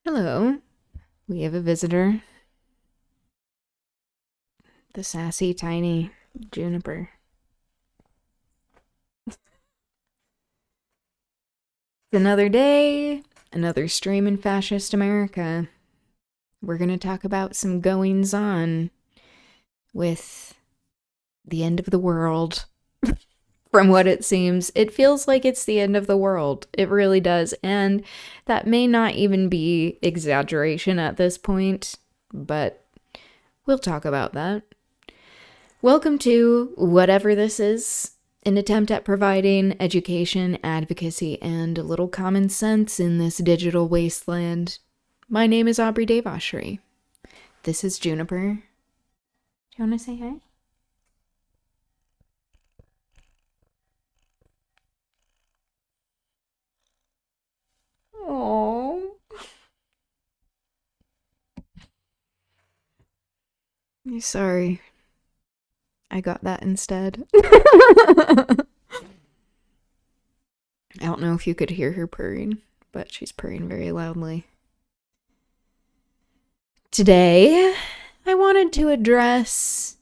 Hello, we have a visitor. The sassy tiny Juniper. It's another day, another stream in fascist America. We're gonna talk about some goings on with the end of the world. From what it seems, it feels like it's the end of the world. It really does. And that may not even be exaggeration at this point, but we'll talk about that. Welcome to whatever this is, an attempt at providing education, advocacy, and a little common sense in this digital wasteland. My name is Aubri Devashrayee. This is Juniper. Do you want to say hi? Oh, sorry. I got that instead. I don't know if you could hear her purring, but she's purring very loudly. Today, I wanted to address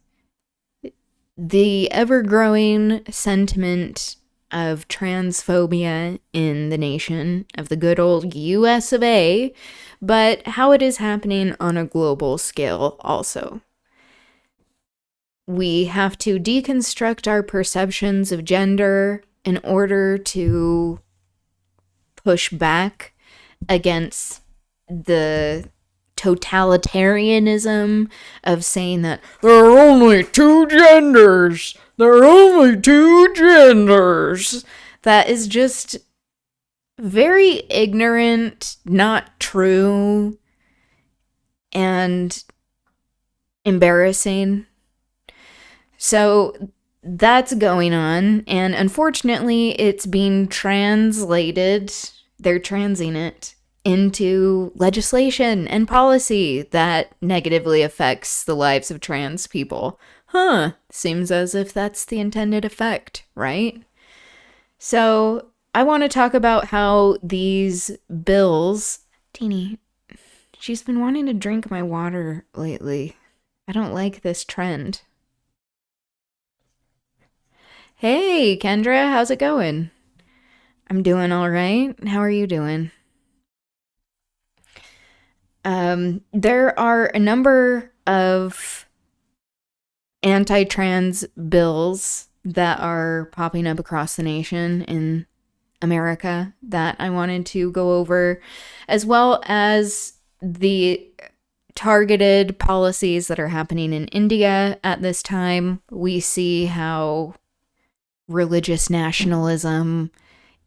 the ever-growing sentiment of transphobia in the nation of the good old US of A, but how it is happening on a global scale also. We have to deconstruct our perceptions of gender in order to push back against the totalitarianism of saying that there are only two genders. There are only two genders. That is just very ignorant, not true, and embarrassing. So that's going on, and unfortunately, it's being translated, they're transing it, into legislation and policy that negatively affects the lives of trans people. Seems as if that's the intended effect, right? So I want to talk about how these bills... Teeny, she's been wanting to drink my water lately. I don't like this trend. Hey, Kendra, how's it going? I'm doing all right. How are you doing? There are a number of anti-trans bills that are popping up across the nation in America that I wanted to go over, as well as the targeted policies that are happening in India at this time. We see how religious nationalism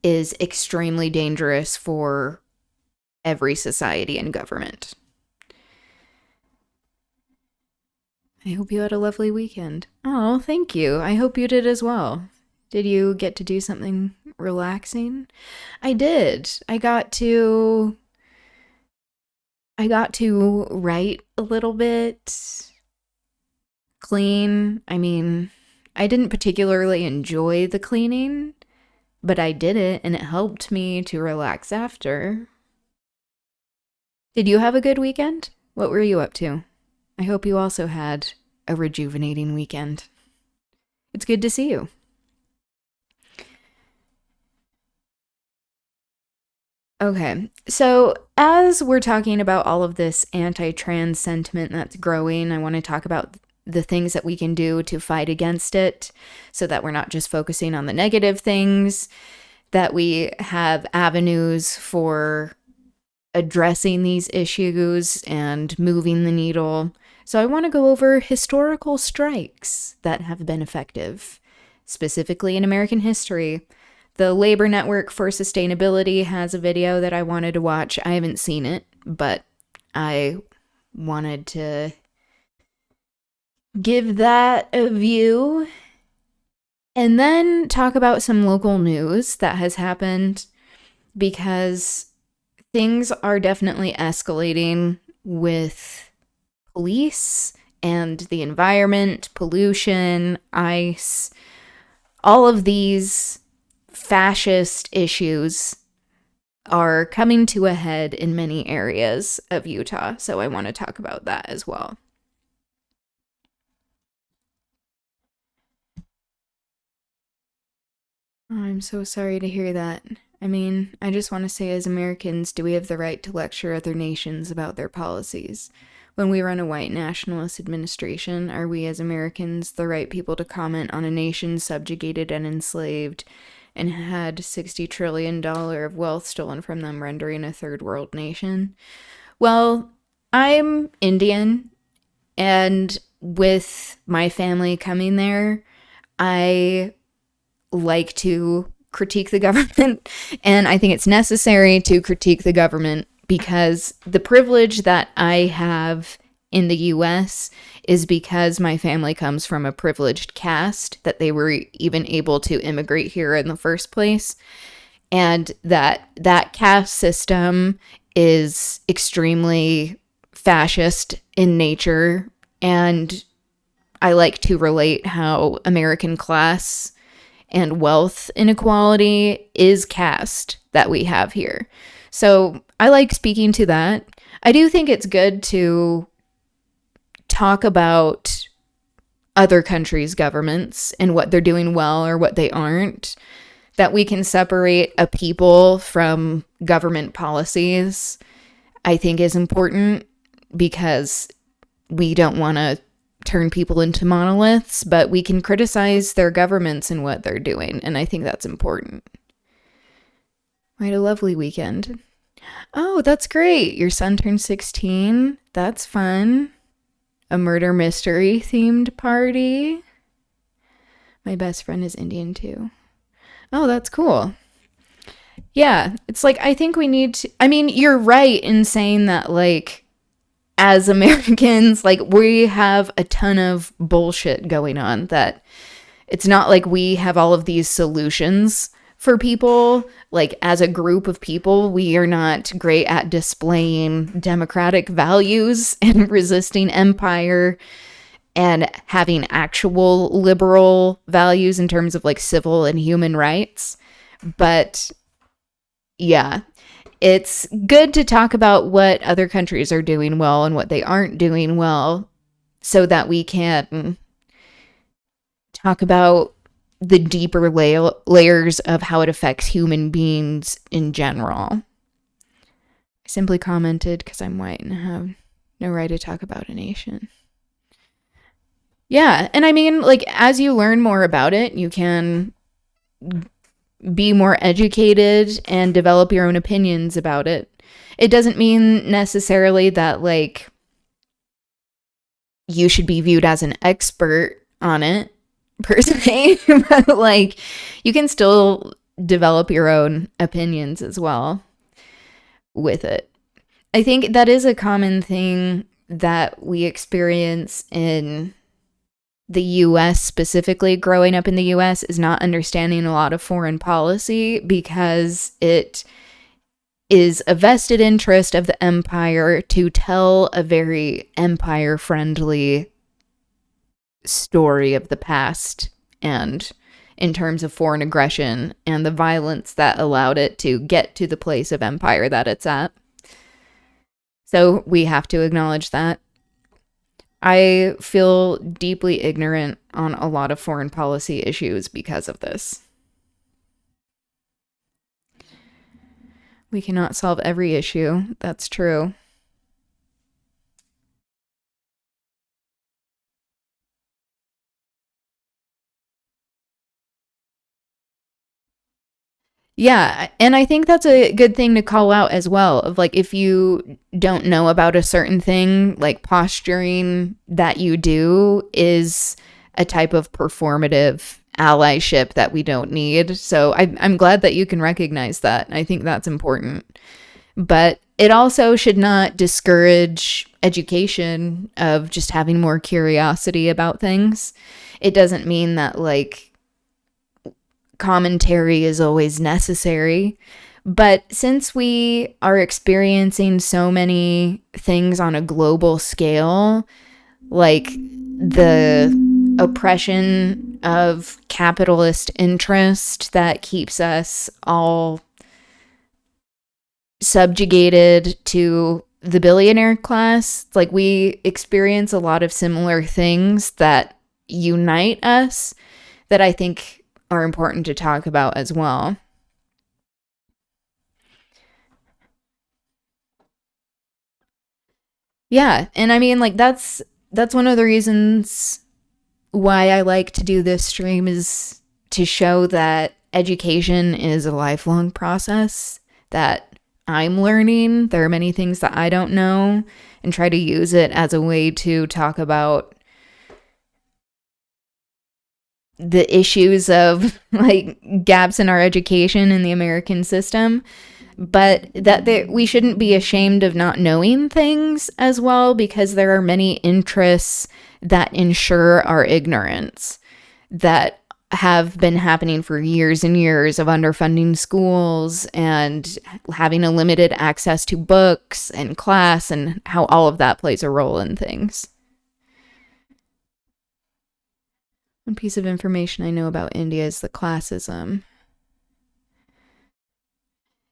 is extremely dangerous for every society and government. I hope you had a lovely weekend. Oh, thank you. I hope you did as well. Did you get to do something relaxing? I did. I got to write a little bit, clean. I mean, I didn't particularly enjoy the cleaning, but I did it and it helped me to relax after. Did you have a good weekend? What were you up to? I hope you also had a rejuvenating weekend. It's good to see you. Okay, so as we're talking about all of this anti-trans sentiment that's growing, I want to talk about the things that we can do to fight against it so that we're not just focusing on the negative things, that we have avenues for addressing these issues and moving the needle. So I want to go over historical strikes that have been effective, specifically in American history. The Labor Network for Sustainability has a video that I wanted to watch. I haven't seen it, but I wanted to give that a view and then talk about some local news that has happened, because things are definitely escalating with police and the environment, pollution, ice, all of these fascist issues are coming to a head in many areas of Utah. So I want to talk about that as well. Oh, I'm so sorry to hear that. I mean, I just want to say, as Americans, do we have the right to lecture other nations about their policies? When we run a white nationalist administration, are we as Americans the right people to comment on a nation subjugated and enslaved and had $60 trillion of wealth stolen from them, rendering a third world nation? Well, I'm Indian, and with my family coming there, I like to critique the government, and I think it's necessary to critique the government because the privilege that I have in the US is because my family comes from a privileged caste, that they were even able to immigrate here in the first place, and that caste system is extremely fascist in nature. And I like to relate how American class and wealth inequality is caste that we have here. So I like speaking to that. I do think it's good to talk about other countries' governments and what they're doing well or what they aren't, that we can separate a people from government policies, I think is important, because we don't want to turn people into monoliths, but we can criticize their governments and what they're doing, and I think that's important. I had a lovely weekend. Oh, that's great. Your son turned 16. That's fun. A murder mystery themed party. My best friend is Indian too. Oh, that's cool. Yeah, it's like, I think we need to, I mean, you're right in saying that, like, as Americans, like, we have a ton of bullshit going on, that it's not like we have all of these solutions for people. Like, as a group of people, we are not great at displaying democratic values and resisting empire and having actual liberal values in terms of like civil and human rights. But yeah, it's good to talk about what other countries are doing well and what they aren't doing well, so that we can talk about the deeper layers of how it affects human beings in general. I simply commented because I'm white and have no right to talk about a nation. Yeah, and I mean, like, as you learn more about it, you can be more educated and develop your own opinions about it. It doesn't mean necessarily that, like, you should be viewed as an expert on it, per se, but, like, you can still develop your own opinions as well with it. I think that is a common thing that we experience in the US, specifically growing up in the US, is not understanding a lot of foreign policy, because it is a vested interest of the empire to tell a very empire friendly story of the past, and in terms of foreign aggression and the violence that allowed it to get to the place of empire that it's at. So we have to acknowledge that. I feel deeply ignorant on a lot of foreign policy issues because of this. We cannot solve every issue. That's true. Yeah, and I think that's a good thing to call out as well. Of like, if you don't know about a certain thing, like, posturing that you do is a type of performative allyship that we don't need. So I'm glad that you can recognize that. I think that's important. But it also should not discourage education of just having more curiosity about things. It doesn't mean that, like, commentary is always necessary. But since we are experiencing so many things on a global scale, like the oppression of capitalist interest that keeps us all subjugated to the billionaire class. Like, we experience a lot of similar things that unite us that I think are important to talk about as well. Yeah, and I mean, like, that's one of the reasons why I like to do this stream, is to show that education is a lifelong process, that I'm learning. There are many things that I don't know, and try to use it as a way to talk about the issues of like gaps in our education in the American system, but that we shouldn't be ashamed of not knowing things as well, because there are many interests that ensure our ignorance, that have been happening for years and years, of underfunding schools and having a limited access to books and class, and how all of that plays a role in things. One piece of information I know about India is the classism.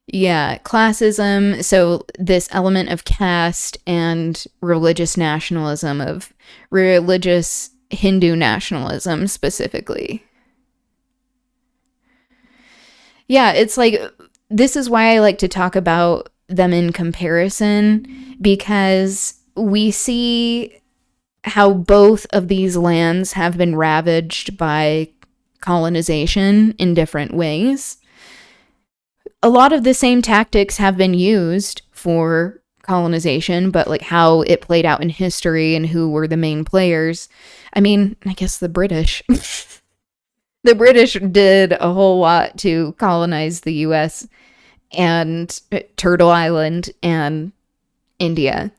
Yeah, classism. So, this element of caste and religious nationalism, of religious Hindu nationalism specifically. Yeah, it's like, this is why I like to talk about them in comparison, because we see how both of these lands have been ravaged by colonization in different ways. A lot of the same tactics have been used for colonization, but like how it played out in history and who were the main players. I mean, I guess the British. The British did a whole lot to colonize the US and Turtle Island and India.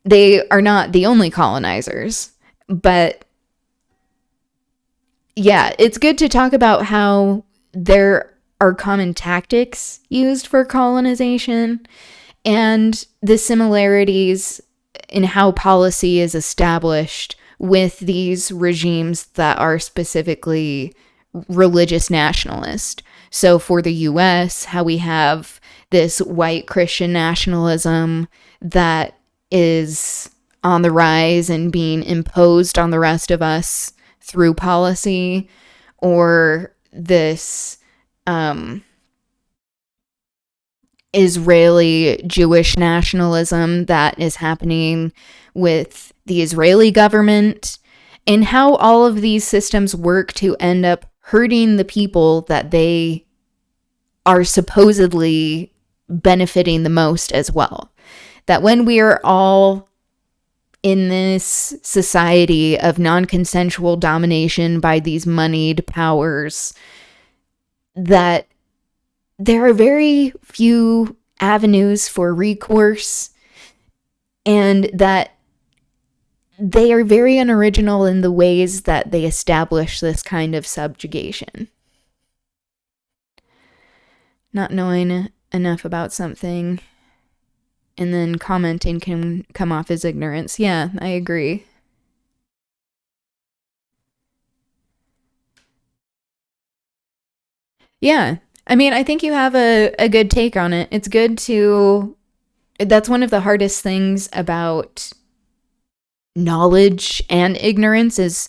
They are not the only colonizers, but yeah, it's good to talk about how there are common tactics used for colonization, and the similarities in how policy is established with these regimes that are specifically religious nationalist. So for the US, how we have this white Christian nationalism that is on the rise and being imposed on the rest of us through policy, or this Israeli Jewish nationalism that is happening with the Israeli government, and how all of these systems work to end up hurting the people that they are supposedly benefiting the most as well. That when we are all in this society of non-consensual domination by these moneyed powers, that there are very few avenues for recourse, and that they are very unoriginal in the ways that they establish this kind of subjugation. Not knowing enough about something and then commenting can come off as ignorance. Yeah, I agree. Yeah. I mean, I think you have a good take on it. It's good to. That's one of the hardest things about knowledge and ignorance, is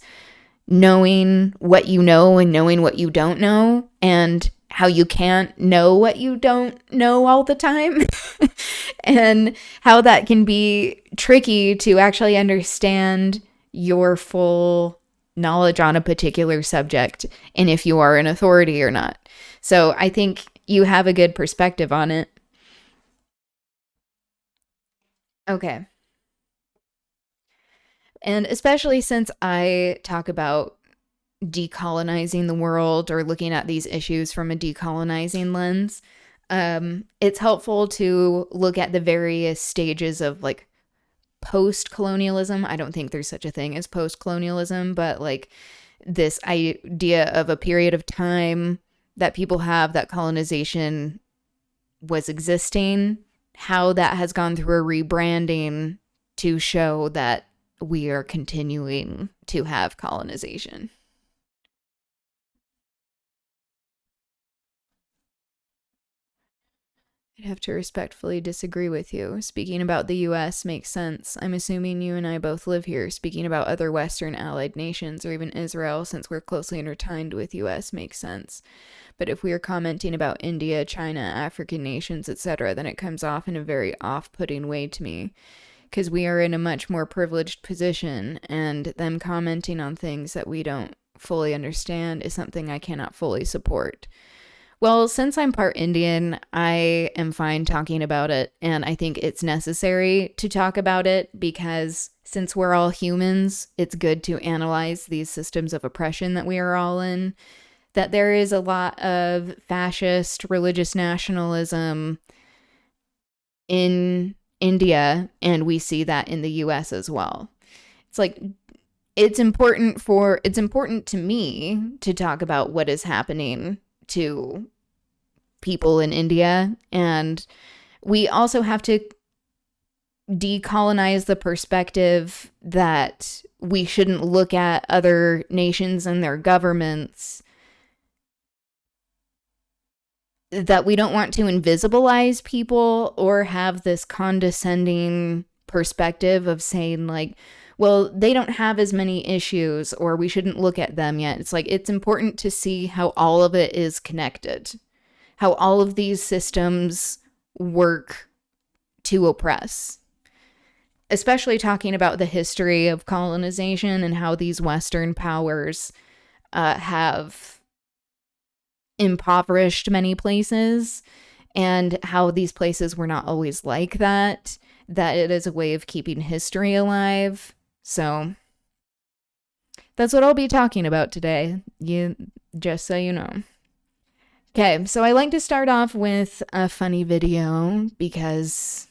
knowing what you know and knowing what you don't know, and how you can't know what you don't know all the time. And how that can be tricky to actually understand your full knowledge on a particular subject, and if you are an authority or not. So I think you have a good perspective on it. Okay. And especially since I talk about decolonizing the world, or looking at these issues from a decolonizing lens, it's helpful to look at the various stages of like post-colonialism. I don't think there's such a thing as post-colonialism, but like this idea of a period of time that people have that colonization was existing, how that has gone through a rebranding to show that we are continuing to have colonization. I'd have to respectfully disagree with you. Speaking about the US makes sense. I'm assuming you and I both live here. Speaking about other Western allied nations or even Israel, since we're closely intertwined with US, makes sense. But if we are commenting about India, China, African nations, etc., then it comes off in a very off-putting way to me. Because we are in a much more privileged position, and them commenting on things that we don't fully understand is something I cannot fully support. Well, since I'm part Indian, I am fine talking about it, and I think it's necessary to talk about it because since we're all humans, it's good to analyze these systems of oppression that we are all in, that there is a lot of fascist religious nationalism in India, and we see that in the US as well. It's like it's important to me to talk about what is happening to people in India, and we also have to decolonize the perspective that we shouldn't look at other nations and their governments, that we don't want to invisibilize people or have this condescending perspective of saying like, well, they don't have as many issues or we shouldn't look at them yet. It's like, it's important to see how all of it is connected, how all of these systems work to oppress, especially talking about the history of colonization and how these Western powers have impoverished many places and how these places were not always like that it is a way of keeping history alive. So that's what I'll be talking about today, just so you know. Okay, so I like to start off with a funny video because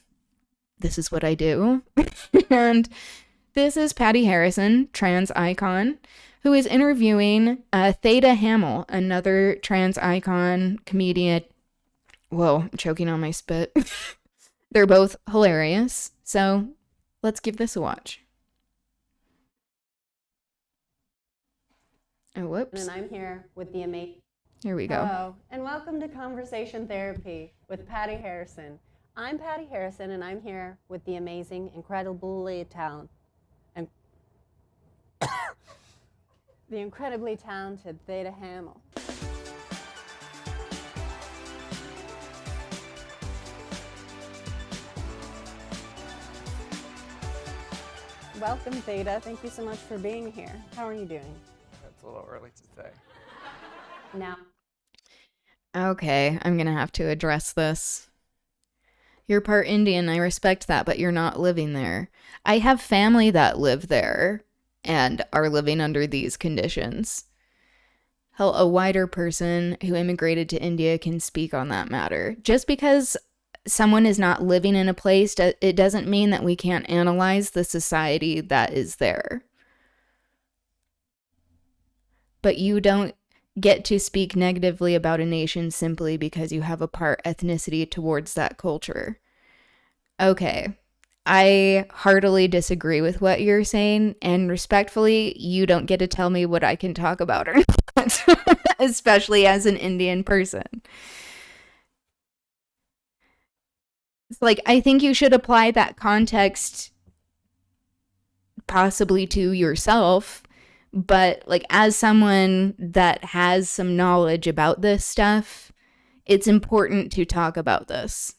this is what I do. And this is Patti Harrison, trans icon, who is interviewing Theda Hamill, another trans icon comedian. Whoa, I'm choking on my spit. They're both hilarious. So let's give this a watch. Oh, whoops. And I'm here with the amazing... Here we go. Hello, and welcome to Conversation Therapy with Patti Harrison. I'm Patti Harrison, and I'm here with the amazing, incredibly talented, and the incredibly talented Theda Hamill. Welcome, Theda. Thank you so much for being here. How are you doing? That's a little early to say. Now. Okay, I'm gonna have to address this. You're part Indian, I respect that, but you're not living there. I have family that live there and are living under these conditions. Hell, a wider person who immigrated to India can speak on that matter. Just because someone is not living in a place, it doesn't mean that we can't analyze the society that is there. But you don't get to speak negatively about a nation simply because you have a part ethnicity towards that culture. Okay, I heartily disagree with what you're saying, and respectfully, you don't get to tell me what I can talk about or not, especially as an Indian person. It's like, I think you should apply that context possibly to yourself. But like, as someone that has some knowledge about this stuff, it's important to talk about this.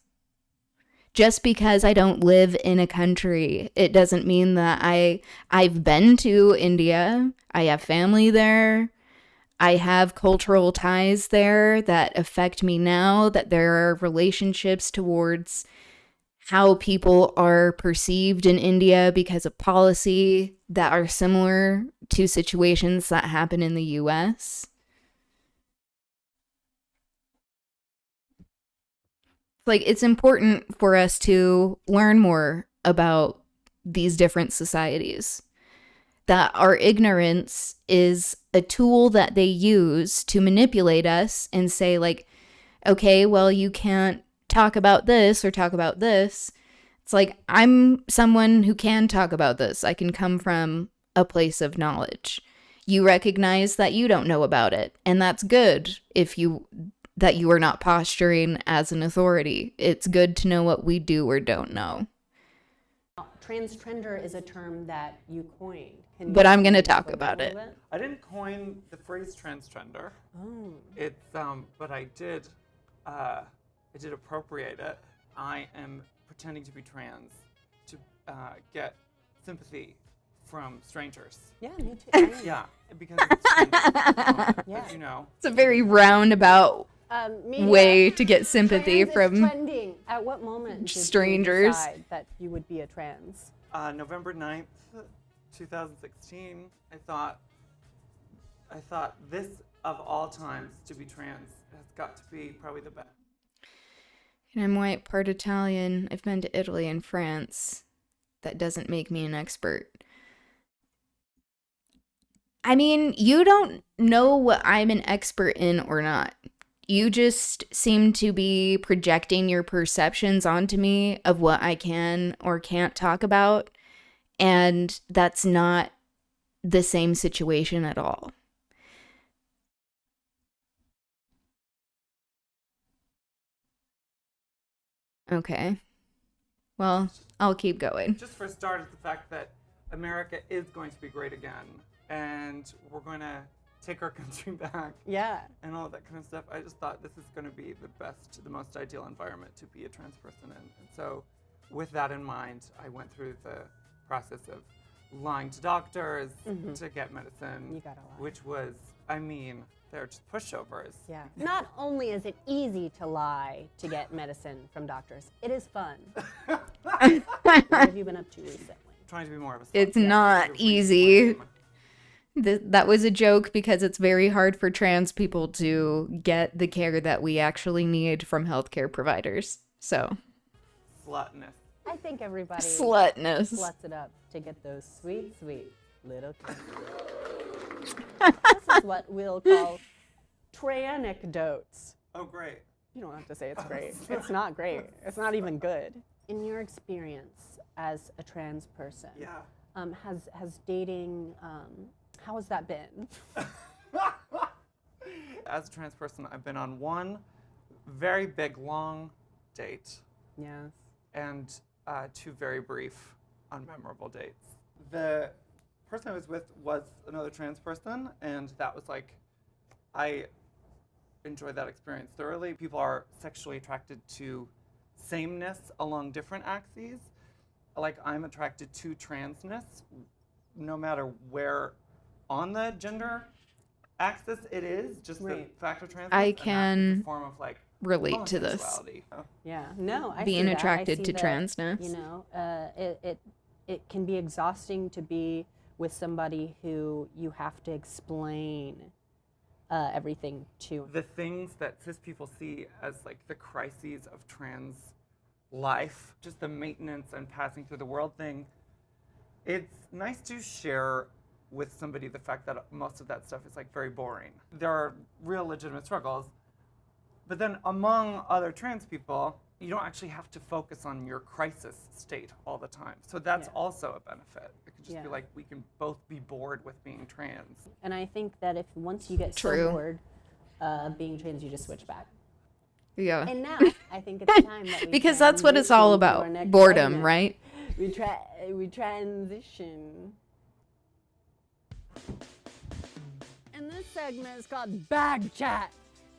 Just because I don't live in a country, it doesn't mean that I've been to India. I have family there. I have cultural ties there that affect me now, that there are relationships towards how people are perceived in India because of policy that are similar to situations that happen in the US. Like, it's important for us to learn more about these different societies. That our ignorance is a tool that they use to manipulate us and say, like, okay, well, you can't talk about this or talk about this. It's like, I'm someone who can talk about this. I can come from a place of knowledge. You recognize that you don't know about it, and that's good if you that you are not posturing as an authority. It's good to know what we do or don't know. Transgender is a term that you coined. Can you But I'm going to explain talk a about little it. bit? I didn't coin the phrase transgender. Oh. It's but I did appropriate it. I am pretending to be trans to get sympathy from strangers. Yeah, me too. Yeah, because it's trending, Yeah. as you know. It's a very roundabout Media, way to get sympathy trans is from trending. At what moment did strangers. you decide that you would be a trans? November 9th, 2016, I thought this of all times to be trans has got to be probably the best. And I'm white, part Italian. I've been to Italy and France. That doesn't make me an expert. I mean, you don't know what I'm an expert in or not. You just seem to be projecting your perceptions onto me of what I can or can't talk about. And that's not the same situation at all. Okay. Well, I'll keep going. Just for starters, the fact that America is going to be great again, and we're going to take our country back, Yeah. and all that kind of stuff. I just thought this is going to be the best, the most ideal environment to be a trans person in. And so, with that in mind, I went through the process of lying to doctors to get medicine, You gotta lie. which was, I mean, they're just pushovers. Yeah. Not only is it easy to lie to get medicine from doctors, it is fun. What have you been up to recently? Trying to be more of a. It's slut. not To easy. reclaim. That was a joke because it's very hard for trans people to get the care that we actually need from healthcare providers. So, Slutness. I think everybody slutness. sluts it up to get those sweet, sweet little kids. This is what we'll call tranecdotes. Oh, great. You don't have to say it's great. It's not great. It's not even good. In your experience as a trans person, Yeah. has dating, how has that been? As a trans person, I've been on one very big, long date Yes. and two very brief, unmemorable dates. The person I was with was another trans person, and that was like, I enjoyed that experience thoroughly. People are sexually attracted to sameness along different axes. Like, I'm attracted to transness, no matter where on the gender axis it is, just Right. the fact of transness. I and that is can a form of like relate to this. homosexuality. Yeah. No, I Being see that. I attracted see to that, transness. You know, it can be exhausting to be with somebody who you have to explain everything to. The things that cis people see as like the crises of trans life, just the maintenance and passing through the world thing, it's nice to share with somebody the fact that most of that stuff is like very boring. There are real legitimate struggles, but then among other trans people, you don't actually have to focus on your crisis state all the time. So that's Yeah. also a benefit. It could just Yeah. be like, we can both be bored with being trans. And I think that if once you get True. so bored being trans, you just switch back. Yeah. And now I think it's time that we Because that's what it's all transition to our about. next Boredom, segment. right? We transition. And this segment is called Bag Chat,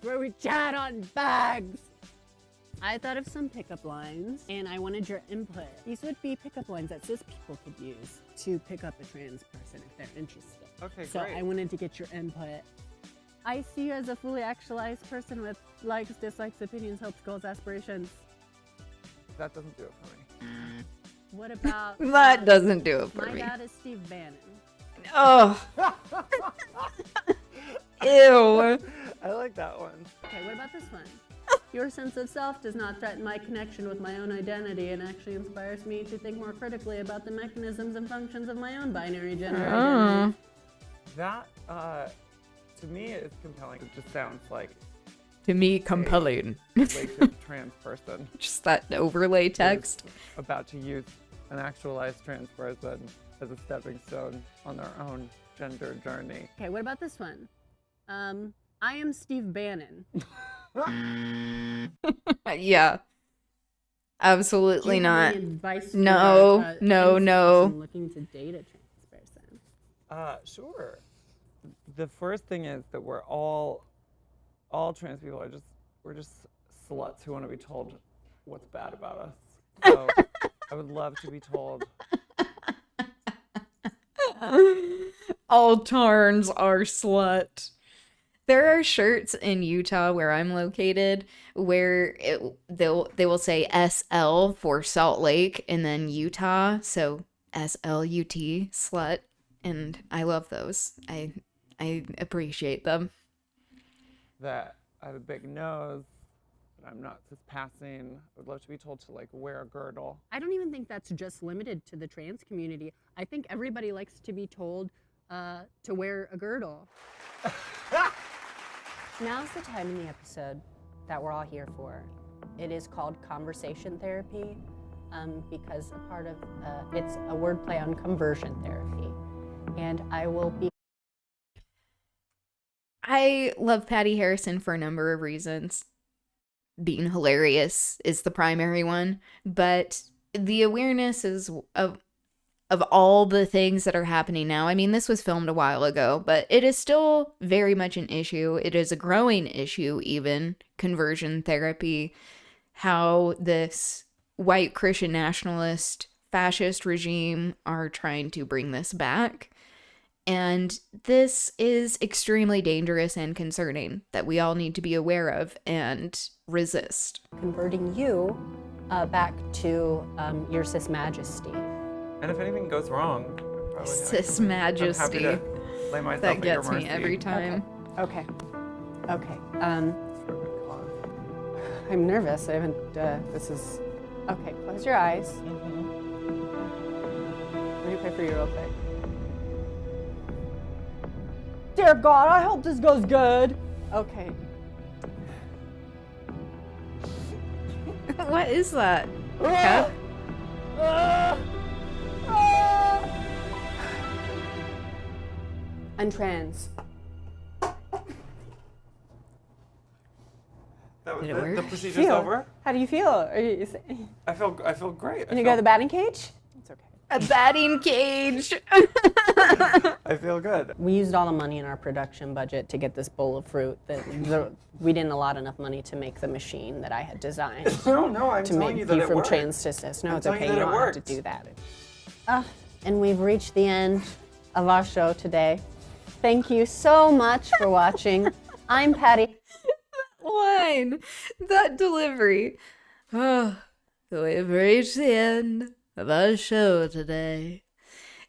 where we chat on bags. I thought of some pickup lines, and I wanted your input. These would be pickup lines that cis people could use to pick up a trans person if they're interested. Okay, So great. I wanted to get your input. I see you as a fully actualized person with likes, dislikes, opinions, hopes, goals, aspirations. That doesn't do it for me. What about That doesn't do it for my me. dad is Steve Bannon. Oh. Ew. I like that one. Okay, what about this one? Your sense of self does not threaten my connection with my own identity and actually inspires me to think more critically about the mechanisms and functions of my own binary gender identity. That, to me, is compelling. It just sounds like To me, compelling. a latent trans person Just that overlay text. is about to use an actualized trans person as a stepping stone on their own gender journey. Okay, what about this one? I am Steve Bannon. Yeah, Do absolutely you have not. any advice for No, a no, innocent no. person looking to date a trans person? Sure. The first thing is that we're all trans people are we're just sluts who want to be told what's bad about us. So I would love to be told. All tarns are slut. There are shirts in Utah where I'm located where they will say SL for Salt Lake and then Utah, so SLUT slut, and I love those. I appreciate them. That I have a big nose, that I'm not cis passing. I would love to be told to like wear a girdle. I don't even think that's just limited to the trans community. I think everybody likes to be told to wear a girdle. Now's the time in the episode that we're all here for. It is called conversation therapy because a part of it's a wordplay on conversion therapy. And I will be. I love Patti Harrison for a number of reasons. Being hilarious is the primary one, but the awareness is of all the things that are happening now. I mean, this was filmed a while ago, but it is still very much an issue. It is a growing issue, even conversion therapy, how this white Christian nationalist fascist regime are trying to bring this back. And this is extremely dangerous and concerning that we all need to be aware of and resist. Converting you back to your cis majesty. And if anything goes wrong, Cis I'm majesty. happy to lay myself That at your gets me mercy. every time. Okay. I'm nervous. I haven't. This is. Okay. Close your eyes. Let me pray for you real quick. Dear God, I hope this goes good. Okay. What is that? Cup? I'm trans. That was Did it it. work? The procedure's Feel? over. How do you feel? I feel great. Can you go to the batting cage? It's okay. A batting cage. I feel good. We used all the money in our production budget to get this bowl of fruit. We didn't allot enough money to make the machine that I had designed No, I'm to telling make you that you it from worked. trans to cis. No, I'm it's telling okay. you You that don't it have to worked. do that. And we've reached the end of our show today. Thank you so much for watching. I'm Patti. Line. That delivery. Oh, we've reached the end of our show today.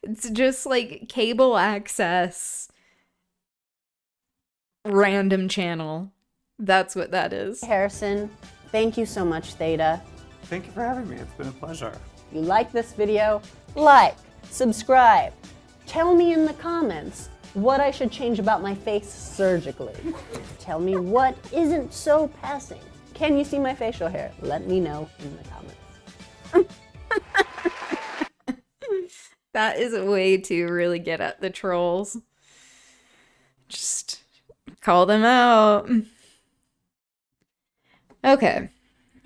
It's just like cable access. Random channel. That's what that is. Harrison. Thank you so much, Theta. Thank you for having me. It's been a pleasure. If you like this video, like, subscribe. Tell me in the comments what I should change about my face surgically. Tell me what isn't so passing. Can you see my facial hair? Let me know in the comments. That is a way to really get at the trolls. Just call them out. Okay.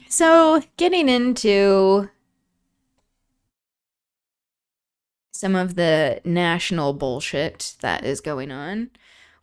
So, getting into some of the national bullshit that is going on.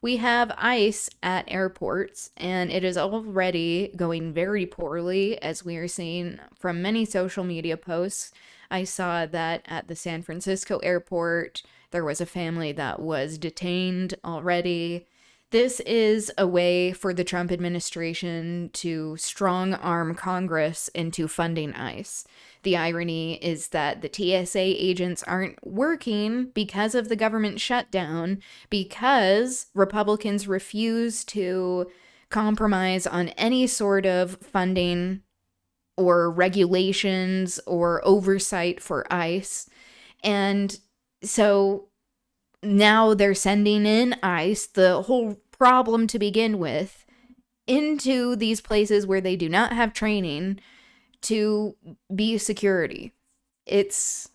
We have ICE at airports, and it is already going very poorly, as we are seeing from many social media posts. I saw that at the San Francisco airport, there was a family that was detained already. This is a way for the Trump administration to strong arm Congress into funding ICE. The irony is that the TSA agents aren't working because of the government shutdown, because Republicans refuse to compromise on any sort of funding or regulations or oversight for ICE. And so now they're sending in ICE, the whole problem to begin with, into these places where they do not have training to be security. It's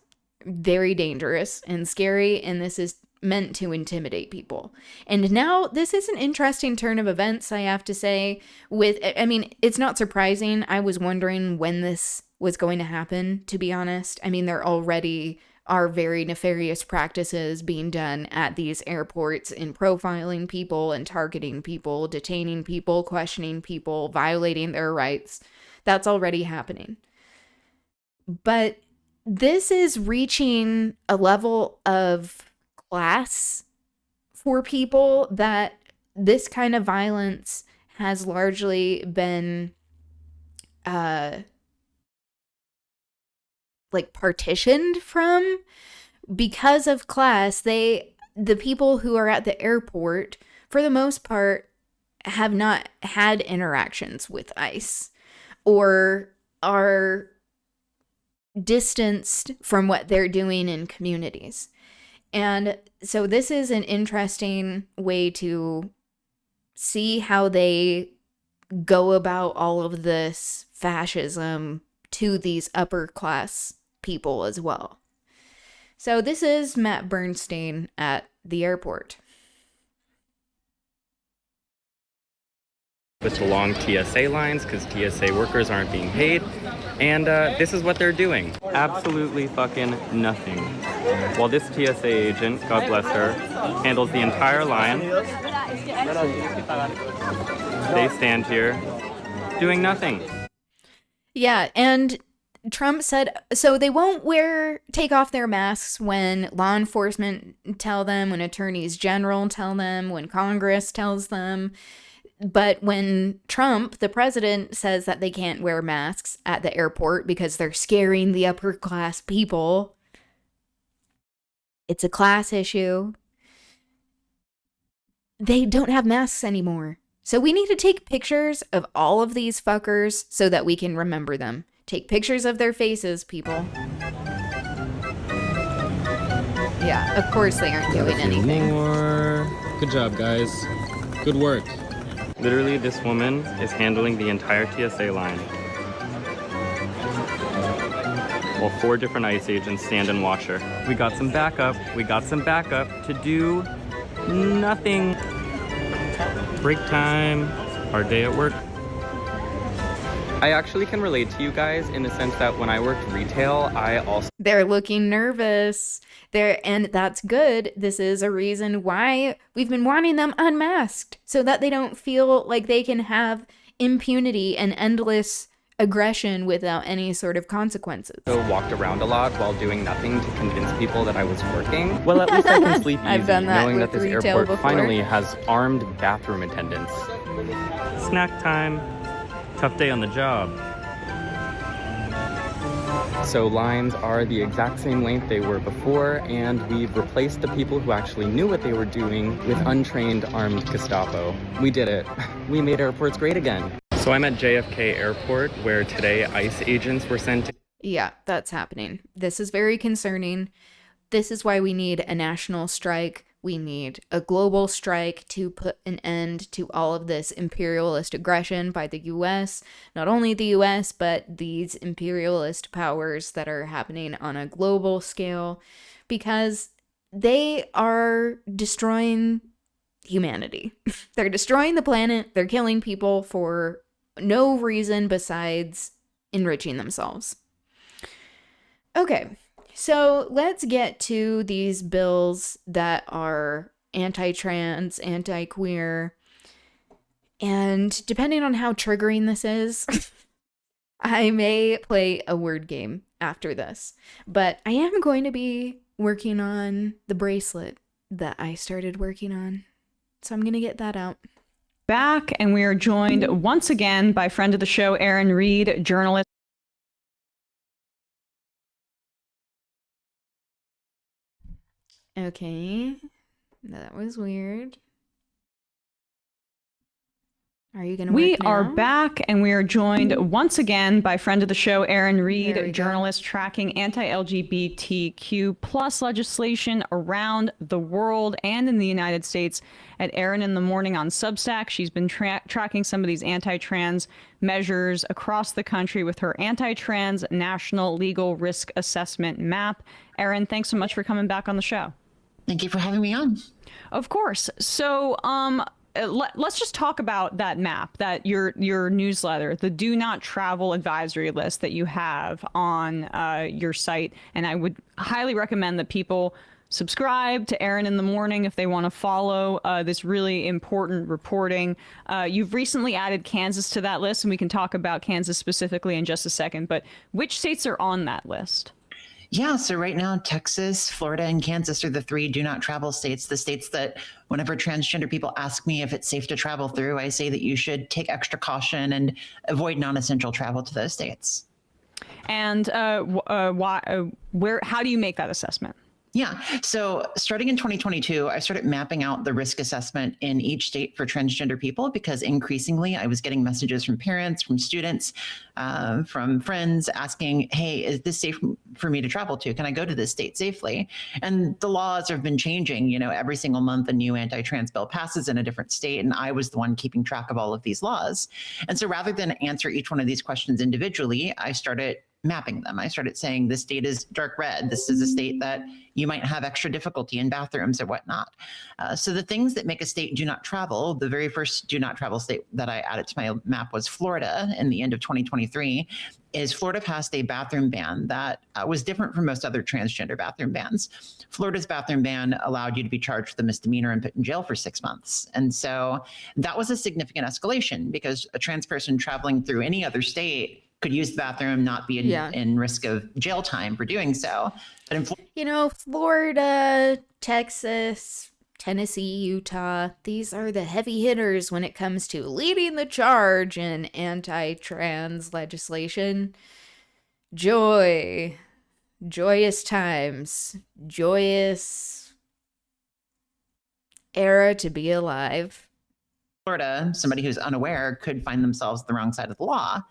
very dangerous and scary, and this is meant to intimidate people. And now this is an interesting turn of events, I have to say. I mean, it's not surprising. I was wondering when this was going to happen, to be honest. I mean, there already are very nefarious practices being done at these airports in profiling people and targeting people, detaining people, questioning people, violating their rights. That's already happening. But this is reaching a level of class for people that this kind of violence has largely been like partitioned from. Because of class, the people who are at the airport, for the most part, have not had interactions with ICE or are distanced from what they're doing in communities. And so this is an interesting way to see how they go about all of this fascism to these upper class people as well. So this is Matt Bernstein at the airport. With the long TSA lines because TSA workers aren't being paid. And this is what they're doing. Absolutely fucking nothing. While this TSA agent, God bless her, handles the entire line, they stand here doing nothing. Yeah, and Trump said, so they won't take off their masks when law enforcement tell them, when attorneys general tell them, when Congress tells them. But when Trump, the president, says that they can't wear masks at the airport because they're scaring the upper class people, it's a class issue. They don't have masks anymore. So we need to take pictures of all of these fuckers so that we can remember them. Take pictures of their faces, people. Yeah, of course they aren't doing anything. More. Good job, guys. Good work. Literally, this woman is handling the entire TSA line. While 4 different ICE agents stand and watch her. We got some backup to do nothing. Break time, hard day at work. I actually can relate to you guys in the sense that when I worked retail, I also... They're looking nervous. And that's good. This is a reason why we've been wanting them unmasked, so that they don't feel like they can have impunity and endless aggression without any sort of consequences. Walked around a lot while doing nothing to convince people that I was working. Well, at least I can sleep easy, I've done that knowing with that this retail airport before. finally has armed bathroom attendants. Snack time. Tough day on the job. So lines are the exact same length they were before, and we've replaced the people who actually knew what they were doing with untrained armed Gestapo. We did it. We made airports great again. So I'm at JFK Airport, where today ICE agents were sent to... Yeah, that's happening. This is very concerning. This is why we need a national strike. We need a global strike to put an end to all of this imperialist aggression by the US. Not only the US, but these imperialist powers that are happening on a global scale, because they are destroying humanity. They're destroying the planet. They're killing people for no reason besides enriching themselves. Okay. So let's get to these bills that are anti-trans, anti-queer, and depending on how triggering this is, I may play a word game after this. But I am going to be working on the bracelet that I started working on. So I'm going to get that out. Back, and we are joined once again by friend of the show, Erin Reed, journalist. Okay, that was weird. Are you gonna? We work now? are back, and we are joined once again by friend of the show, Erin There we Reed, go. journalist tracking anti-LGBTQ plus legislation around the world and in the United States at Erin in the Morning on Substack. She's been tracking some of these anti-trans measures across the country with her anti-trans national legal risk assessment map. Erin, thanks so much for coming back on the show. Thank you for having me on. Of course. So, let's just talk about that map, that your newsletter, the do not travel advisory list that you have on your site. And I would highly recommend that people subscribe to Erin in the Morning if they want to follow this really important reporting. You've recently added Kansas to that list, and we can talk about Kansas specifically in just a second. But which states are on that list? Yeah, so right now, Texas, Florida, and Kansas are the 3 do not travel states, the states that whenever transgender people ask me if it's safe to travel through, I say that you should take extra caution and avoid non-essential travel to those states. And how do you make that assessment? Yeah. So starting in 2022, I started mapping out the risk assessment in each state for transgender people because increasingly I was getting messages from parents, from students, from friends asking, hey, is this safe for me to travel to? Can I go to this state safely? And the laws have been changing. You know, every single month a new anti-trans bill passes in a different state, and I was the one keeping track of all of these laws. And so rather than answer each one of these questions individually, I started mapping them. I started saying this state is dark red. This is a state that you might have extra difficulty in bathrooms or whatnot. So the things that make a state do not travel, the very first do not travel state that I added to my map was Florida in the end of 2023, is Florida passed a bathroom ban that was different from most other transgender bathroom bans. Florida's bathroom ban allowed you to be charged with a misdemeanor and put in jail for 6 months. And so that was a significant escalation because a trans person traveling through any other state could use the bathroom, not be in risk of jail time for doing so. But in Florida, Texas, Tennessee, Utah, these are the heavy hitters when it comes to leading the charge in anti-trans legislation. Joyous times, joyous era to be alive. Florida, somebody who's unaware could find themselves the wrong side of the law.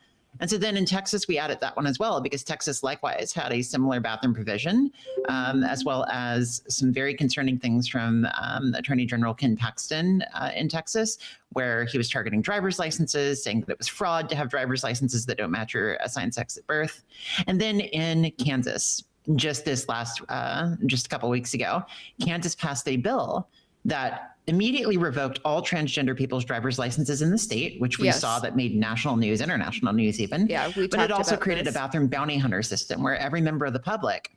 And so then in Texas, we added that one as well, because Texas likewise had a similar bathroom provision, as well as some very concerning things from Attorney General Ken Paxton in Texas, where he was targeting driver's licenses, saying that it was fraud to have driver's licenses that don't match your assigned sex at birth. And then in Kansas, just a couple weeks ago, Kansas passed a bill that immediately revoked all transgender people's driver's licenses in the state, which we saw that made national news, international news even. Yeah, but it also created a bathroom bounty hunter system where every member of the public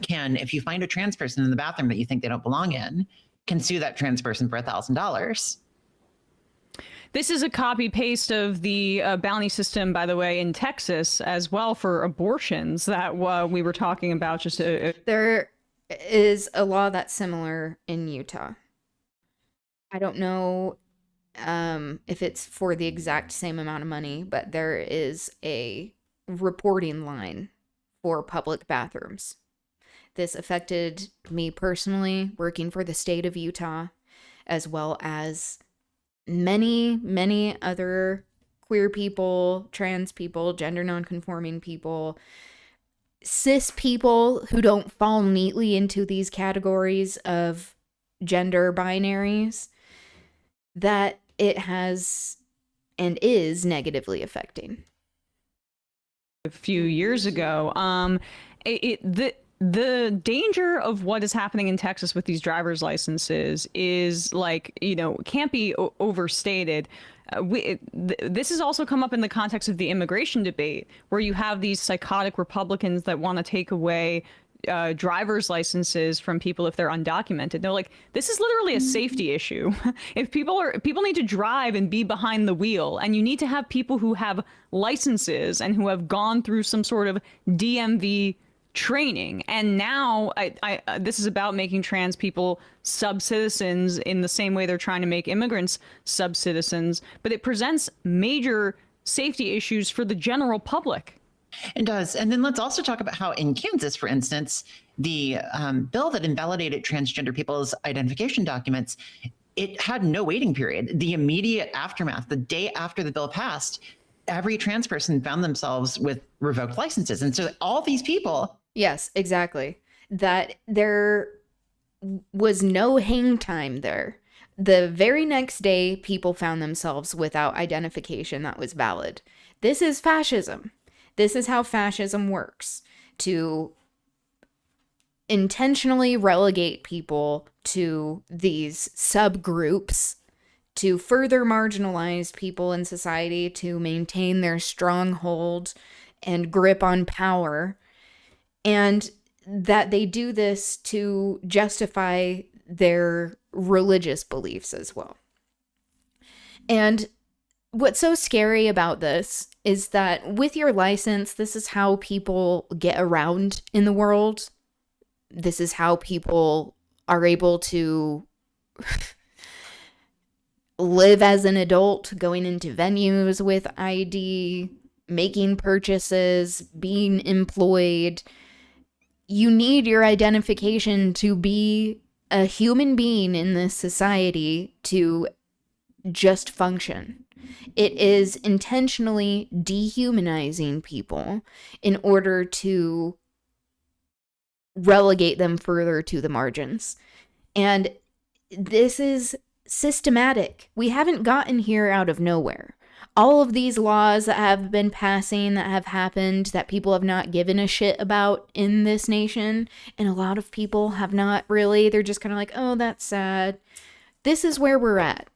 can, if you find a trans person in the bathroom that you think they don't belong in, can sue that trans person for $1,000. This is a copy paste of the bounty system, by the way, in Texas as well for abortions that we were talking about. There is a law that's similar in Utah. I don't know if it's for the exact same amount of money, but there is a reporting line for public bathrooms. This affected me personally, working for the state of Utah, as well as many, many other queer people, trans people, gender nonconforming people, cis people who don't fall neatly into these categories of gender binaries, that it has and is negatively affecting. A few years ago, the danger of what is happening in Texas with these driver's licenses is can't be overstated. This has also come up in the context of the immigration debate, where you have these psychotic Republicans that want to take away driver's licenses from people if they're undocumented. They're like, this is literally a safety issue. If people need to drive and be behind the wheel, and you need to have people who have licenses and who have gone through some sort of DMV training. And now this is about making trans people sub-citizens in the same way they're trying to make immigrants sub-citizens, but it presents major safety issues for the general public. It does. And then let's also talk about how in Kansas, for instance, the bill that invalidated transgender people's identification documents, it had no waiting period. The immediate aftermath, the day after the bill passed, every trans person found themselves with revoked licenses. And so all these people... Yes, exactly. That there was no hang time there. The very next day, people found themselves without identification that was valid. This is fascism. This is how fascism works. To intentionally relegate people to these subgroups to further marginalize people in society, to maintain their stronghold and grip on power, and that they do this to justify their religious beliefs as well. And what's so scary about this is that with your license, this is how people get around in the world. This is how people are able to live as an adult, going into venues with ID, making purchases, being employed. You need your identification to be a human being in this society to just function. It is intentionally dehumanizing people in order to relegate them further to the margins. And this is systematic. We haven't gotten here out of nowhere. All of these laws that have been passing, that have happened, that people have not given a shit about in this nation, and a lot of people have not really, they're just kind of like, oh, that's sad. This is where we're at.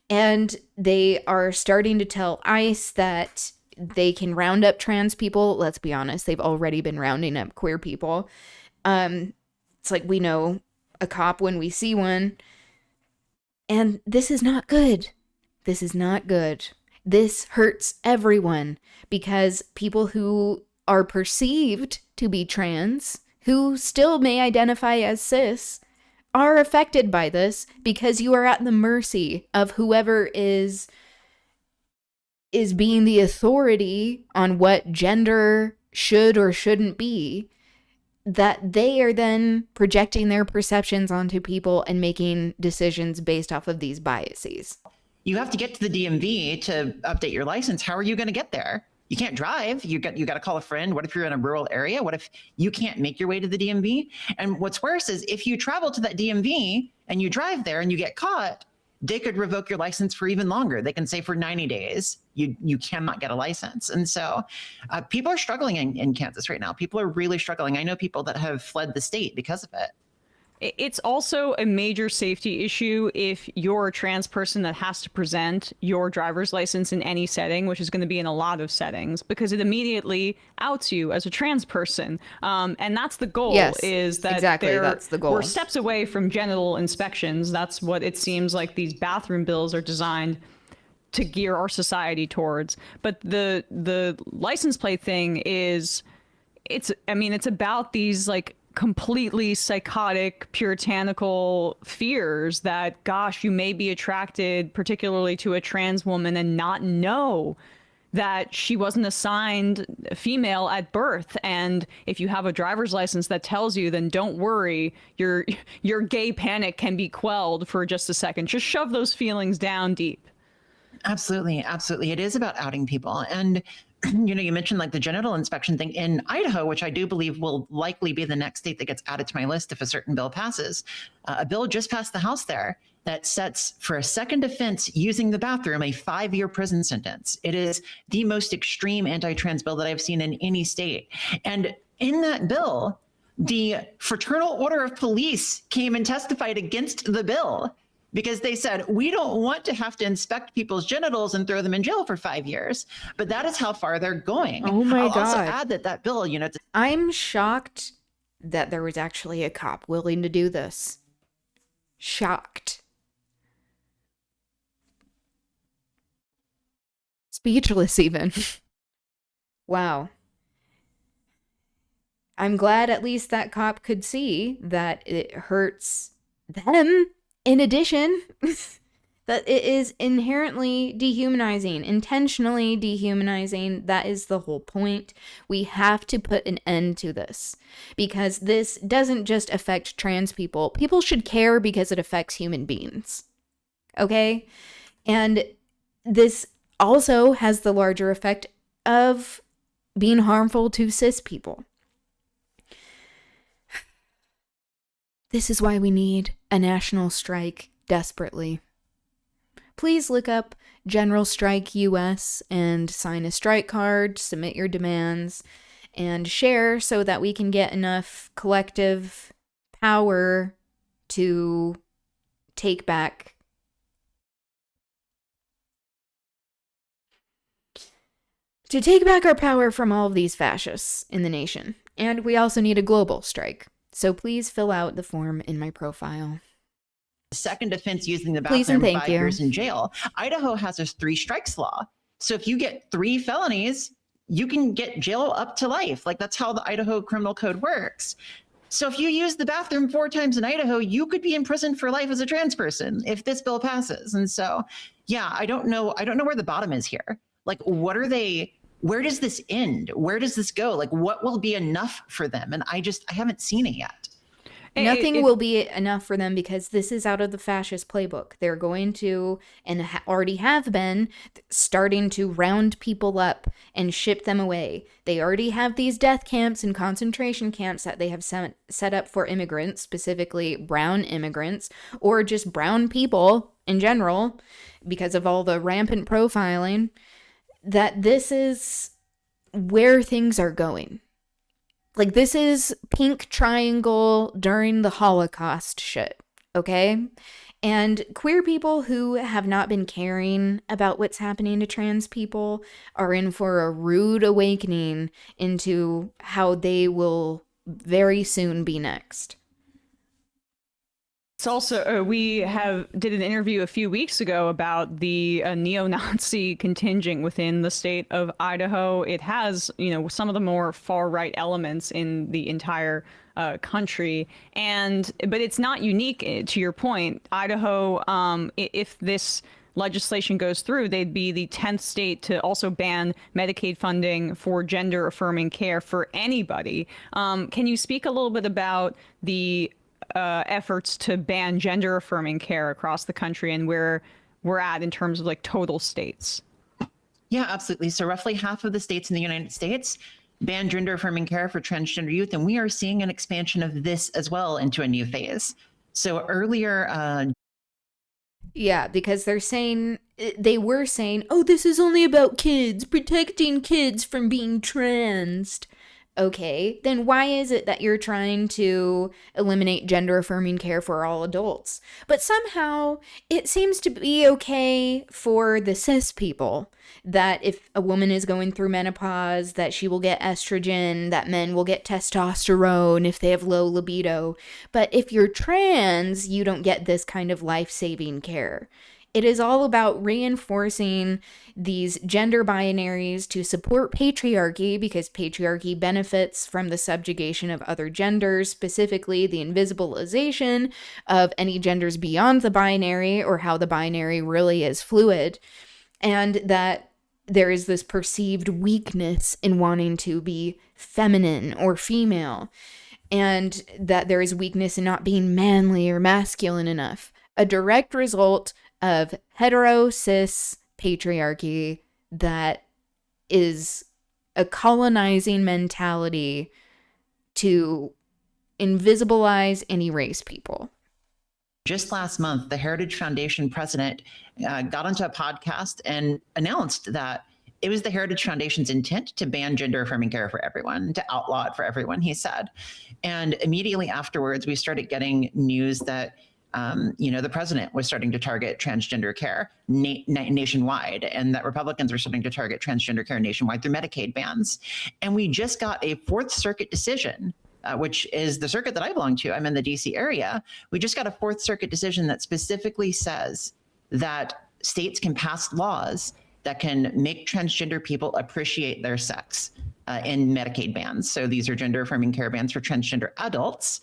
And they are starting to tell ICE that they can round up trans people. Let's be honest, they've already been rounding up queer people. It's like we know a cop when we see one. And this is not good. This is not good. This hurts everyone because people who are perceived to be trans, who still may identify as cis, are affected by this because you are at the mercy of whoever is being the authority on what gender should or shouldn't be, that they are then projecting their perceptions onto people and making decisions based off of these biases. You have to get to the DMV to update your license. How are you going to get there? You can't drive. You got to call a friend. What if you're in a rural area? What if you can't make your way to the DMV? And what's worse is if you travel to that DMV and you drive there and you get caught, they could revoke your license for even longer. They can say for 90 days, you cannot get a license. And so people are struggling in Kansas right now. People are really struggling. I know people that have fled the state because of it. It's also a major safety issue if you're a trans person that has to present your driver's license in any setting, which is going to be in a lot of settings, because it immediately outs you as a trans person. And that's the goal. Yes, is that exactly, that's the goal. We're steps away from genital inspections. That's what it seems like these bathroom bills are designed to gear our society towards. But the license plate thing is, it's about these like completely psychotic, puritanical fears that, gosh, you may be attracted particularly to a trans woman and not know that she wasn't assigned female at birth. And if you have a driver's license that tells you, then don't worry, your gay panic can be quelled for just a second. Just shove those feelings down deep. Absolutely. Absolutely. It is about outing people. And you mentioned like the genital inspection thing in Idaho, which I do believe will likely be the next state that gets added to my list if a certain bill passes. A bill just passed the House there that sets for a second offense using the bathroom a 5-year prison sentence. It is the most extreme anti-trans bill that I've seen in any state. And in that bill, the Fraternal Order of Police came and testified against the bill, because they said, we don't want to have to inspect people's genitals and throw them in jail for 5 years. But that is how far they're going. Oh my I'll God. also add that bill, I'm shocked that there was actually a cop willing to do this. Shocked. Speechless even. Wow. I'm glad at least that cop could see that it hurts them. In addition, that it is inherently dehumanizing, intentionally dehumanizing. That is the whole point. We have to put an end to this because this doesn't just affect trans people. People should care because it affects human beings. Okay? And this also has the larger effect of being harmful to cis people. This is why we need a national strike desperately. Please look up General Strike US and sign a strike card, submit your demands, and share so that we can get enough collective power to take back our power from all of these fascists in the nation. And we also need a global strike. So please fill out the form in my profile. Second offense using the Please and bathroom, thank 5 you. years in jail. Idaho has a 3 strikes law. So if you get 3 felonies, you can get jail up to life. Like, that's how the Idaho criminal code works. So if you use the bathroom 4 times in Idaho, you could be in prison for life as a trans person if this bill passes. And so, yeah, I don't know where the bottom is here. Like, where does this end? Where does this go? Like, what will be enough for them? And I haven't seen it yet. Nothing will be enough for them because this is out of the fascist playbook. They're going to, and already have been, starting to round people up and ship them away. They already have these death camps and concentration camps that they have set up for immigrants, specifically brown immigrants, or just brown people in general, because of all the rampant profiling, that this is where things are going. Like, this is pink triangle during the Holocaust shit, okay? And queer people who have not been caring about what's happening to trans people are in for a rude awakening into how they will very soon be next. It's also, we did an interview a few weeks ago about the neo-Nazi contingent within the state of Idaho. It has, some of the more far-right elements in the entire country, but it's not unique. To your point, Idaho, if this legislation goes through, they'd be the 10th state to also ban Medicaid funding for gender-affirming care for anybody. Can you speak a little bit about the efforts to ban gender affirming care across the country and where we're at in terms of like total states? Yeah, absolutely. So roughly half of the states in the United States ban gender affirming care for transgender youth. And we are seeing an expansion of this as well into a new phase. So earlier, yeah, because they were saying, oh, this is only about kids, protecting kids from being transed. Okay, then why is it that you're trying to eliminate gender-affirming care for all adults? But somehow it seems to be okay for the cis people that if a woman is going through menopause, that she will get estrogen, that men will get testosterone if they have low libido. But if you're trans, you don't get this kind of life-saving care. It is all about reinforcing these gender binaries to support patriarchy, because patriarchy benefits from the subjugation of other genders, specifically the invisibilization of any genders beyond the binary, or how the binary really is fluid, and that there is this perceived weakness in wanting to be feminine or female, and that there is weakness in not being manly or masculine enough. A direct result of hetero cis patriarchy that is a colonizing mentality to invisibilize and erase people. Just last month, the Heritage Foundation president got onto a podcast and announced that it was the Heritage Foundation's intent to ban gender affirming care for everyone, to outlaw it for everyone, he said. And immediately afterwards, we started getting news that the president was starting to target transgender care nationwide, and that Republicans were starting to target transgender care nationwide through Medicaid bans. And we just got a Fourth Circuit decision, which is the circuit that I belong to. I'm in the DC area. We just got a Fourth Circuit decision that specifically says that states can pass laws that can make transgender people appreciate their sex in Medicaid bans. So these are gender affirming care bans for transgender adults.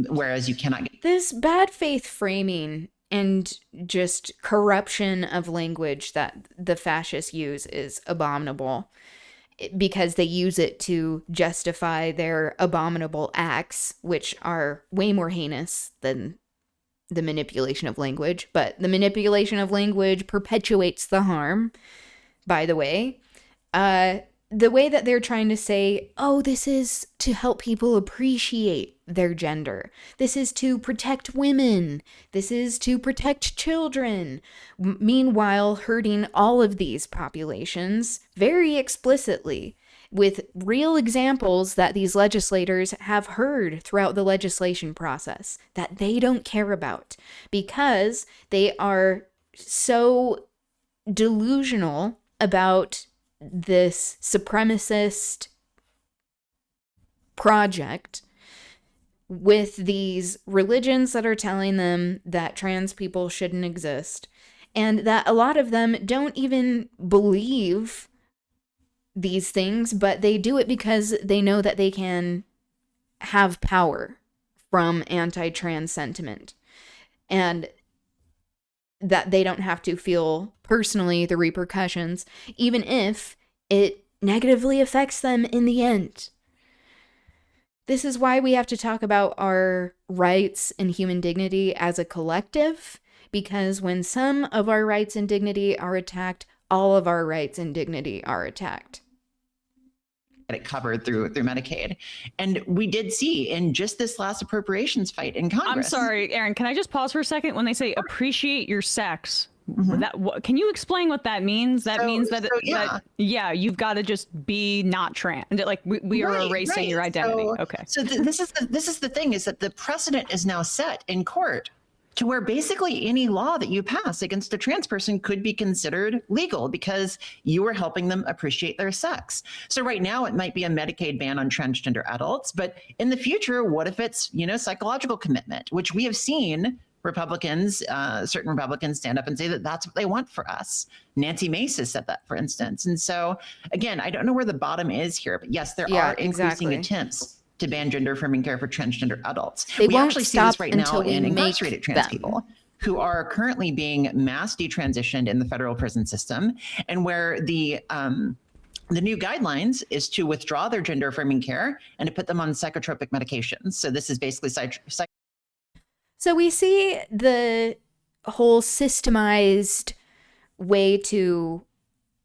Whereas you cannot get this bad faith framing and just corruption of language that the fascists use is abominable, because they use it to justify their abominable acts, which are way more heinous than the manipulation of language. But the manipulation of language perpetuates the harm, by the way. The way that they're trying to say, oh, this is to help people appreciate their gender. This is to protect women. This is to protect children. Meanwhile, hurting all of these populations very explicitly. with real examples that these legislators have heard throughout the legislation process that they don't care about because they are so delusional about this supremacist project with these religions that are telling them that trans people shouldn't exist, and that a lot of them don't even believe these things, but they do it because they know that they can have power from anti-trans sentiment, and that they don't have to feel personally the repercussions, even if it negatively affects them in the end. This is why we have to talk about our rights and human dignity as a collective, because when some of our rights and dignity are attacked, all of our rights and dignity are attacked. Get it covered through Medicaid. And we did see in just this last appropriations fight in Congress. I'm sorry, Aaron, can I just pause for a second? When they say appreciate your sex, can you explain what that means? That means that, you've got to just be not trans. Like we are erasing your identity. So this is the thing, is that the precedent is now set in court to where basically any law that you pass against a trans person could be considered legal because you are helping them appreciate their sex. So right now it might be a Medicaid ban on transgender adults, but in the future, what if it's, psychological commitment, which we have seen Republicans, certain Republicans stand up and say that that's what they want for us. Nancy Mace has said that, for instance. And so again, I don't know where the bottom is here, but yes, there are increasing attempts to ban gender affirming care for transgender adults. We actually see this right now in incarcerated trans people who are currently being mass detransitioned in the federal prison system, and where the new guidelines is to withdraw their gender affirming care and to put them on psychotropic medications. So this is basically So we see the whole systemized way to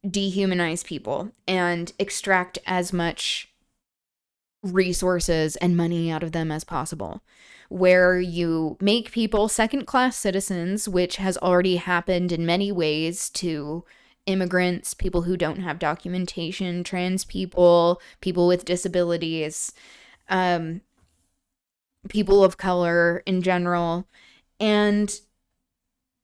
dehumanize people and extract as much resources and money out of them as possible, where you make people second-class citizens, which has already happened in many ways to immigrants, people who don't have documentation, trans people, people with disabilities, people of color in general, and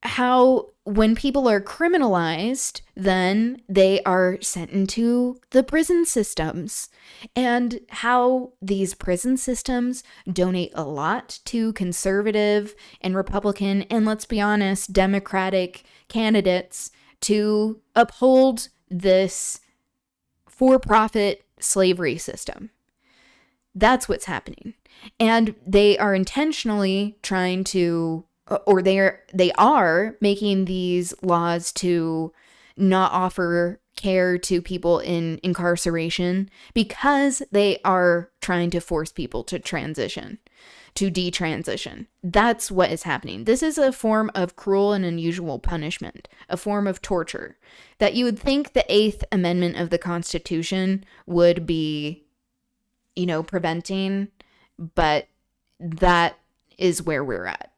how when people are criminalized, then they are sent into the prison systems, and how these prison systems donate a lot to conservative and Republican, and let's be honest, Democratic candidates to uphold this for-profit slavery system. That's what's happening. And they are intentionally trying to, or they are making these laws to not offer care to people in incarceration because they are trying to force people to transition, to detransition. That's what is happening. This is a form of cruel and unusual punishment, a form of torture that you would think the 8th Amendment of the Constitution would be, preventing, but that is where we're at.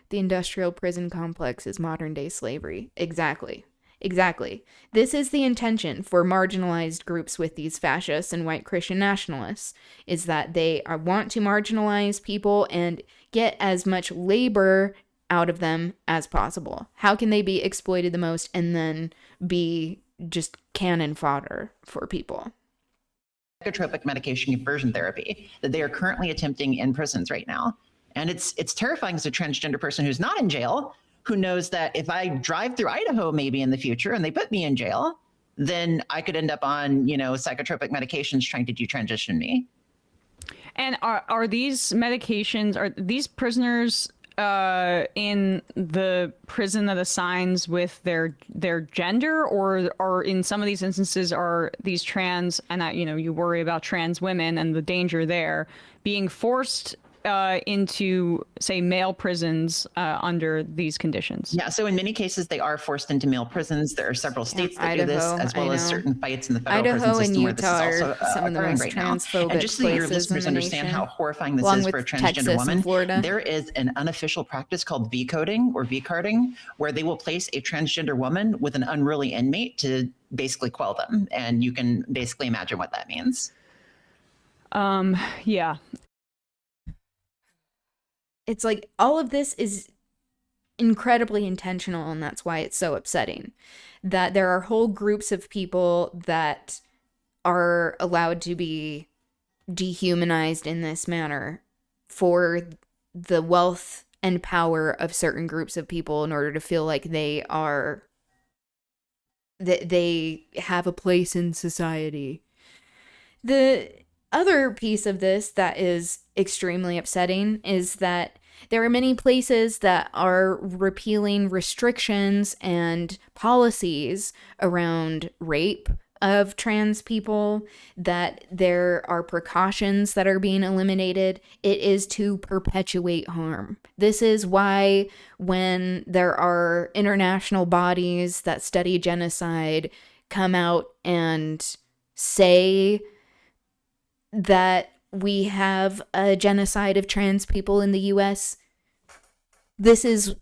The industrial prison complex is modern day slavery. Exactly. This is the intention for marginalized groups with these fascists and white Christian nationalists, is that they want to marginalize people and get as much labor out of them as possible. How can they be exploited the most and then be just cannon fodder for people? Psychotropic medication conversion therapy that they are currently attempting in prisons right now. And it's terrifying as a transgender person who's not in jail, who knows that if I drive through Idaho maybe in the future and they put me in jail, then I could end up on, psychotropic medications trying to detransition me. And are these medications, are these prisoners in the prison that assigns with their gender, or in some of these instances are these trans, and that, you worry about trans women and the danger there, being forced into, say, male prisons under these conditions? Yeah, so in many cases, they are forced into male prisons. There are several states that do this, Idaho, as well I as know. certain fights in the federal Idaho prison and system where this Utah is also are some of the occurring most right now. And transphobic just so your places in listeners the understand nation, how horrifying this along is with for a transgender Texas woman, and Florida. there is an unofficial practice called V-coding or V-carding, where they will place a transgender woman with an unruly inmate to basically quell them. And you can basically imagine what that means. Yeah. It's like all of this is incredibly intentional, and that's why it's so upsetting that there are whole groups of people that are allowed to be dehumanized in this manner for the wealth and power of certain groups of people in order to feel like they have a place in society. The other piece of this that is extremely upsetting is that there are many places that are repealing restrictions and policies around rape of trans people, that there are precautions that are being eliminated. It is to perpetuate harm. This is why when there are international bodies that study genocide come out and say that we have a genocide of trans people in the US, this is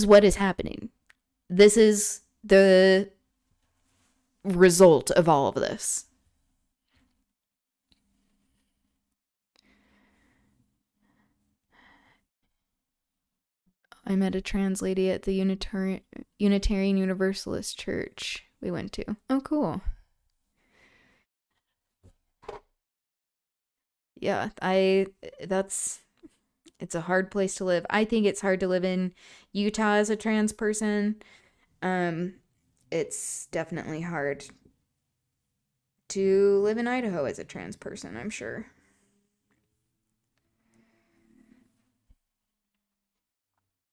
what is happening. This is the result of all of this. I met a trans lady at the Unitarian Universalist Church we went to. Oh, cool. Yeah, it's a hard place to live. I think it's hard to live in Utah as a trans person. It's definitely hard to live in Idaho as a trans person, I'm sure.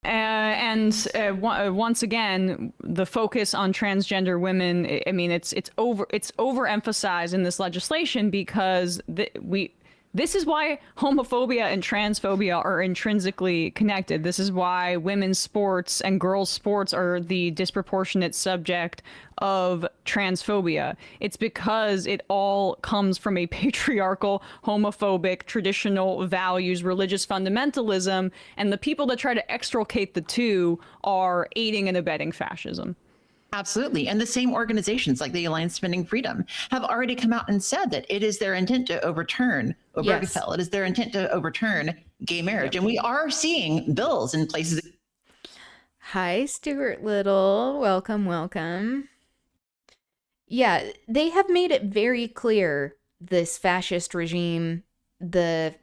Once again, the focus on transgender women, I mean, it's overemphasized in this legislation because this is why homophobia and transphobia are intrinsically connected. This is why women's sports and girls' sports are the disproportionate subject of transphobia. It's because it all comes from a patriarchal, homophobic, traditional values, religious fundamentalism, and the people that try to extricate the two are aiding and abetting fascism. Absolutely. And the same organizations like the Alliance Defending Freedom have already come out and said that it is their intent to overturn Obergefell. Yes. It is their intent to overturn gay marriage. Yep. And we are seeing bills in places. Hi, Stuart Little. Welcome, welcome. Yeah, they have made it very clear, this fascist regime, the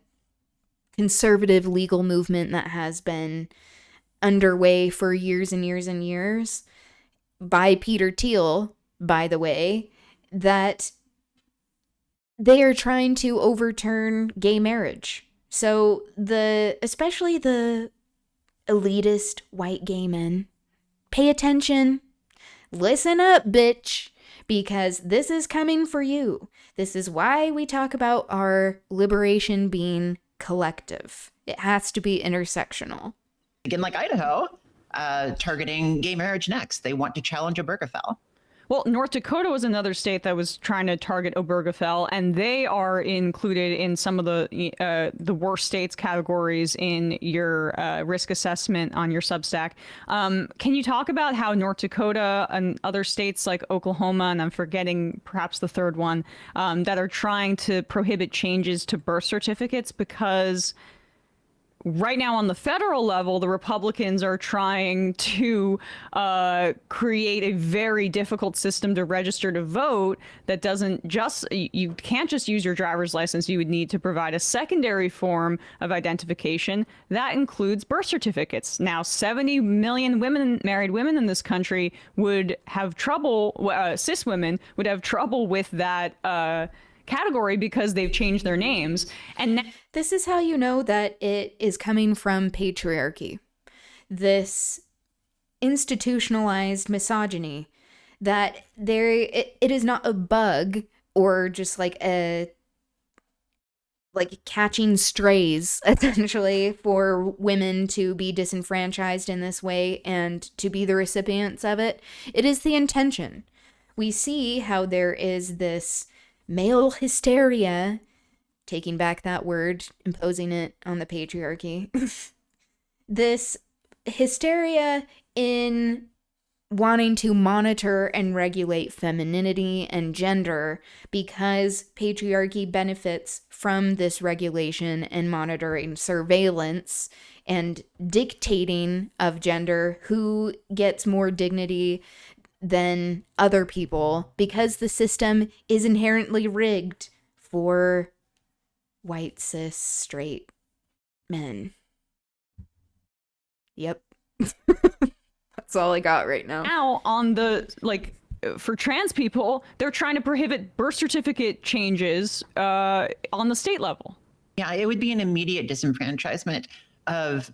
conservative legal movement that has been underway for years and years and years, by Peter Thiel, by the way, that they are trying to overturn gay marriage. So especially the elitist white gay men, pay attention, listen up, bitch, because this is coming for you. This is why we talk about our liberation being collective. It has to be intersectional. Again, like Idaho, targeting gay marriage next. They want to challenge Obergefell. Well, North Dakota was another state that was trying to target Obergefell, and they are included in some of the worst states categories in your risk assessment on your Substack. Can you talk about how North Dakota and other states like Oklahoma, and I'm forgetting perhaps the third one, that are trying to prohibit changes to birth certificates? Because right now on the federal level, the Republicans are trying to create a very difficult system to register to vote that doesn't just, you can't just use your driver's license. You would need to provide a secondary form of identification that includes birth certificates. Now, 70 million married women in this country would have trouble, cis women would have trouble with that category because they've changed their names. And this is how you know that it is coming from patriarchy. This institutionalized misogyny, that it is not a bug or just like like catching strays, essentially, for women to be disenfranchised in this way and to be the recipients of it. It is the intention. We see how there is this male hysteria, taking back that word, imposing it on the patriarchy. This hysteria in wanting to monitor and regulate femininity and gender because patriarchy benefits from this regulation and monitoring, surveillance and dictating of gender, who gets more dignity than other people, because the system is inherently rigged for white cis straight men. Yep. That's all I got right now. Now, on the, like, for trans people, they're trying to prohibit birth certificate changes on the state level. Yeah, it would be an immediate disenfranchisement of,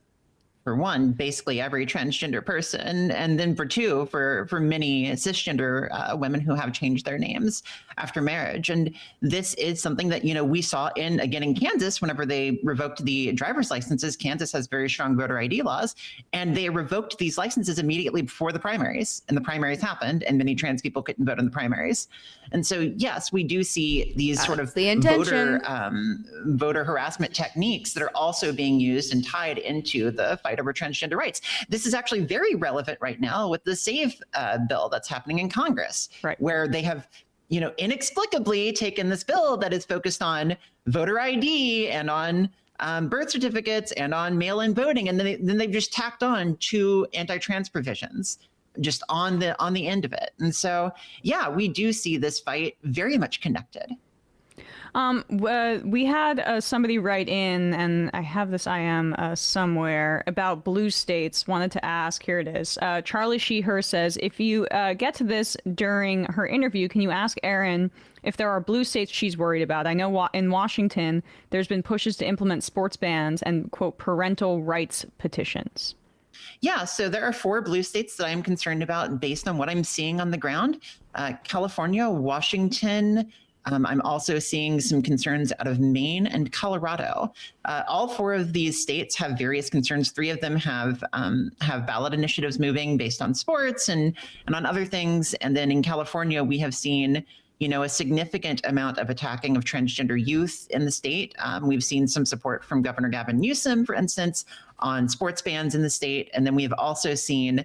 for one, basically every transgender person, and then for two, for many cisgender women who have changed their names after marriage. And this is something that, you know, we saw in Kansas, whenever they revoked the driver's licenses. Kansas has very strong voter ID laws, and they revoked these licenses immediately before the primaries. And the primaries happened, and many trans people couldn't vote in the primaries. And so, yes, we do see these sort of voter harassment techniques that are also being used and tied into the fight over transgender rights. This is actually very relevant right now with the SAVE bill that's happening in Congress, right, where they have, you know, inexplicably taken this bill that is focused on voter ID and on birth certificates and on mail-in voting, and then they've just tacked on 2 anti-trans provisions just on the end of it. And so, yeah, we do see this fight very much connected. We had somebody write in, and I have this IM somewhere, about blue states. Wanted to ask, here it is. Charlie She/Her says, if you get to this during her interview, can you ask Erin if there are blue states she's worried about? I know in Washington, there's been pushes to implement sports bans and, quote, parental rights petitions. Yeah, so there are 4 blue states that I'm concerned about based on what I'm seeing on the ground. California, Washington. I'm also seeing some concerns out of Maine and Colorado. All 4 of these states have various concerns. 3 of them have ballot initiatives moving based on sports and on other things. And then in California, we have seen, you know, a significant amount of attacking of transgender youth in the state. We've seen some support from Governor Gavin Newsom, for instance, on sports bans in the state. And then we've also seen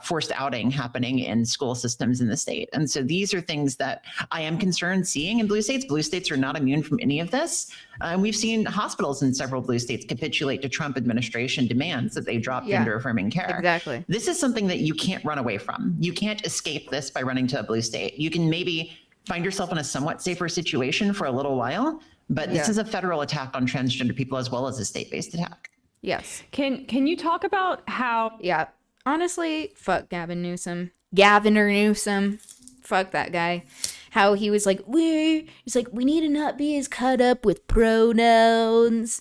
forced outing happening in school systems in the state. And so these are things that I am concerned seeing in blue states. Blue states are not immune from any of this. And we've seen hospitals in several blue states capitulate to Trump administration demands that they drop gender affirming care. Exactly. This is something that you can't run away from. You can't escape this by running to a blue state. You can maybe find yourself in a somewhat safer situation for a little while, but this is a federal attack on transgender people as well as a state-based attack. Yes. Can you talk about how... Yeah. Honestly, fuck Gavin Newsom. Gaviner Newsom. Fuck that guy. How he was like, we need to not be as caught up with pronouns.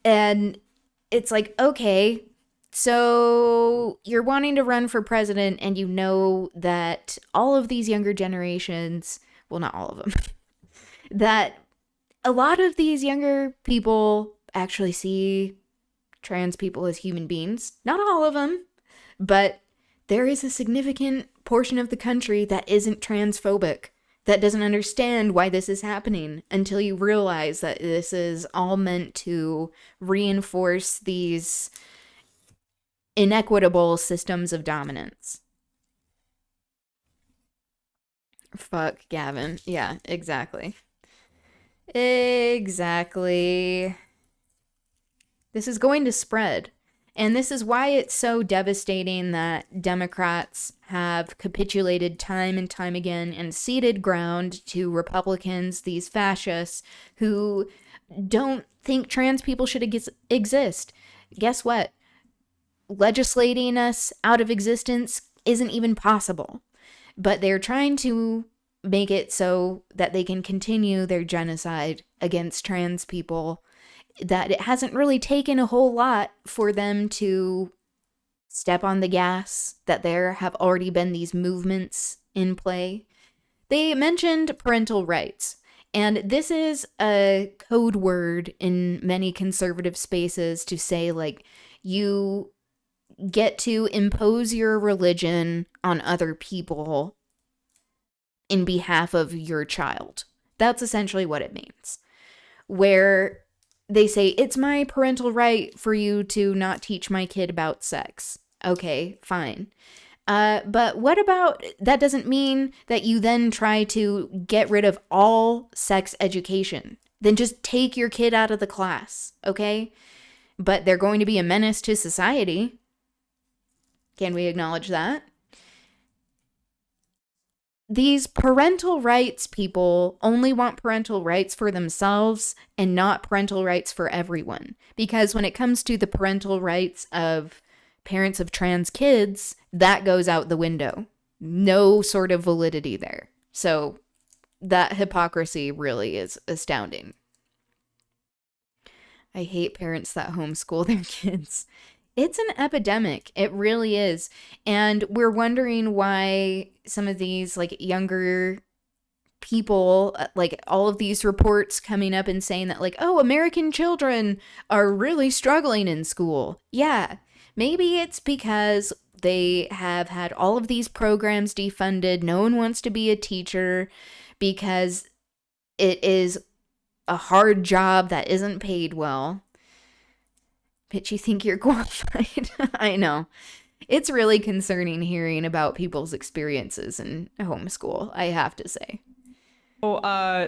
And it's like, okay, so you're wanting to run for president and you know that all of these younger generations, well, not all of them, that a lot of these younger people actually see trans people as human beings. Not all of them. But there is a significant portion of the country that isn't transphobic, that doesn't understand why this is happening until you realize that this is all meant to reinforce these inequitable systems of dominance. Fuck Gavin. Yeah, exactly. Exactly. This is going to spread. And this is why it's so devastating that Democrats have capitulated time and time again and ceded ground to Republicans, these fascists, who don't think trans people should exist. Guess what? Legislating us out of existence isn't even possible. But they're trying to make it so that they can continue their genocide against trans people, that it hasn't really taken a whole lot for them to step on the gas, that there have already been these movements in play. They mentioned parental rights, And this is a code word in many conservative spaces to say, like, you get to impose your religion on other people in behalf of your child. That's essentially what it means. Where they say, it's my parental right for you to not teach my kid about sex. Okay, fine. But what about, that doesn't mean that you then try to get rid of all sex education. Then just take your kid out of the class, okay? But they're going to be a menace to society. Can we acknowledge that? These parental rights people only want parental rights for themselves and not parental rights for everyone. Because when it comes to the parental rights of parents of trans kids, that goes out the window. No sort of validity there. So that hypocrisy really is astounding. I hate parents that homeschool their kids. It's an epidemic. It really is. And we're wondering why some of these like younger people, like all of these reports coming up and saying that like, oh, American children are really struggling in school. Yeah, maybe it's because they have had all of these programs defunded. No one wants to be a teacher because it is a hard job that isn't paid well. But you think you're qualified. I know. It's really concerning hearing about people's experiences in homeschool, I have to say.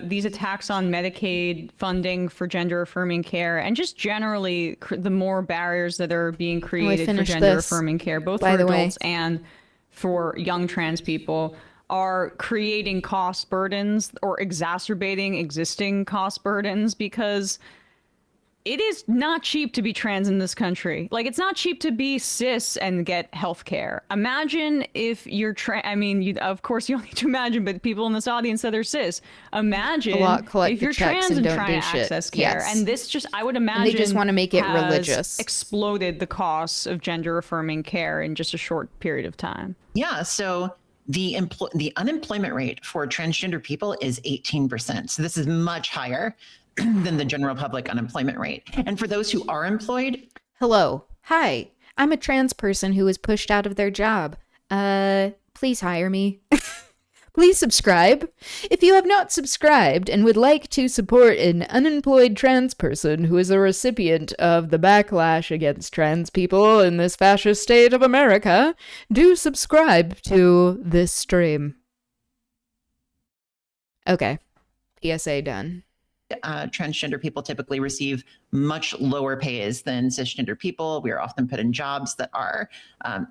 These attacks on Medicaid funding for gender-affirming care, and just generally the more barriers that are being created for gender-affirming care, both for adults and for young trans people, are creating cost burdens or exacerbating existing cost burdens, because it is not cheap to be trans in this country. Like, it's not cheap to be cis and get health care. Imagine if you're of course you don't need to imagine, but people in this audience that are cis, imagine if you're trans and trying to access care. Yes. And this just, I would imagine, and they just want to make it religious. Exploded the costs of gender affirming care in just a short period of time. Yeah, so the unemployment rate for transgender people is 18%. So this is much higher than the general public unemployment rate. And for those who are employed... Hello. Hi. I'm a trans person who was pushed out of their job. Please hire me. Please subscribe. If you have not subscribed and would like to support an unemployed trans person who is a recipient of the backlash against trans people in this fascist state of America, do subscribe to this stream. Okay. PSA done. Transgender people typically receive much lower pays than cisgender people. We are often put in jobs that are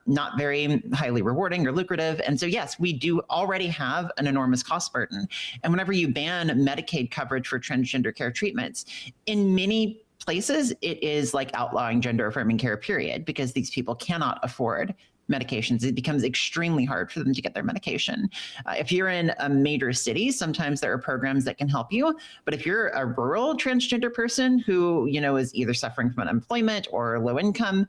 not very highly rewarding or lucrative. And so, yes, we do already have an enormous cost burden. And whenever you ban Medicaid coverage for transgender care treatments, in many places, it is like outlawing gender affirming care, period, because these people cannot afford medications. It becomes extremely hard for them to get their medication. If you're in a major city, sometimes there are programs that can help you. But if you're a rural transgender person who, is either suffering from unemployment or low income,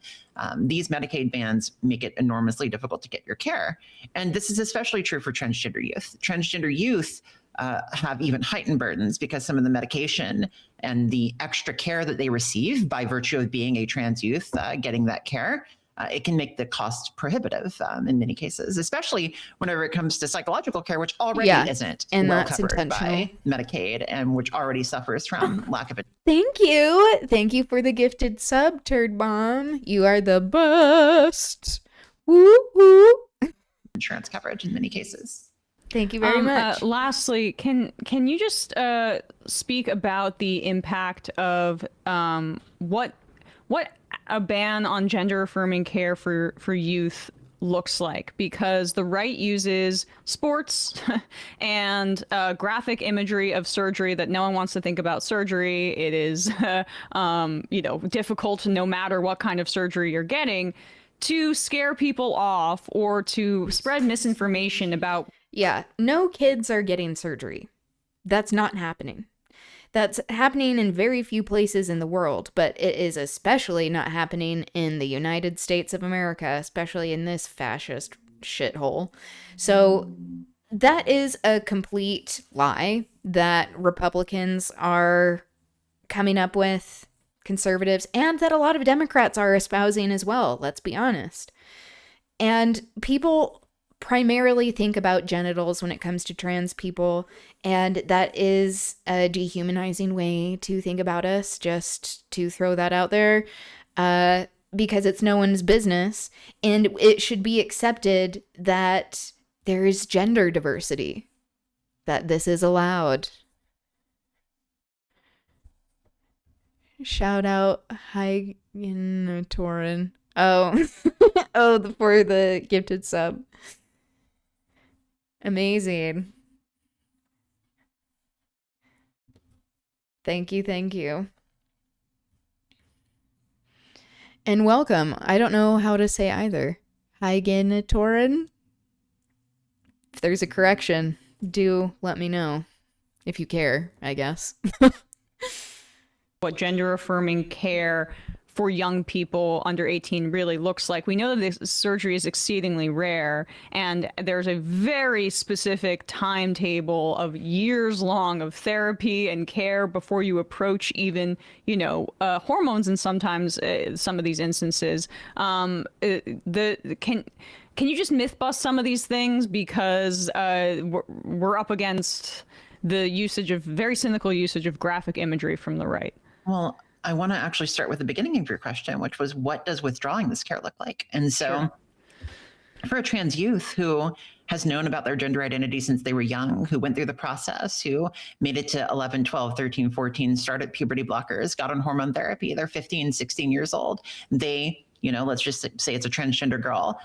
these Medicaid bans make it enormously difficult to get your care. And this is especially true for transgender youth. Transgender youth have even heightened burdens because some of the medication and the extra care that they receive by virtue of being a trans youth, getting that care, it can make the cost prohibitive in many cases, especially whenever it comes to psychological care, which already isn't well covered by Medicaid and which already suffers from lack of it. Thank you. Thank you for the gifted sub, Turd Bomb. You are the best. Woo woo. Insurance coverage in many cases. Thank you very much. Lastly, can you just speak about the impact of what a ban on gender affirming care for youth looks like? Because the right uses sports and graphic imagery of surgery that no one wants to think about surgery. It is difficult no matter what kind of surgery you're getting, to scare people off or to spread misinformation about. Yeah, no kids are getting surgery. That's not happening. That's happening in very few places in the world, but it is especially not happening in the United States of America, especially in this fascist shithole. So that is a complete lie that Republicans are coming up with, conservatives, and that a lot of Democrats are espousing as well, let's be honest. And people primarily think about genitals when it comes to trans people, and that is a dehumanizing way to think about us, just to throw that out there, because it's no one's business, and it should be accepted that there is gender diversity, that this is allowed. Shout out Torin. Oh, for the gifted sub. Amazing. Thank you. And welcome. I don't know how to say either. Torin. If there's a correction, do let me know. If you care, I guess. What gender affirming care for young people under 18 really looks like. We know that this surgery is exceedingly rare, and there's a very specific timetable of years long of therapy and care before you approach even, hormones in sometimes some of these instances. Can you just myth bust some of these things, because we're up against the very cynical usage of graphic imagery from the right? Well, I want to actually start with the beginning of your question, which was, what does withdrawing this care look like? And so for a trans youth who has known about their gender identity since they were young, who went through the process, who made it to 11, 12, 13, 14, started puberty blockers, got on hormone therapy, they're 15, 16 years old. They, let's just say it's a transgender girl.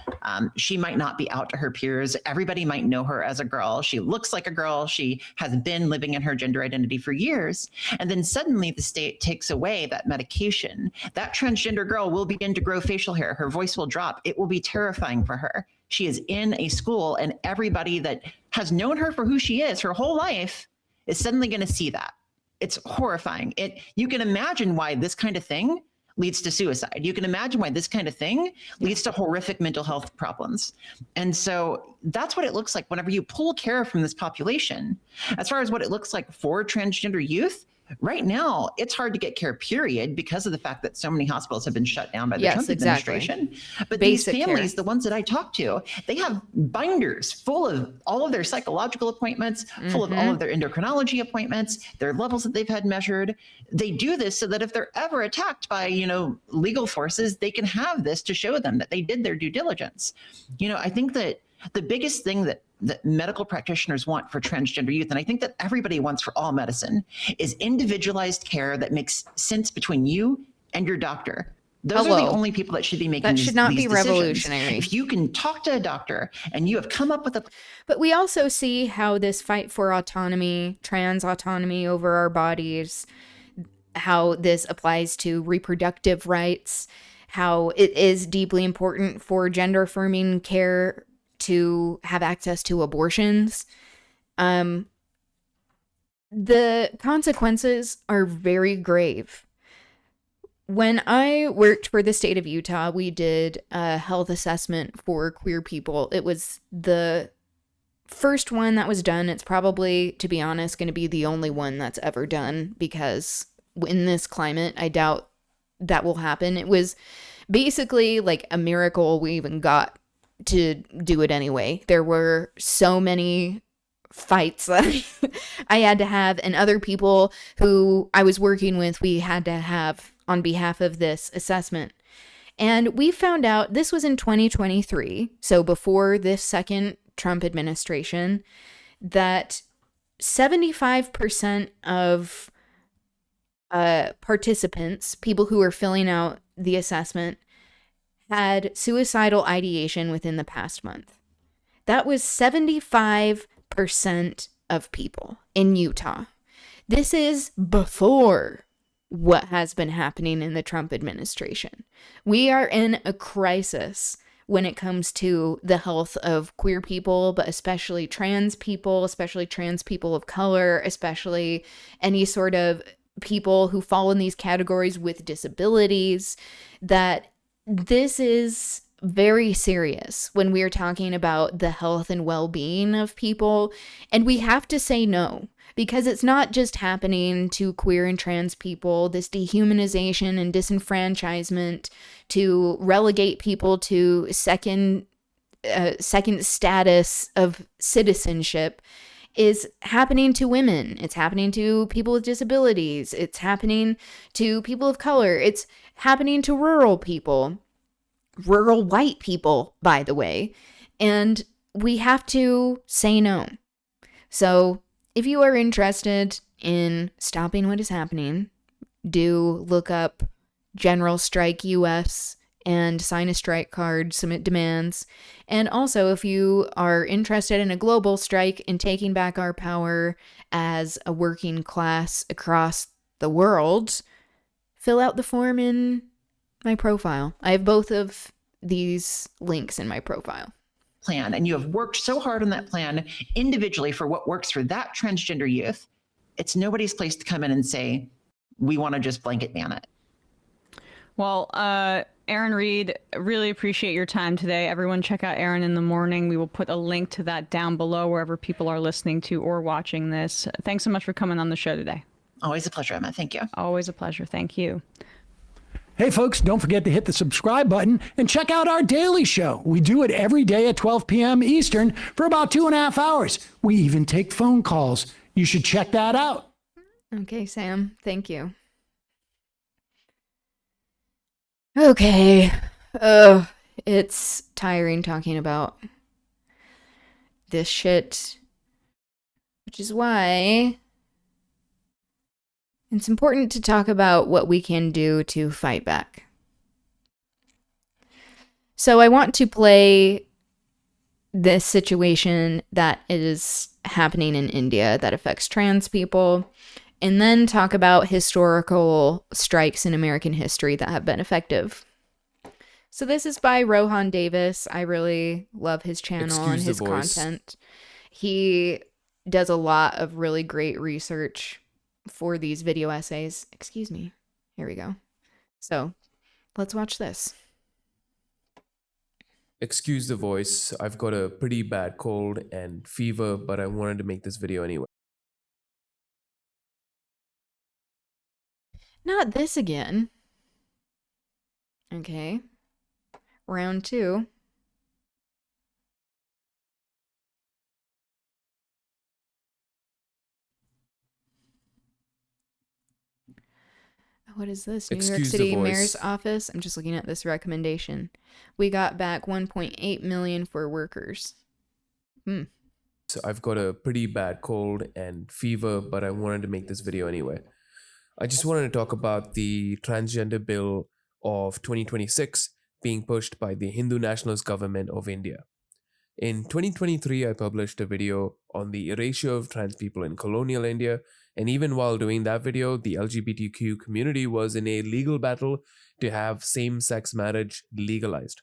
She might not be out to her peers. Everybody might know her as a girl. She looks like a girl. She has been living in her gender identity for years. And then suddenly the state takes away that medication. That transgender girl will begin to grow facial hair. Her voice will drop. It will be terrifying for her. She is in a school, and everybody that has known her for who she is her whole life is suddenly going to see that. It's horrifying. You can imagine why this kind of thing leads to suicide. You can imagine why this kind of thing leads to horrific mental health problems. And so that's what it looks like whenever you pull care from this population. As far as what it looks like for transgender youth, right now, it's hard to get care, period, because of the fact that so many hospitals have been shut down by the Trump administration. But Basic these families, care. the ones that I talk to, they have binders full of all of their psychological appointments, full of all of their endocrinology appointments, their levels that they've had measured. They do this so that if they're ever attacked by, legal forces, they can have this to show them that they did their due diligence. I think that the biggest thing that medical practitioners want for transgender youth, and I think that everybody wants for all medicine, is individualized care that makes sense between you and your doctor. Those are the only people that should be making that these, should not these be decisions. revolutionary. If you can talk to a doctor and you have come up with a... But we also see how this fight for autonomy, trans autonomy over our bodies, how this applies to reproductive rights, how it is deeply important for gender affirming care to have access to abortions. The consequences are very grave. When I worked for the state of Utah, we did a health assessment for queer people. It was the first one that was done. It's probably, to be honest, going to be the only one that's ever done, because in this climate, I doubt that will happen. It was basically like a miracle we even got to do it anyway. There were so many fights that I had to have, and other people who I was working with, we had to have on behalf of this assessment. And we found out, this was in 2023, so before this second Trump administration, that 75% of participants, people who were filling out the assessment, had suicidal ideation within the past month. That was 75% of people in Utah. This is before what has been happening in the Trump administration. We are in a crisis when it comes to the health of queer people, but especially trans people of color, especially any sort of people who fall in these categories with disabilities, that this is very serious when we're talking about the health and well-being of people, and we have to say no, because it's not just happening to queer and trans people, this dehumanization and disenfranchisement to relegate people to second status of citizenship is happening to women. It's happening to people with disabilities. It's happening to people of color. It's happening to rural people. Rural white people, by the way, and we have to say no. So if you are interested in stopping what is happening, do look up General Strike US and sign a strike card, submit demands. And also, if you are interested in a global strike and taking back our power as a working class across the world, fill out the form in my profile. I have both of these links in my profile. Plan, and you have worked so hard on that plan individually for what works for that transgender youth. It's nobody's place to come in and say, we want to just blanket ban it. Well, Aaron Reed, really appreciate your time today. Everyone check out Aaron in the Morning. We will put a link to that down below wherever people are listening to or watching this. Thanks so much for coming on the show today. Always a pleasure, Emma. Thank you. Always a pleasure. Thank you. Hey, folks, don't forget to hit the subscribe button and check out our daily show. We do it every day at 12 p.m. Eastern for about 2.5 hours. We even take phone calls. You should check that out. Okay, Sam. Thank you. Okay. It's tiring talking about this shit, which is why it's important to talk about what we can do to fight back. So I want to play this situation that is happening in India that affects trans people, and then talk about historical strikes in American history that have been effective. So this is by Rohan Davis. I really love his channel and his content. He does a lot of really great research for these video essays. Excuse me. Here we go. So let's watch this. Excuse the voice. I've got a pretty bad cold and fever, but I wanted to make this video anyway. Not this again. Okay. Round 2. What is this? New York City Mayor's Office. I'm just looking at this recommendation. We got back 1.8 million for workers. So I've got a pretty bad cold and fever, but I wanted to make this video anyway. I just wanted to talk about the transgender bill of 2026 being pushed by the Hindu nationalist government of India. In 2023, I published a video on the erasure of trans people in colonial India, and even while doing that video, the LGBTQ community was in a legal battle to have same-sex marriage legalized.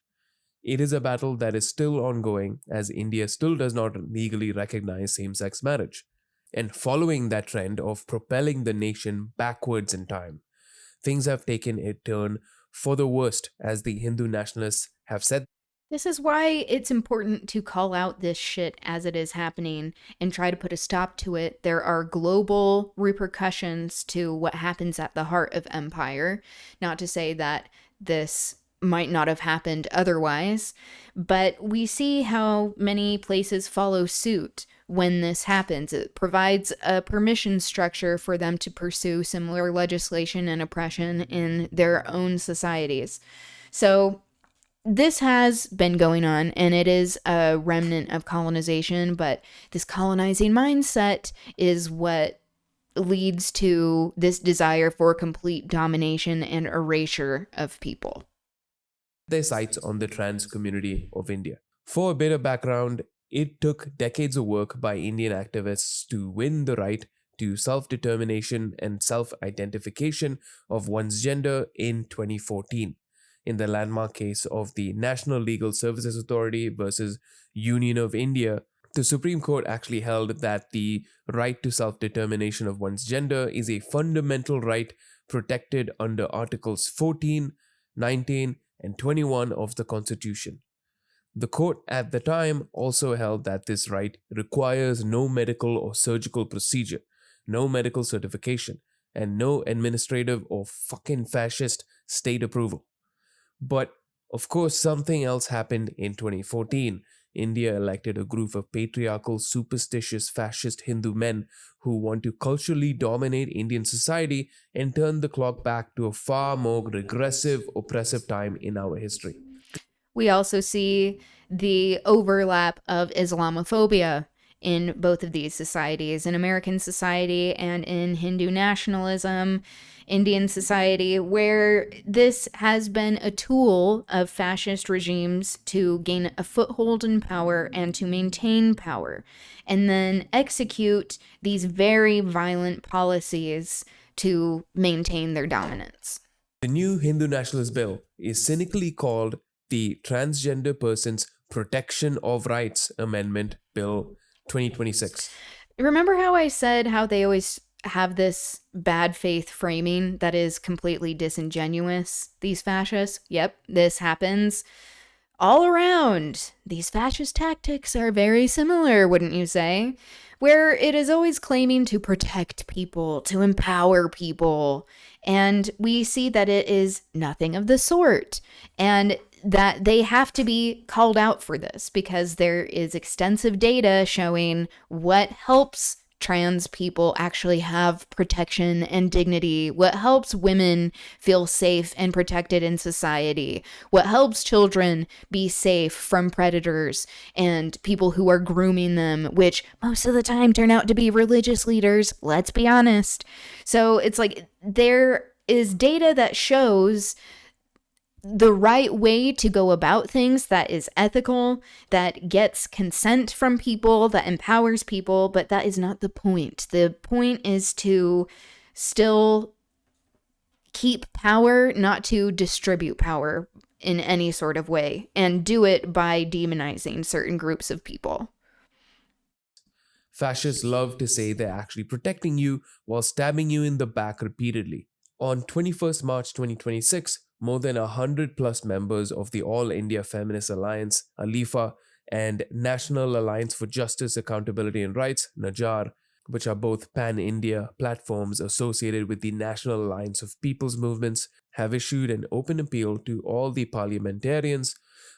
It is a battle that is still ongoing, as India still does not legally recognize same-sex marriage. And following that trend of propelling the nation backwards in time, things have taken a turn for the worst, as the Hindu nationalists have said. This is why it's important to call out this shit as it is happening and try to put a stop to it. There are global repercussions to what happens at the heart of empire. Not to say that this might not have happened otherwise, but we see how many places follow suit when this happens. It provides a permission structure for them to pursue similar legislation and oppression in their own societies. So this has been going on, and it is a remnant of colonization, but this colonizing mindset is what leads to this desire for complete domination and erasure of people. Their sights on the trans community of India. For a bit of background, it took decades of work by Indian activists to win the right to self-determination and self-identification of one's gender in 2014. In the landmark case of the National Legal Services Authority versus Union of India, the Supreme Court actually held that the right to self-determination of one's gender is a fundamental right protected under Articles 14, 19, and 21 of the Constitution. The court at the time also held that this right requires no medical or surgical procedure, no medical certification, and no administrative or fucking fascist state approval. But of course, something else happened in 2014. India elected a group of patriarchal, superstitious, fascist Hindu men who want to culturally dominate Indian society and turn the clock back to a far more regressive, oppressive time in our history. We also see the overlap of Islamophobia in both of these societies, in American society and in Hindu nationalism, Indian society, where this has been a tool of fascist regimes to gain a foothold in power and to maintain power, and then execute these very violent policies to maintain their dominance. The new Hindu Nationalist Bill is cynically called the Transgender Persons Protection of Rights Amendment Bill 2026. Remember how I said how they always have this bad faith framing that is completely disingenuous, these fascists? Yep, this happens all around. These fascist tactics are very similar, wouldn't you say? Where it is always claiming to protect people, to empower people. And we see that it is nothing of the sort. And that they have to be called out for this because there is extensive data showing what helps trans people actually have protection and dignity, what helps women feel safe and protected in society, what helps children be safe from predators and people who are grooming them, which most of the time turn out to be religious leaders, let's be honest. So it's like there is data that shows the right way to go about things that is ethical, that gets consent from people, that empowers people, but that is not the point. The point is to still keep power, not to distribute power in any sort of way, and do it by demonizing certain groups of people. Fascists love to say they're actually protecting you while stabbing you in the back repeatedly. On 21st March 2026, more than 100 plus members of the All India Feminist Alliance, ALIFA, and National Alliance for Justice, Accountability and Rights, NAJAR, which are both pan-India platforms associated with the National Alliance of People's Movements, have issued an open appeal to all the parliamentarians,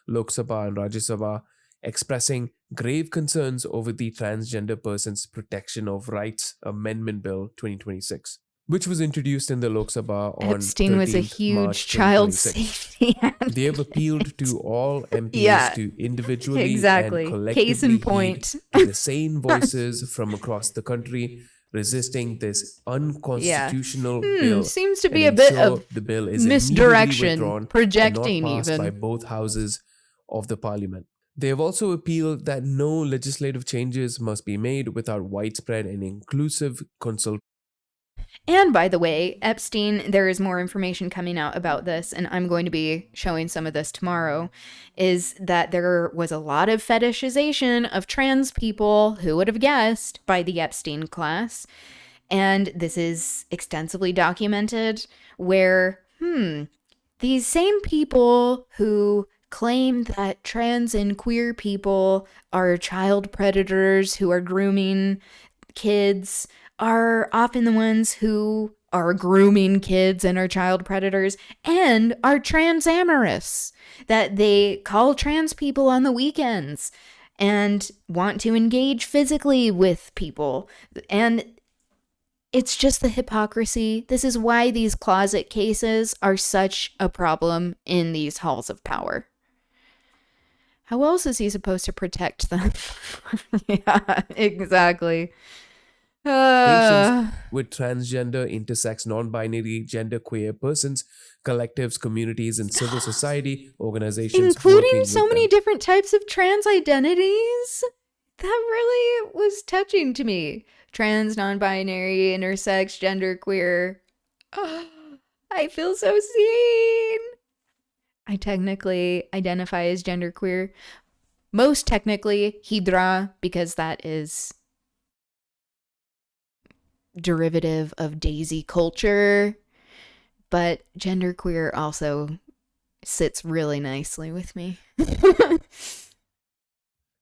Lok Sabha and Rajya Sabha, expressing grave concerns over the Transgender Persons Protection of Rights Amendment Bill 2026. Which was introduced in the Lok Sabha on Epstein was a 13th huge March child 2026. safety advocate. They have appealed to all MPs to individually exactly. and collectively Case in heed point. to the sane voices from across the country resisting this unconstitutional bill. Seems to be and a bit ensure of the bill is misdirection, immediately withdrawn projecting and not passed even. by both houses of the parliament. They have also appealed that no legislative changes must be made without widespread and inclusive consultation. And by the way, Epstein, there is more information coming out about this, and I'm going to be showing some of this tomorrow, is that there was a lot of fetishization of trans people, who would have guessed, by the Epstein class. And this is extensively documented where, these same people who claim that trans and queer people are child predators who are grooming kids are often the ones who are grooming kids and are child predators and are trans amorous, that they call trans people on the weekends and want to engage physically with people. And it's just the hypocrisy. This is why these closet cases are such a problem in these halls of power. How else is he supposed to protect them? Yeah, exactly. Patients with transgender, intersex, non-binary, genderqueer persons, collectives, communities, and civil society organizations, including so many different types of trans identities. That really was touching to me. Trans, non-binary, intersex, genderqueer. Oh, I feel so seen. I technically identify as genderqueer. Most technically, Hydra, because that is derivative of Daisy culture, but genderqueer also sits really nicely with me.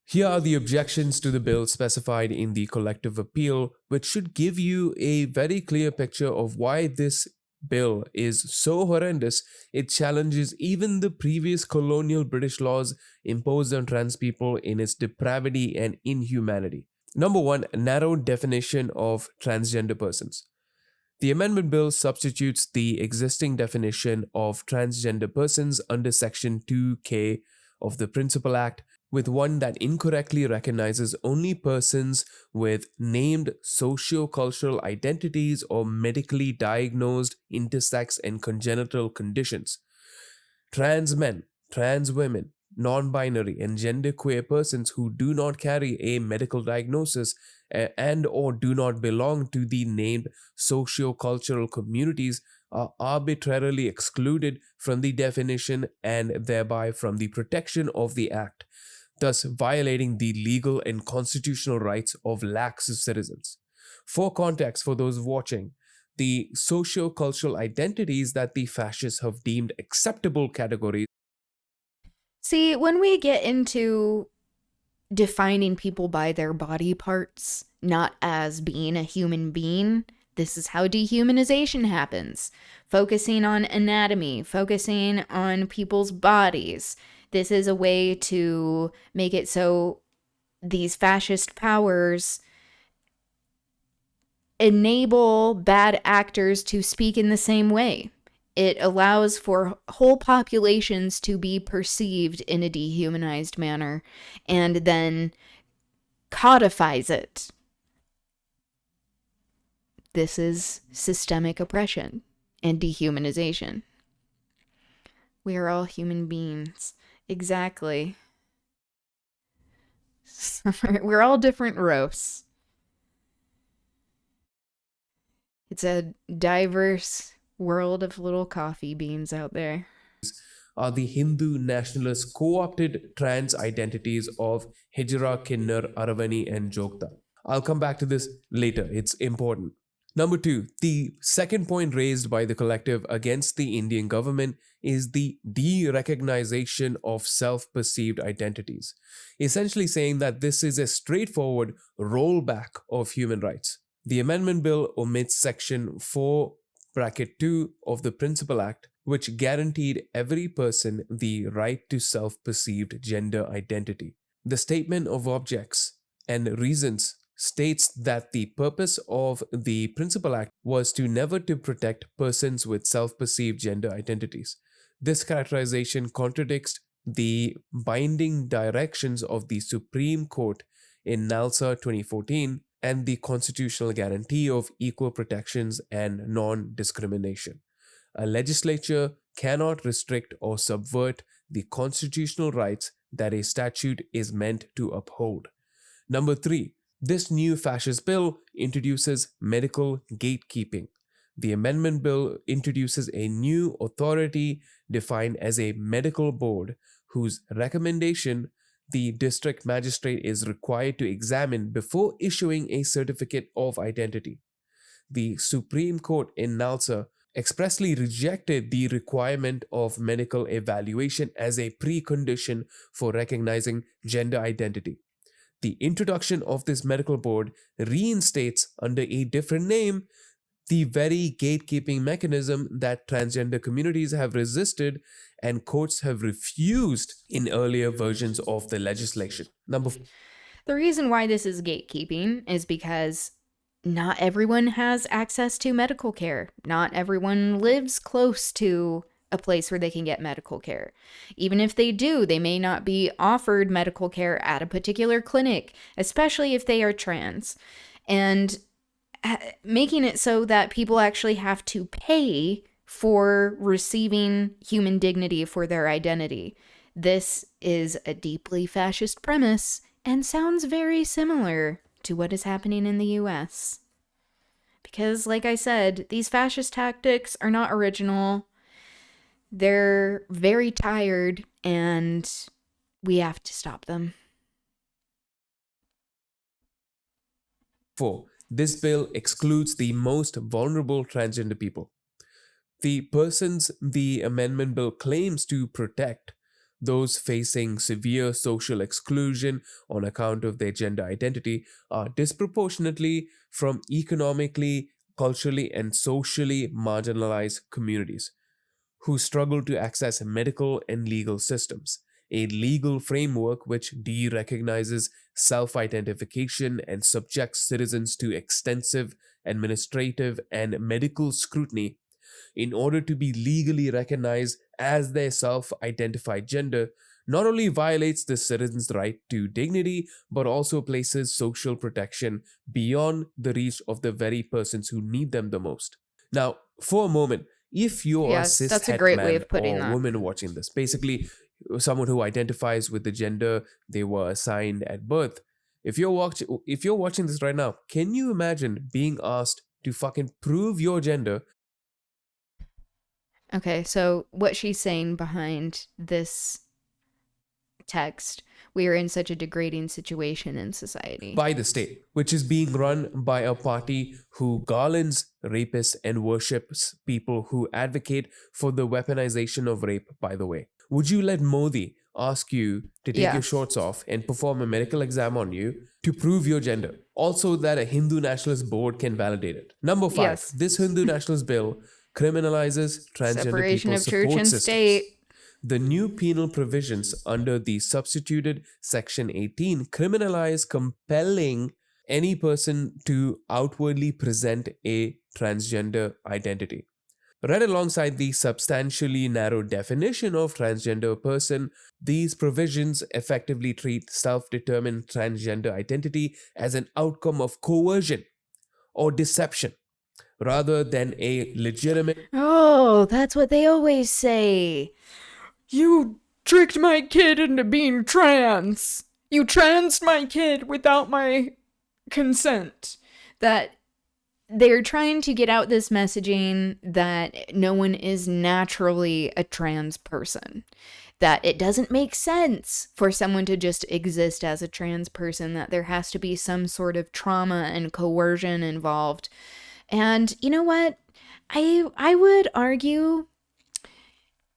Here are the objections to the bill specified in the collective appeal, which should give you a very clear picture of why this bill is so horrendous it challenges even the previous colonial British laws imposed on trans people in its depravity and inhumanity. Number one, narrow definition of transgender persons. The amendment bill substitutes the existing definition of transgender persons under Section 2K of the Principal Act with one that incorrectly recognizes only persons with named socio-cultural identities or medically diagnosed intersex and congenital conditions. Trans men, trans women, non-binary and genderqueer persons who do not carry a medical diagnosis and or do not belong to the named socio-cultural communities are arbitrarily excluded from the definition and thereby from the protection of the act, thus violating the legal and constitutional rights of lakhs of citizens. For context, for those watching, the socio-cultural identities that the fascists have deemed acceptable categories. See, when we get into defining people by their body parts, not as being a human being, this is how dehumanization happens. Focusing on anatomy, focusing on people's bodies. This is a way to make it so these fascist powers enable bad actors to speak in the same way. It allows for whole populations to be perceived in a dehumanized manner and then codifies it. This is systemic oppression and dehumanization. We are all human beings. Exactly. We're all different roasts. It's a diverse world of little coffee beans out there. Are the Hindu nationalist co-opted trans identities of Hijra, Kinnar, Aravani, and Jogta. I'll come back to this later, it's important. Number two, the second point raised by the collective against the Indian government is the de-recognition of self-perceived identities, essentially saying that this is a straightforward rollback of human rights. The amendment bill omits Section 4(2) of the Principal Act, which guaranteed every person the right to self-perceived gender identity. The statement of objects and reasons states that the purpose of the Principal Act was to never to protect persons with self-perceived gender identities. This characterization contradicts the binding directions of the Supreme Court in NALSA 2014 and the constitutional guarantee of equal protections and non-discrimination. A legislature cannot restrict or subvert the constitutional rights that a statute is meant to uphold. Number three, this new fascist bill introduces medical gatekeeping. The amendment bill introduces a new authority defined as a medical board whose recommendation the district magistrate is required to examine before issuing a certificate of identity. The Supreme Court in NALSA expressly rejected the requirement of medical evaluation as a precondition for recognizing gender identity. The introduction of this medical board reinstates under a different name the very gatekeeping mechanism that transgender communities have resisted and courts have refused in earlier versions of the legislation. The reason why this is gatekeeping is because not everyone has access to medical care. Not everyone lives close to a place where they can get medical care. Even if they do, they may not be offered medical care at a particular clinic, especially if they are trans. And making it so that people actually have to pay for receiving human dignity for their identity. This is a deeply fascist premise and sounds very similar to what is happening in the US. Because, like I said, these fascist tactics are not original. They're very tired, and we have to stop them. 4. This bill excludes the most vulnerable transgender people. The persons the amendment bill claims to protect, those facing severe social exclusion on account of their gender identity, are disproportionately from economically, culturally, and socially marginalized communities who struggle to access medical and legal systems, a legal framework which de-recognizes self-identification and subjects citizens to extensive administrative and medical scrutiny in order to be legally recognized as their self-identified gender, not only violates the citizen's right to dignity, but also places social protection beyond the reach of the very persons who need them the most. Now, for a moment, if you're a Yes, that's a cis-het great way man of putting or that. woman watching this, basically someone who identifies with the gender they were assigned at birth, if you're watching this right now, can you imagine being asked to fucking prove your gender? Okay, so what she's saying behind this text, we are in such a degrading situation in society. By the state, which is being run by a party who garlands rapists and worships people who advocate for the weaponization of rape, by the way. Would you let Modi ask you to take Yeah. your shorts off and perform a medical exam on you to prove your gender? Also, that a Hindu nationalist board can validate it. Number 5, Yes. this Hindu nationalist bill criminalizes transgender Separation people's of church support and systems. state. The new penal provisions under the substituted Section 18 criminalize compelling any person to outwardly present a transgender identity. Read alongside the substantially narrow definition of transgender person, these provisions effectively treat self-determined transgender identity as an outcome of coercion or deception rather than a legitimate. Oh, that's what they always say. You tricked my kid into being trans. You transed my kid without my consent. That they're trying to get out this messaging that no one is naturally a trans person. That it doesn't make sense for someone to just exist as a trans person, that there has to be some sort of trauma and coercion involved. And you know what? I would argue,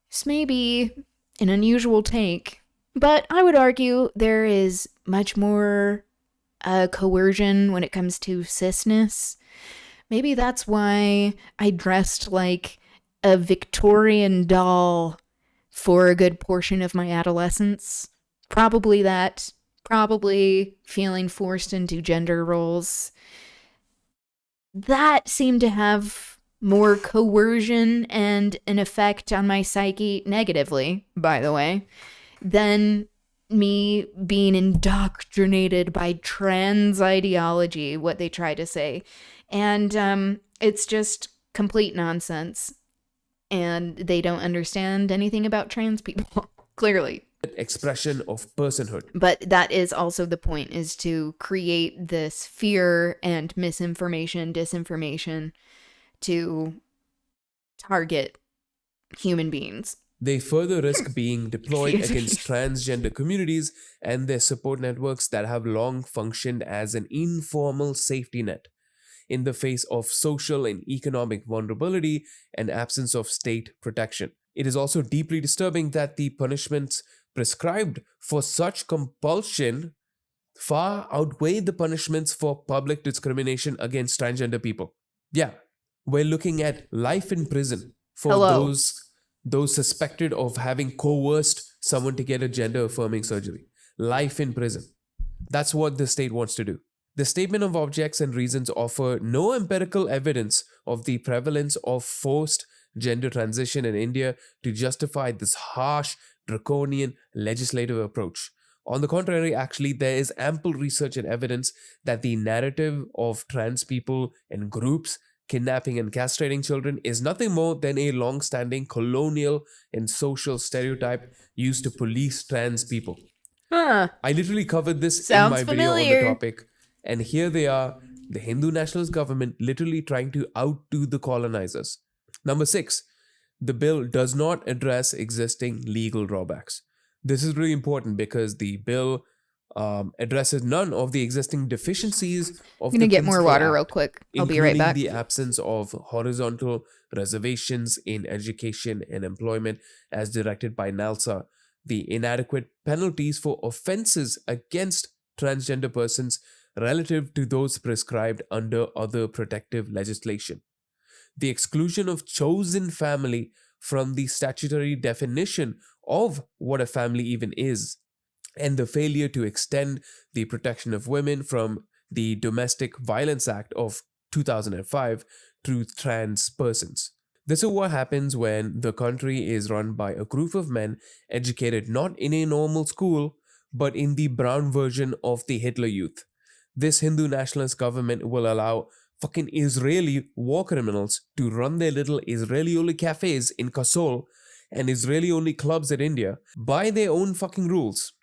this may be an unusual take, but I would argue there is much more coercion when it comes to cisness. Maybe that's why I dressed like a Victorian doll for a good portion of my adolescence. Probably that. Probably feeling forced into gender roles. That seemed to have more coercion and an effect on my psyche, negatively, by the way, than me being indoctrinated by trans ideology, what they try to say. And it's just complete nonsense. And they don't understand anything about trans people, clearly. Expression of personhood. But that is also the point, is to create this fear and misinformation, disinformation to target human beings. They further risk being deployed against transgender communities and their support networks that have long functioned as an informal safety net in the face of social and economic vulnerability and absence of state protection. It is also deeply disturbing that the punishments prescribed for such compulsion far outweigh the punishments for public discrimination against transgender people. Yeah, we're looking at life in prison for those suspected of having coerced someone to get a gender-affirming surgery. Life in prison. That's what the state wants to do. The statement of objects and reasons offer no empirical evidence of the prevalence of forced gender transition in India to justify this harsh, draconian legislative approach. On the contrary, actually, there is ample research and evidence that the narrative of trans people and groups kidnapping and castrating children is nothing more than a long-standing colonial and social stereotype used to police trans people. Huh. I literally covered this Sounds in my familiar. video on the topic, and here they are, the Hindu nationalist government literally trying to outdo the colonizers. Number 6, the bill does not address existing legal drawbacks. This is really important because the bill addresses none of the existing deficiencies I'm of gonna the get more principal water act, real quick. I'll be right including back. the absence of horizontal reservations in education and employment as directed by NALSA, the inadequate penalties for offenses against transgender persons relative to those prescribed under other protective legislation, the exclusion of chosen family from the statutory definition of what a family even is, and the failure to extend the protection of women from the Domestic Violence Act of 2005 to trans persons. This is what happens when the country is run by a group of men educated not in a normal school, but in the brown version of the Hitler Youth. This Hindu nationalist government will allow fucking Israeli war criminals to run their little Israeli only cafes in Kasol and Israeli only clubs in India by their own fucking rules.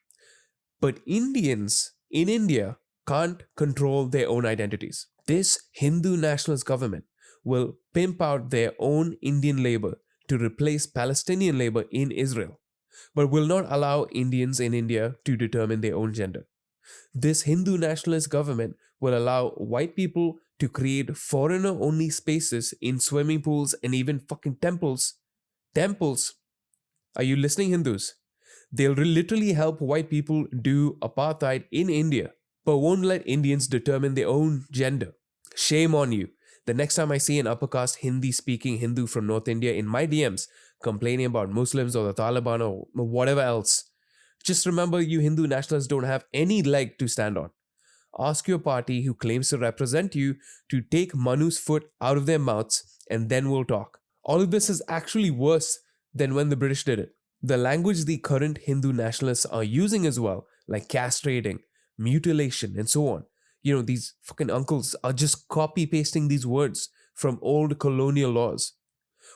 But Indians in India can't control their own identities. This Hindu nationalist government will pimp out their own Indian labor to replace Palestinian labor in Israel, but will not allow Indians in India to determine their own gender. This Hindu nationalist government will allow white people to create foreigner only spaces in swimming pools and even fucking temples. Temples. Are you listening, Hindus? They'll literally help white people do apartheid in India, but won't let Indians determine their own gender. Shame on you. The next time I see an upper caste Hindi speaking Hindu from North India in my DMs complaining about Muslims or the Taliban or whatever else, just remember you Hindu nationalists don't have any leg to stand on. Ask your party who claims to represent you to take Manu's foot out of their mouths and then we'll talk. All of this is actually worse than when the British did it. The language the current Hindu nationalists are using as well, like castrating, mutilation, and so on. You know, these fucking uncles are just copy pasting these words from old colonial laws.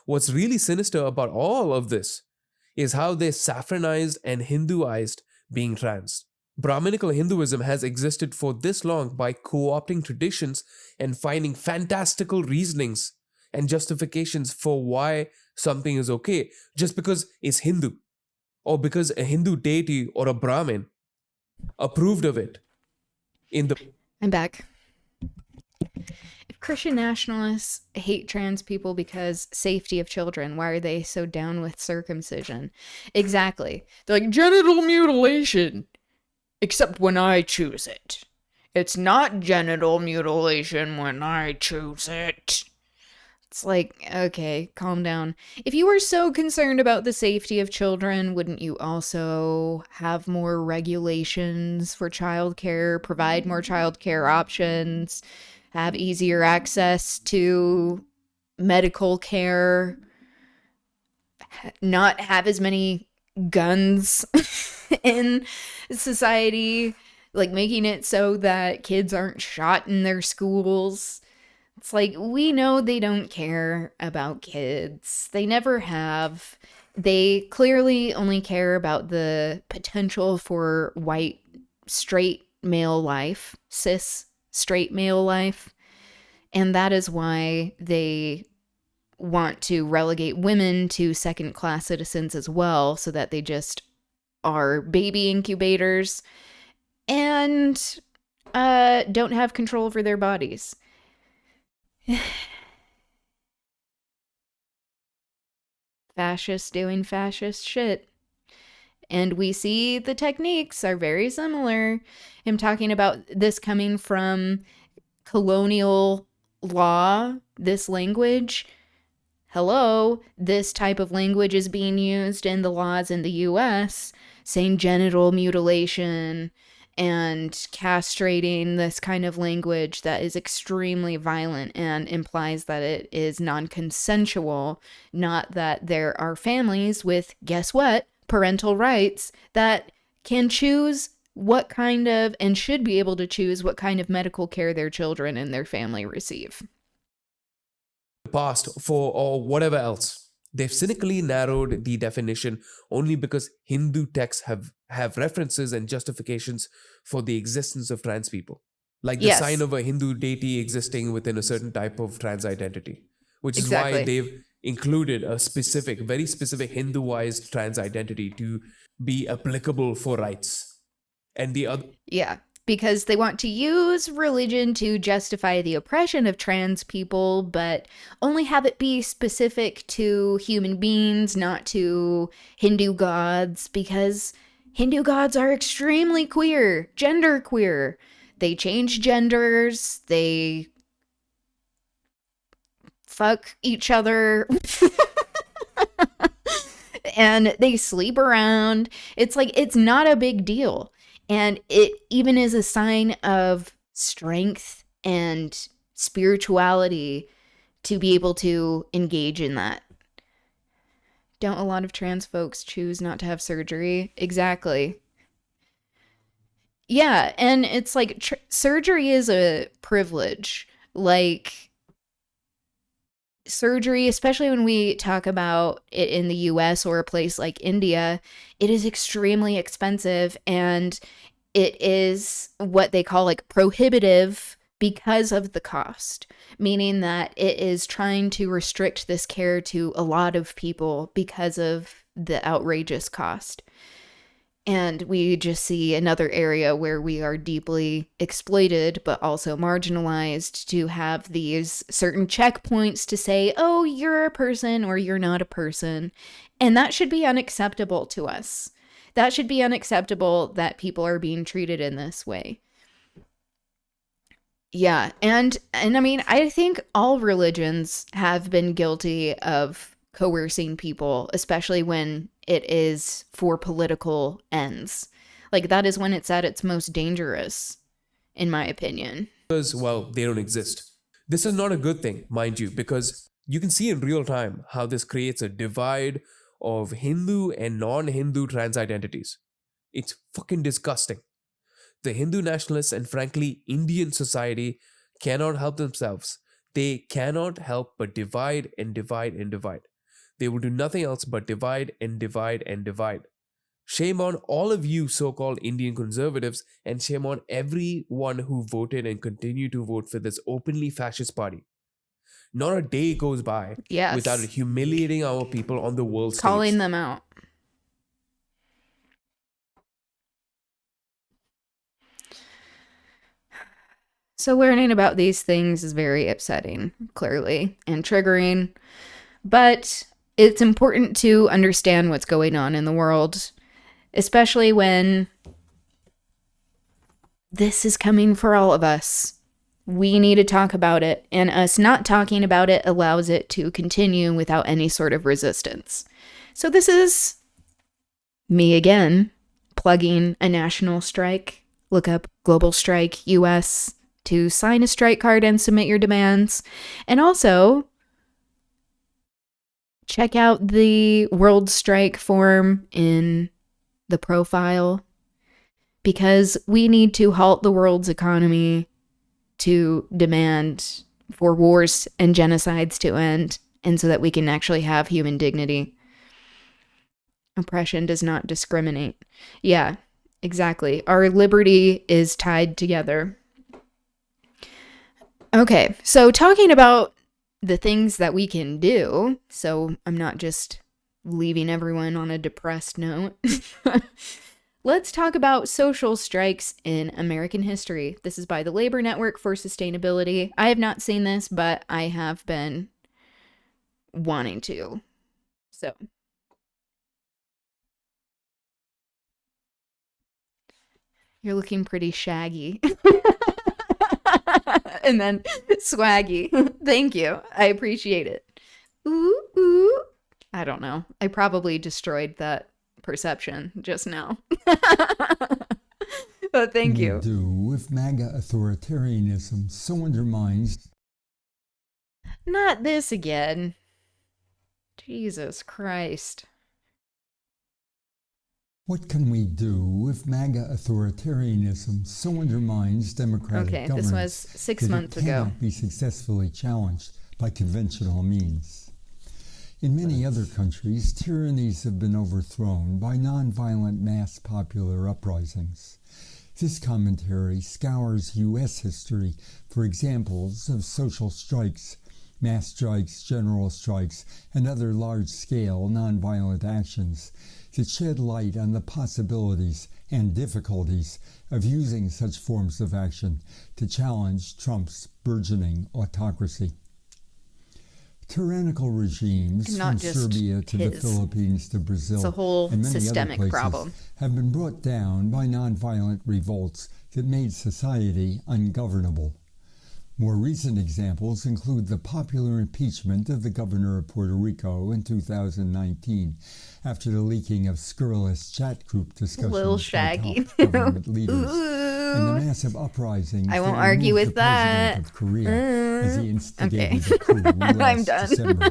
What's really sinister about all of this is how they're saffronized and Hinduized being trans. Brahminical Hinduism has existed for this long by co-opting traditions and finding fantastical reasonings and justifications for why something is okay just because it's Hindu or because a Hindu deity or a Brahmin approved of it. I'm back. If Christian nationalists hate trans people because safety of children, why are they so down with circumcision? Exactly. They're like, genital mutilation. Except when I choose it. It's not genital mutilation when I choose it. It's like, okay, calm down. If you were so concerned about the safety of children, wouldn't you also have more regulations for childcare, provide more childcare options, have easier access to medical care, not have as many guns in society, like making it so that kids aren't shot in their schools? It's like, we know they don't care about kids. They never have. They clearly only care about the potential for white, straight male life, cis, straight male life. And that is why they want to relegate women to second-class citizens as well, so that they just are baby incubators and don't have control over their bodies. Fascists doing fascist shit. And we see the techniques are very similar. Him talking about this coming from colonial law, this language. Hello, this type of language is being used in the laws in the US, saying genital mutilation and castrating, this kind of language that is extremely violent and implies that it is non-consensual, not that there are families with, guess what, parental rights that can choose what kind of, and should be able to choose what kind of medical care their children and their family receive. Past for or whatever else. They've cynically narrowed the definition only because Hindu texts have references and justifications for the existence of trans people. Like the sign of a Hindu deity existing within a certain type of trans identity. Which is why they've included a specific, very specific Hinduized trans identity to be applicable for rights. And the other, Yeah, because they want to use religion to justify the oppression of trans people, but only have it be specific to human beings, not to Hindu gods, because Hindu gods are extremely queer, gender queer. They change genders, they fuck each other. And they sleep around. It's like, it's not a big deal. And it even is a sign of strength and spirituality to be able to engage in that. Don't a lot of trans folks choose not to have surgery? Exactly. Yeah, and it's like surgery is a privilege. Like, surgery, especially when we talk about it in the US or a place like India, it is extremely expensive, and it is what they call like prohibitive because of the cost, meaning that it is trying to restrict this care to a lot of people because of the outrageous cost. And we just see another area where we are deeply exploited, but also marginalized, to have these certain checkpoints to say, oh, you're a person or you're not a person. And that should be unacceptable to us. That should be unacceptable that people are being treated in this way. Yeah, and I mean, I think all religions have been guilty of coercing people, especially when it is for political ends. Like, that is when it's at its most dangerous, in my opinion. because, well, they don't exist. This is not a good thing, mind you, because you can see in real time how this creates a divide of Hindu and non-Hindu trans identities. It's fucking disgusting. The Hindu nationalists and frankly Indian society cannot help themselves. They cannot help but divide and divide and divide. They will do nothing else but divide and divide and divide. Shame on all of you so-called Indian conservatives, and shame on everyone who voted and continue to vote for this openly fascist party. Not a day goes by without humiliating our people on the world stage. Calling them out. So learning about these things is very upsetting, clearly, and triggering. But it's important to understand what's going on in the world, especially when this is coming for all of us. We need to talk about it, and us not talking about it allows it to continue without any sort of resistance. So this is me again, plugging a national strike. Look up Global Strike US to sign a strike card and submit your demands. And also, check out the World Strike form in the profile, because we need to halt the world's economy to demand for wars and genocides to end, and so that we can actually have human dignity. Oppression does not discriminate. Yeah, exactly. Our liberty is tied together. Okay, so talking about the things that we can do, so I'm not just leaving everyone on a depressed note. Let's talk about social strikes in American history. This is by the Labor Network for Sustainability. I have not seen this, but I have been wanting to. So, you're looking pretty shaggy. And then swaggy. Thank you. I appreciate it. Ooh, ooh. I don't know. I probably destroyed that perception just now. But thank you. Do if MAGA authoritarianism so undermines. Not this again. Jesus Christ. What can we do if MAGA authoritarianism so undermines democratic governance? This was 6 months ago. It cannot be successfully challenged by conventional means. In many other countries, tyrannies have been overthrown by nonviolent mass popular uprisings. This commentary scours U.S. history for examples of social strikes mass strikes, general strikes, and other large-scale nonviolent actions that shed light on the possibilities and difficulties of using such forms of action to challenge Trump's burgeoning autocracy. Tyrannical regimes Not from just Serbia to the his. Philippines to Brazil It's a whole and many systemic other places problem. have been brought down by nonviolent revolts that made society ungovernable. More recent examples include the popular impeachment of the governor of Puerto Rico in 2019 after the leaking of scurrilous chat group discussions Lil by Shaggy. top government leaders and the massive uprisings I that won't argue removed with the that. president of Korea as he instigated Okay. the coup last I'm done. December.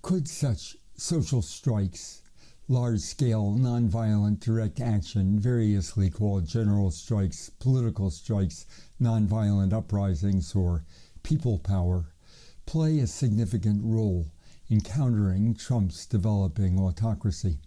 Could such social strikes, large-scale nonviolent direct action, variously called general strikes, political strikes, nonviolent uprisings, or people power, play a significant role in countering Trump's developing autocracy?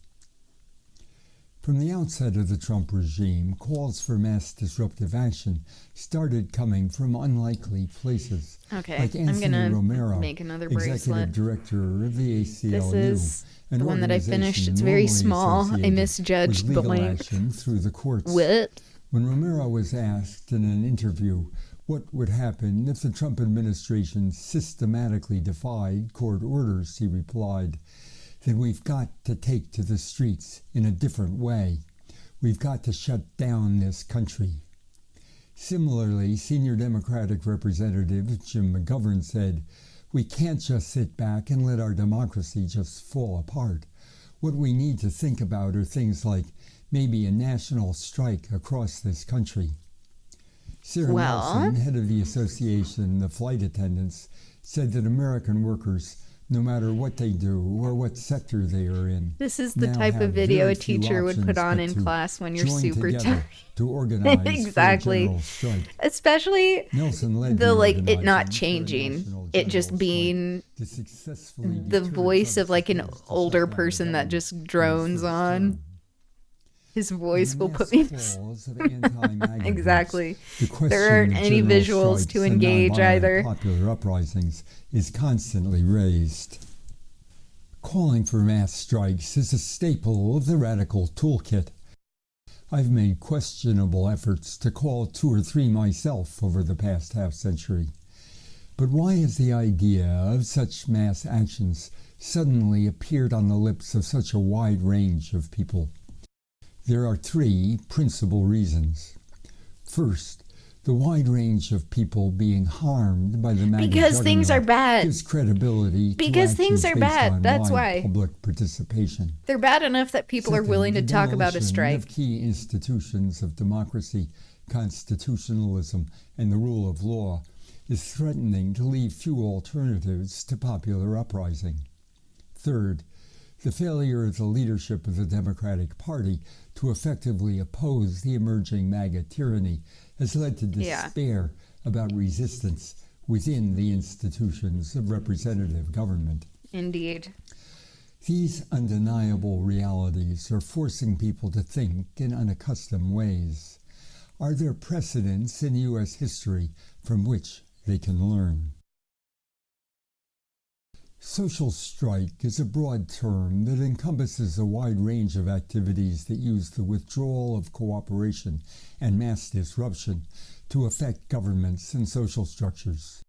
From the outset of the Trump regime, calls for mass disruptive action started coming from unlikely places. Okay, like I'm Anthony gonna Romero, make another executive bracelet. director of the ACLU. This is an the one that I finished. organization It's very normally small. I associated misjudged with the legal length. action through the courts. What? When Romero was asked in an interview what would happen if the Trump administration systematically defied court orders, he replied, "Then we've got to take to the streets in a different way. We've got to shut down this country." Similarly, senior Democratic Representative Jim McGovern said, "We can't just sit back and let our democracy just fall apart. What we need to think about are things like maybe a national strike across this country." Sarah Nelson, head of the Association of Flight Attendants, said that American workers, no matter what they do or what sector they are in, This is the now type have of video very a few teacher would put options on but in to class when you're join super together tired. to organize Exactly. for a general strike. Especially Nelson led the like it organizing not for a changing, national it just general being strike to successfully the deter voice Trump's of like an attempts to older shut down the person that government just in his drones first on. term. His In voice the will mass put me. calls of anti-MAGA groups, Exactly. the question There aren't of any general visuals strikes to and engage nonviolent either. popular uprisings is constantly raised. Calling for mass strikes is a staple of the radical toolkit. I've made questionable efforts to call 2 or 3 myself over the past half-century. But why has the idea of such mass actions suddenly appeared on the lips of such a wide range of people? There are 3 principal reasons. First, the wide range of people being harmed by the MAGA Because things are juggernaut bad. gives credibility Because to things actions are based bad. on That's wide why. public participation. They're bad enough that people are Second, willing to the talk about a demolition strike. of key institutions of democracy, constitutionalism, and the rule of law is threatening to leave few alternatives to popular uprising. Third, the failure of the leadership of the Democratic Party to effectively oppose the emerging MAGA tyranny has led to despair about resistance within the institutions of representative government. Indeed. These undeniable realities are forcing people to think in unaccustomed ways. Are there precedents in U.S. history from which they can learn? Social strike is a broad term that encompasses a wide range of activities that use the withdrawal of cooperation and mass disruption to affect governments and social structures.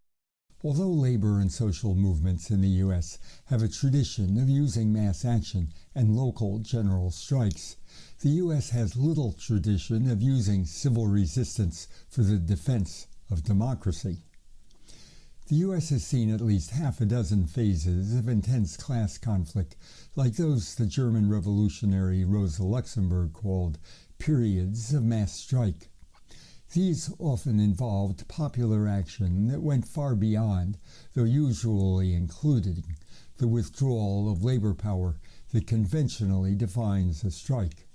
Although labor and social movements in the U.S. have a tradition of using mass action and local general strikes, the U.S. has little tradition of using civil resistance for the defense of democracy. The U.S. has seen at least half a dozen phases of intense class conflict, like those the German revolutionary Rosa Luxemburg called periods of mass strike. These often involved popular action that went far beyond, though usually including, the withdrawal of labor power that conventionally defines a strike.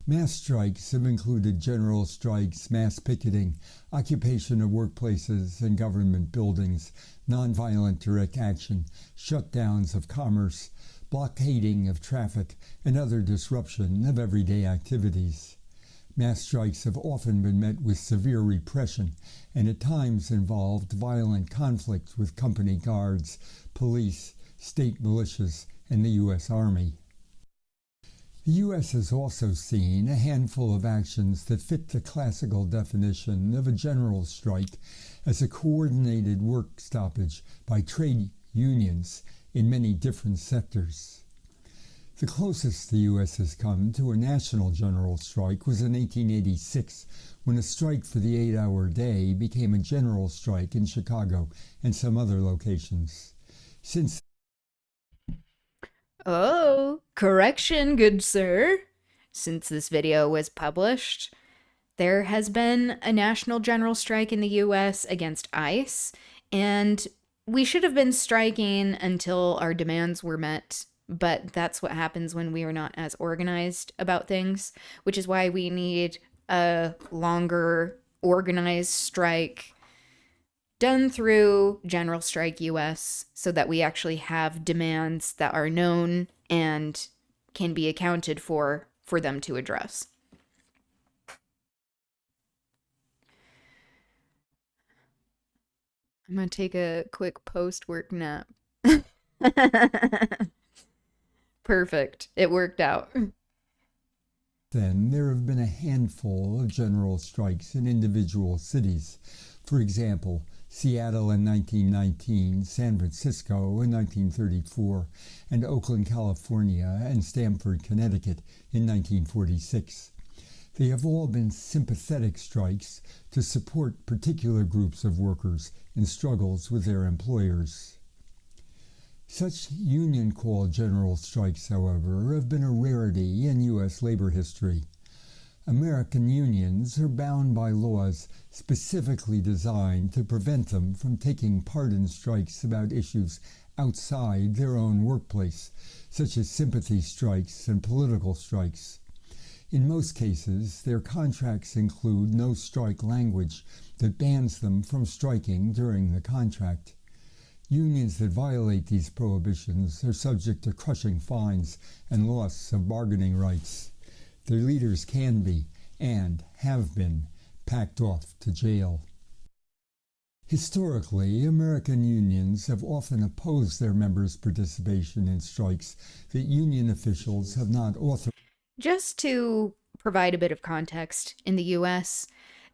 Mass strikes have included general strikes, mass picketing, occupation of workplaces and government buildings, nonviolent direct action, shutdowns of commerce, blockading of traffic, and other disruption of everyday activities. Mass strikes have often been met with severe repression and at times involved violent conflicts with company guards, police, state militias, and the U.S. Army. The U.S. has also seen a handful of actions that fit the classical definition of a general strike as a coordinated work stoppage by trade unions in many different sectors. The closest the U.S. has come to a national general strike was in 1886, when a strike for the 8-hour day became a general strike in Chicago and some other locations. Since Oh, correction, good sir. Since this video was published, there has been a national general strike in the US against ICE, and we should have been striking until our demands were met, but that's what happens when we are not as organized about things, which is why we need a longer organized strike done through General Strike US so that we actually have demands that are known and can be accounted for them to address. I'm gonna take a quick post-work nap. Perfect. It worked out. then, there have been a handful of general strikes in individual cities. For example, Seattle in 1919, San Francisco in 1934, and Oakland, California, and Stamford, Connecticut in 1946. They have all been sympathetic strikes to support particular groups of workers in struggles with their employers. Such union-called general strikes, however, have been a rarity in U.S. labor history. American unions are bound by laws specifically designed to prevent them from taking part in strikes about issues outside their own workplace, such as sympathy strikes and political strikes. In most cases, their contracts include no strike language that bans them from striking during the contract. Unions that violate these prohibitions are subject to crushing fines and loss of bargaining rights. Their leaders can be, and have been, packed off to jail. Historically, American unions have often opposed their members' participation in strikes that union officials have not authorized. Just to provide a bit of context, in the US,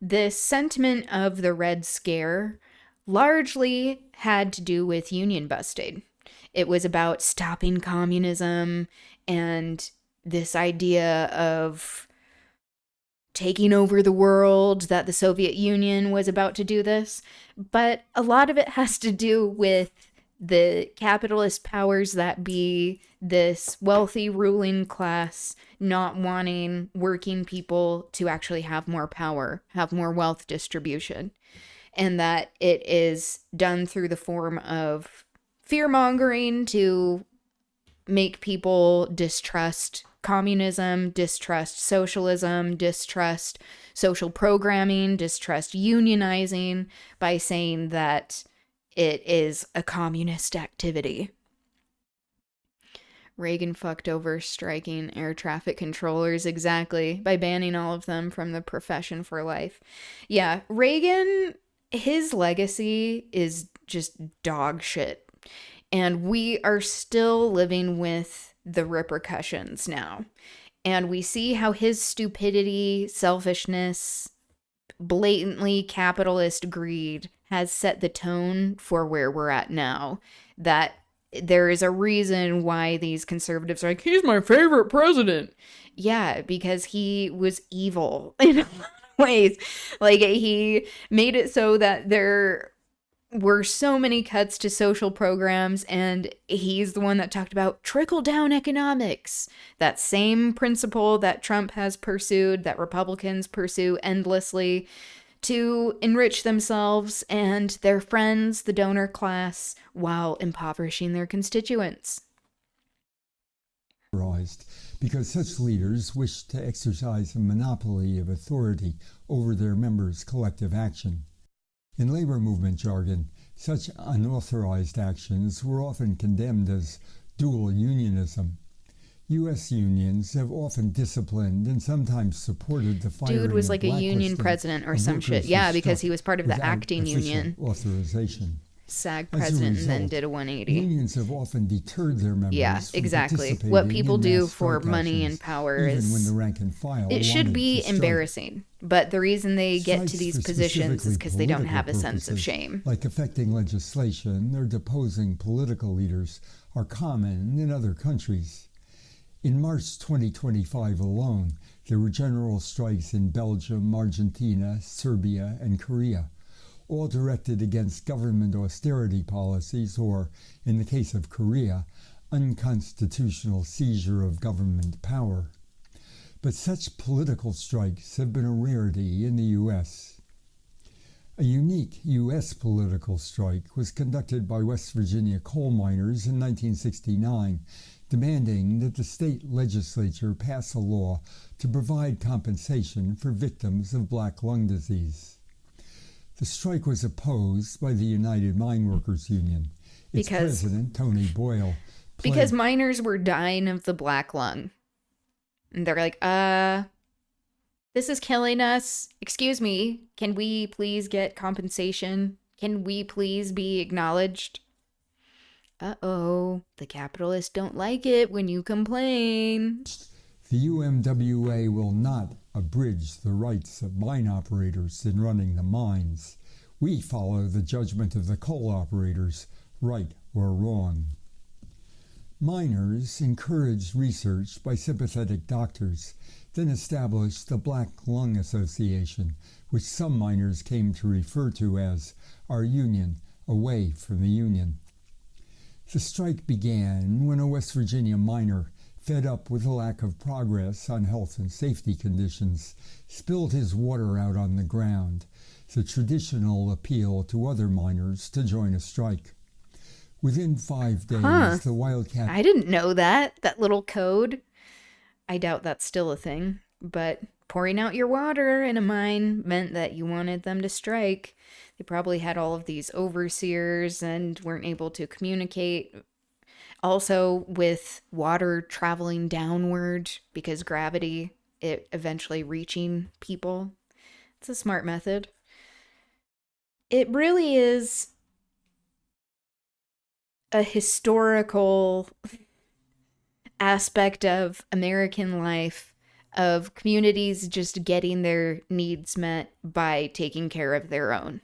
the sentiment of the Red Scare largely had to do with union busting. It was about stopping communism and this idea of taking over the world, that the Soviet Union was about to do this. But a lot of it has to do with the capitalist powers that be, this wealthy ruling class not wanting working people to actually have more power, have more wealth distribution. And that it is done through the form of fear-mongering to make people distrust communism, distrust socialism, distrust social programming, distrust unionizing by saying that it is a communist activity. Reagan fucked over striking air traffic controllers exactly by banning all of them from the profession for life. Yeah, Reagan, his legacy is just dog shit. And we are still living with the repercussions now. And we see how his stupidity, selfishness, blatantly capitalist greed has set the tone for where we're at now. That there is a reason why these conservatives are like, he's my favorite president. Yeah, because he was evil in a lot of ways. Like, he made it so that there were so many cuts to social programs, and he's the one that talked about trickle-down economics. That same principle that Trump has pursued, that Republicans pursue endlessly to enrich themselves and their friends, the donor class, while impoverishing their constituents. Because such leaders wish to exercise a monopoly of authority over their members' collective action. In labor movement jargon, such unauthorized actions were often condemned as dual unionism. U.S. unions have often disciplined and sometimes supported the firing Dude was and like a union blacklisting president or of some workers shit. who Yeah, because struck he was part of the without acting official union. authorization. SAG As a president and then result, did a 180. Unions have often deterred their members Yeah, from exactly. participating What people in do mass for strike money and actions, power even when is... the rank and file It should wanted be to strike. embarrassing. But the reason they get to Strikes these for positions is specifically because they don't political have a sense of purposes, shame. like affecting legislation or deposing political leaders, are common in other countries. In March 2025 alone, there were general strikes in Belgium, Argentina, Serbia, and Korea, all directed against government austerity policies or, in the case of Korea, unconstitutional seizure of government power. But such political strikes have been a rarity in the U.S. A unique U.S. political strike was conducted by West Virginia coal miners in 1969, demanding that the state legislature pass a law to provide compensation for victims of black lung disease. The strike was opposed by the United Mine Workers Union. Its president, Tony Boyle, because miners were dying of the black lung. And they're like, this is killing us. Excuse me, can we please get compensation? Can we please be acknowledged? Uh-oh, the capitalists don't like it when you complain. The UMWA will not abridge the rights of mine operators in running the mines. We follow the judgment of the coal operators, right or wrong. Miners encouraged research by sympathetic doctors, then established the Black Lung Association, which some miners came to refer to as our union, away from the union. The strike began when a West Virginia miner, fed up with the lack of progress on health and safety conditions, spilled his water out on the ground, the traditional appeal to other miners to join a strike. Within 5 days, the Wildcat... I didn't know that little code. I doubt that's still a thing, but pouring out your water in a mine meant that you wanted them to strike. They probably had all of these overseers and weren't able to communicate. Also, with water traveling downward because gravity, it eventually reaching people. It's a smart method. It really is a historical aspect of American life, of communities just getting their needs met by taking care of their own.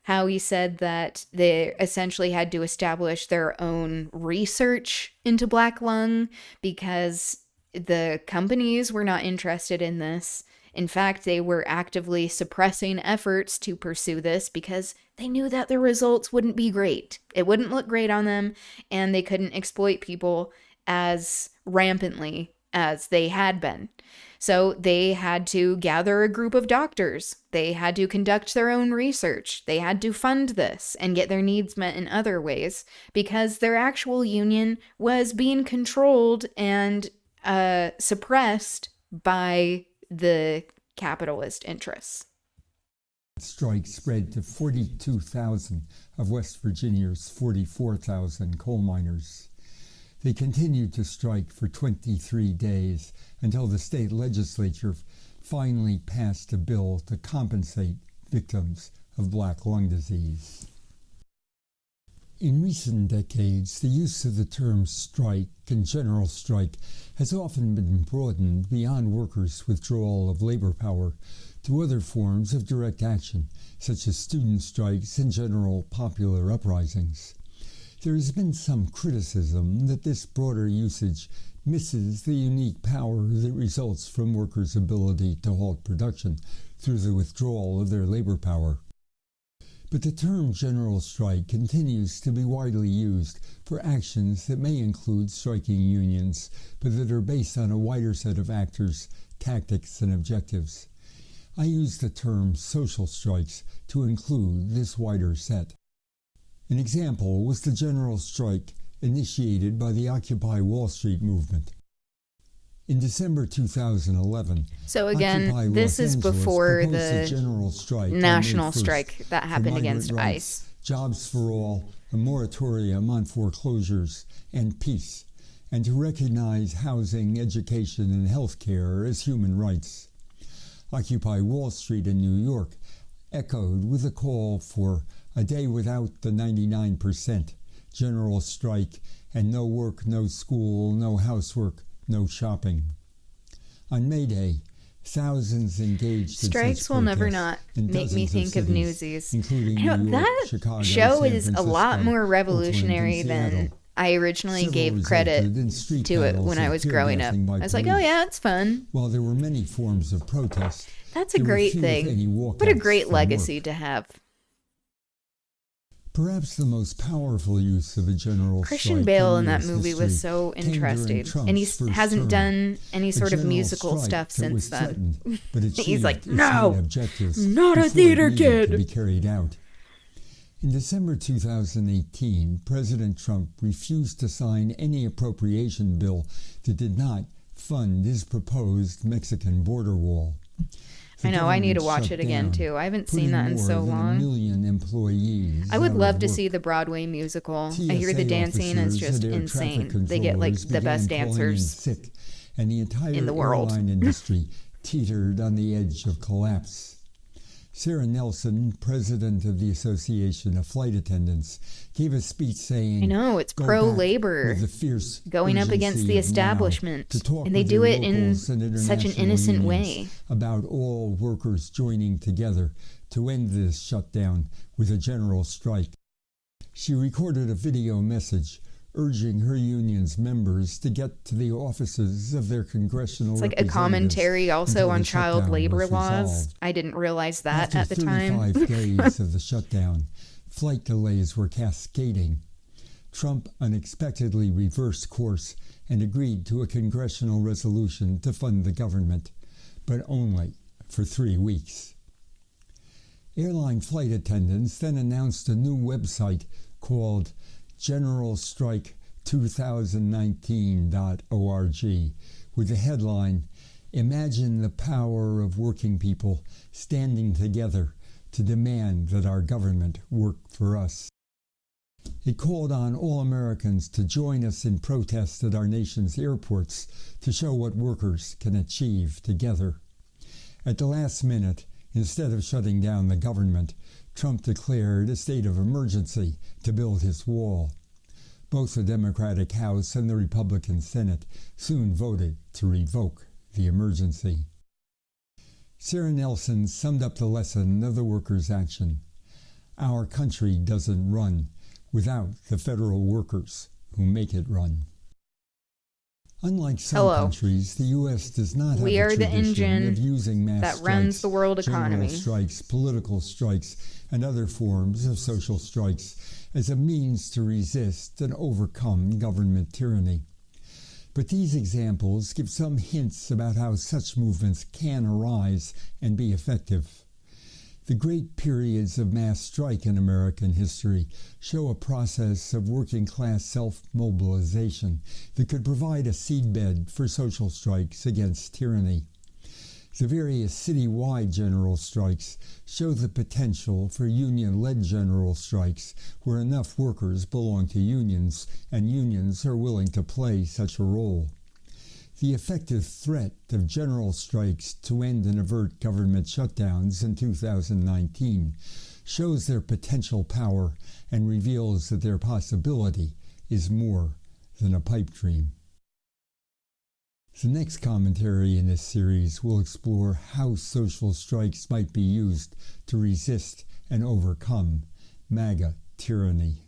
How he said that they essentially had to establish their own research into black lung because the companies were not interested in this. In fact, they were actively suppressing efforts to pursue this because they knew that the results wouldn't be great. It wouldn't look great on them, and they couldn't exploit people as rampantly as they had been. So they had to gather a group of doctors. They had to conduct their own research. They had to fund this and get their needs met in other ways because their actual union was being controlled and suppressed by the capitalist interests. Strike spread to 42,000 of West Virginia's 44,000 coal miners. They continued to strike for 23 days until the state legislature finally passed a bill to compensate victims of black lung disease. In recent decades, the use of the terms strike and general strike has often been broadened beyond workers' withdrawal of labor power to other forms of direct action, such as student strikes and general popular uprisings. There has been some criticism that this broader usage misses the unique power that results from workers' ability to halt production through the withdrawal of their labor power. But the term general strike continues to be widely used for actions that may include striking unions, but that are based on a wider set of actors, tactics, and objectives. I use the term social strikes to include this wider set. An example was the general strike initiated by the Occupy Wall Street movement. In December 2011, so again, this is before the national strike that happened against ICE. Jobs for all, a moratorium on foreclosures, and peace. and to recognize housing, education, and health care as human rights. Occupy Wall Street in New York echoed with a call for a day without the 99%, general strike, and no work, no school, no housework, no shopping. On May Day, thousands engaged in Strikes such will never protests not in make me dozens think of cities, Newsies. including You know, New York, that Chicago, show San is a lot Francisco, more Oakland, revolutionary and than Seattle. I originally Several gave credit resulted in street to it battles when I and was tear growing up. gassing by I was like, oh police. yeah, it's fun. While there were many forms of protest, That's a there were great few, if any, thing. What a walkouts great from legacy work. to have. Perhaps the most powerful use of a general Christian strike Bale in that U.S. movie was history so came during interesting. Trump's And he first hasn't term. done any A sort of general musical strike stuff that since was then. threatened, but He's achieved like, its no, main objectives not a before it theater needed kid. to be carried out. In December 2018, President Trump refused to sign any appropriation bill that did not fund his proposed Mexican border wall. The I know, I need to government watch shut it again down, too. I haven't putting seen that in more so than 1 long. million employees I would out love of to work. see the Broadway musical. I hear TSA the dancing is officers just and air insane. traffic They get like controllers the best began calling in dancers. sick, and the entire in the world. airline industry teetered on the edge of collapse. Sarah Nelson, president of the Association of Flight Attendants, gave a speech saying, I know, it's "Go pro-labor, back with the fierce going up against urgency the of now establishment, to talk and they with do your it in locals and such an international innocent unions way." about all workers joining together to end this shutdown with a general strike. She recorded a video message urging her union's members to get to the offices of their congressional It's like a representatives commentary also until on the child shutdown labor was laws. resolved. I didn't realize that After at the time. 35 days of the shutdown, flight delays were cascading. Trump unexpectedly reversed course and agreed to a congressional resolution to fund the government, but only for 3 weeks. Airline flight attendants then announced a new website called generalstrike2019.org with the headline, "Imagine the power of working people standing together to demand that our government work for us." It called on all Americans to join us in protest at our nation's airports to show what workers can achieve together. At the last minute, instead of shutting down the government, Trump declared a state of emergency to build his wall. Both the Democratic House and the Republican Senate soon voted to revoke the emergency. Sarah Nelson summed up the lesson of the workers' action. Our country doesn't run without the federal workers who make it run. Unlike some countries, the U.S. does not have We a are the tradition engine of using mass that strikes, runs the world economy. general strikes, political strikes, and other forms of social strikes as a means to resist and overcome government tyranny. But these examples give some hints about how such movements can arise and be effective. The great periods of mass strike in American history show a process of working-class self-mobilization that could provide a seedbed for social strikes against tyranny. The various citywide general strikes show the potential for union-led general strikes where enough workers belong to unions and unions are willing to play such a role. The effective threat of general strikes to end and avert government shutdowns in 2019 shows their potential power and reveals that their possibility is more than a pipe dream. The next commentary in this series will explore how social strikes might be used to resist and overcome MAGA tyranny.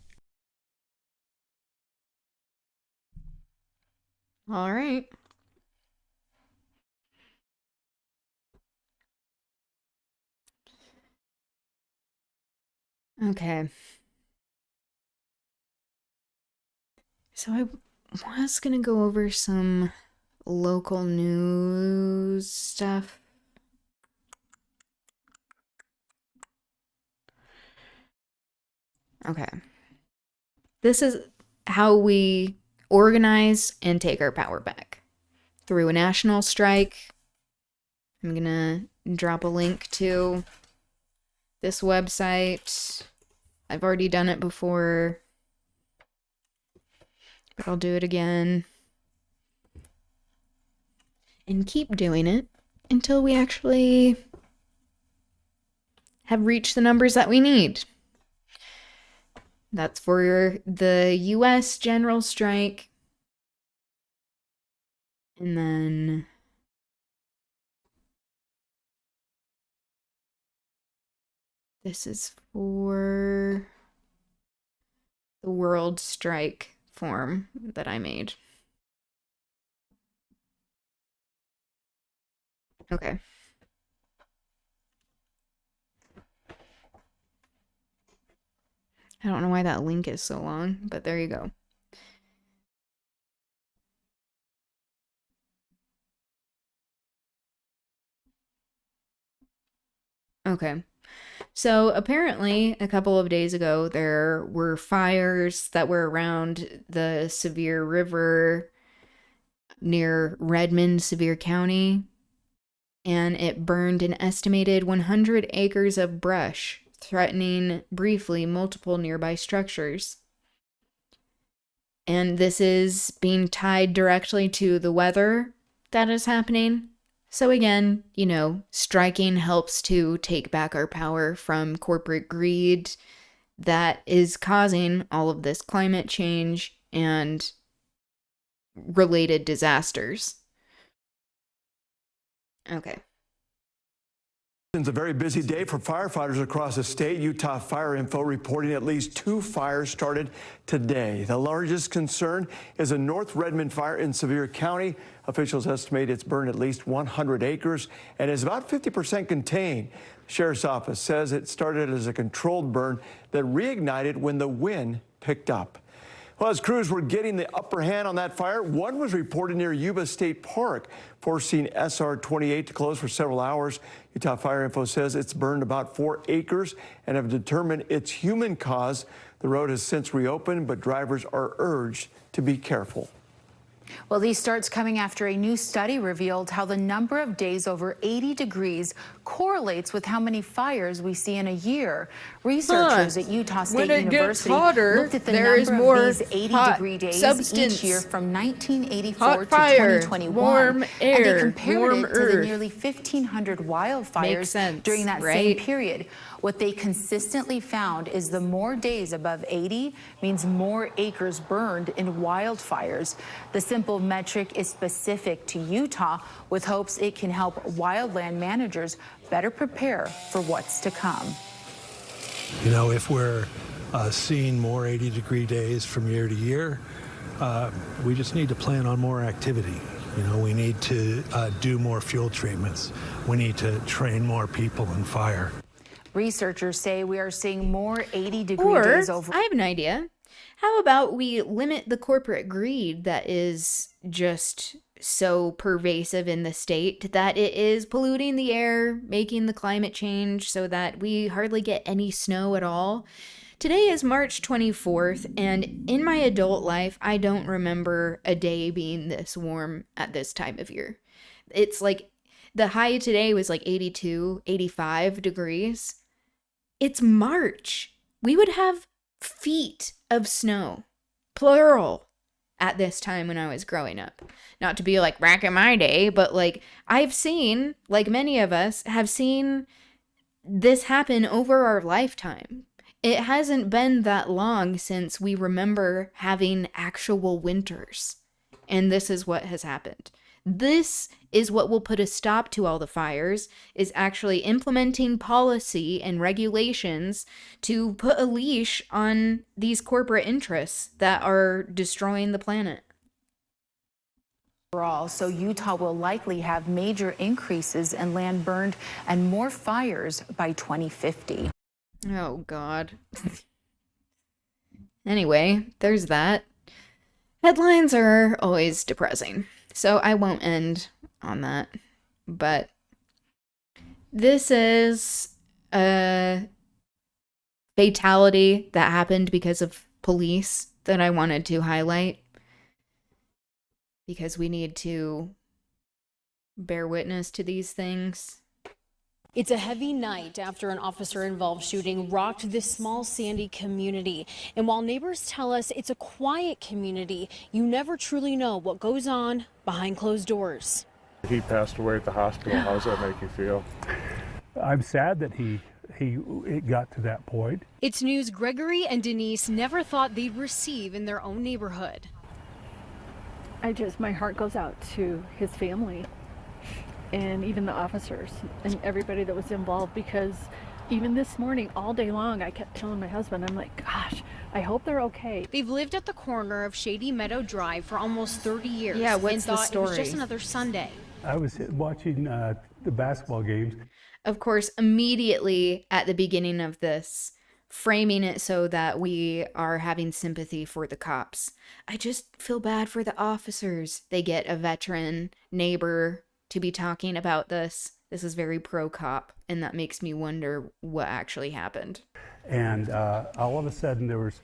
All right. Okay. So I was going to go over some local news stuff. Okay. This is how we organize and take our power back. Through a national strike. I'm going to drop a link to this website. I've already done it before, but I'll do it again. and keep doing it until we actually have reached the numbers that we need. That's for the US general strike. And then this is for the world strike form that I made. Okay. I don't know why that link is so long, but there you go. Okay. So apparently, a couple of days ago, there were fires that were around the Sevier River near Redmond, Sevier County, and it burned an estimated 100 acres of brush, threatening briefly multiple nearby structures. And this is being tied directly to the weather that is happening. So again, you know, striking helps to take back our power from corporate greed that is causing all of this climate change and related disasters. Okay. It's a very busy day for firefighters across the state. Utah Fire Info reporting at least 2 fires started today. The largest concern is a North Redmond fire in Sevier County. Officials estimate it's burned at least 100 acres and is about 50% contained. The Sheriff's Office says it started as a controlled burn that reignited when the wind picked up. Well, as crews were getting the upper hand on that fire, one was reported near Yuba State Park, forcing SR 28 to close for several hours. Utah Fire Info says it's burned about 4 acres and have determined it's human cause. The road has since reopened, but drivers are urged to be careful. Well, these starts coming after a new study revealed how the number of days over 80 degrees correlates with how many fires we see in a year. Researchers at Utah State University looked at the number of these 80-degree days each year from 1984 to 2021, and they compared it to the nearly 1,500 wildfires during that same period. What they consistently found is the more days above 80 means more acres burned in wildfires. The simple metric is specific to Utah, with hopes it can help wildland managers better prepare for what's to come. You know, if we're seeing more 80-degree days from year to year, we just need to plan on more activity. You know, we need to do more fuel treatments. We need to train more people in fire. Researchers say we are seeing more 80-degree days over. I have an idea. How about we limit the corporate greed that is just so pervasive in the state that it is polluting the air, making the climate change so that we hardly get any snow at all. Today is March 24th, and in my adult life, I don't remember a day being this warm at this time of year. It's like the high today was like 82, 85 degrees. It's March. We would have feet of snow, plural, at this time when I was growing up. Not to be like back in my day, but like I've seen, like many of us have seen this happen over our lifetime. It hasn't been that long since we remember having actual winters. And this is what has happened. This is what will put a stop to all the fires, is actually implementing policy and regulations to put a leash on these corporate interests that are destroying the planet. Overall, so Utah will likely have major increases in land burned and more fires by 2050. Oh, God. Anyway, there's that. Headlines are always depressing, so I won't end on that. But this is a fatality that happened because of police that I wanted to highlight, because we need to bear witness to these things. It's a heavy night after an officer-involved shooting rocked this small Sandy community. And while neighbors tell us it's a quiet community, you never truly know what goes on behind closed doors. He passed away at the hospital. How does that make you feel? I'm sad that it got to that point. It's news Gregory and Denise never thought they'd receive in their own neighborhood. My heart goes out to his family and even the officers and everybody that was involved, because even this morning, all day long, I kept telling my husband, I'm like, gosh, I hope they're okay. They've lived at the corner of Shady Meadow Drive for almost 30 years. Yeah, what's and the thought story? It was just another Sunday. I was watching the basketball games. Of course, immediately at the beginning of this, framing it so that we are having sympathy for the cops. I just feel bad for the officers. They get a veteran neighbor to be talking about this. This is very pro-cop, and that makes me wonder what actually happened. And all of a sudden, there was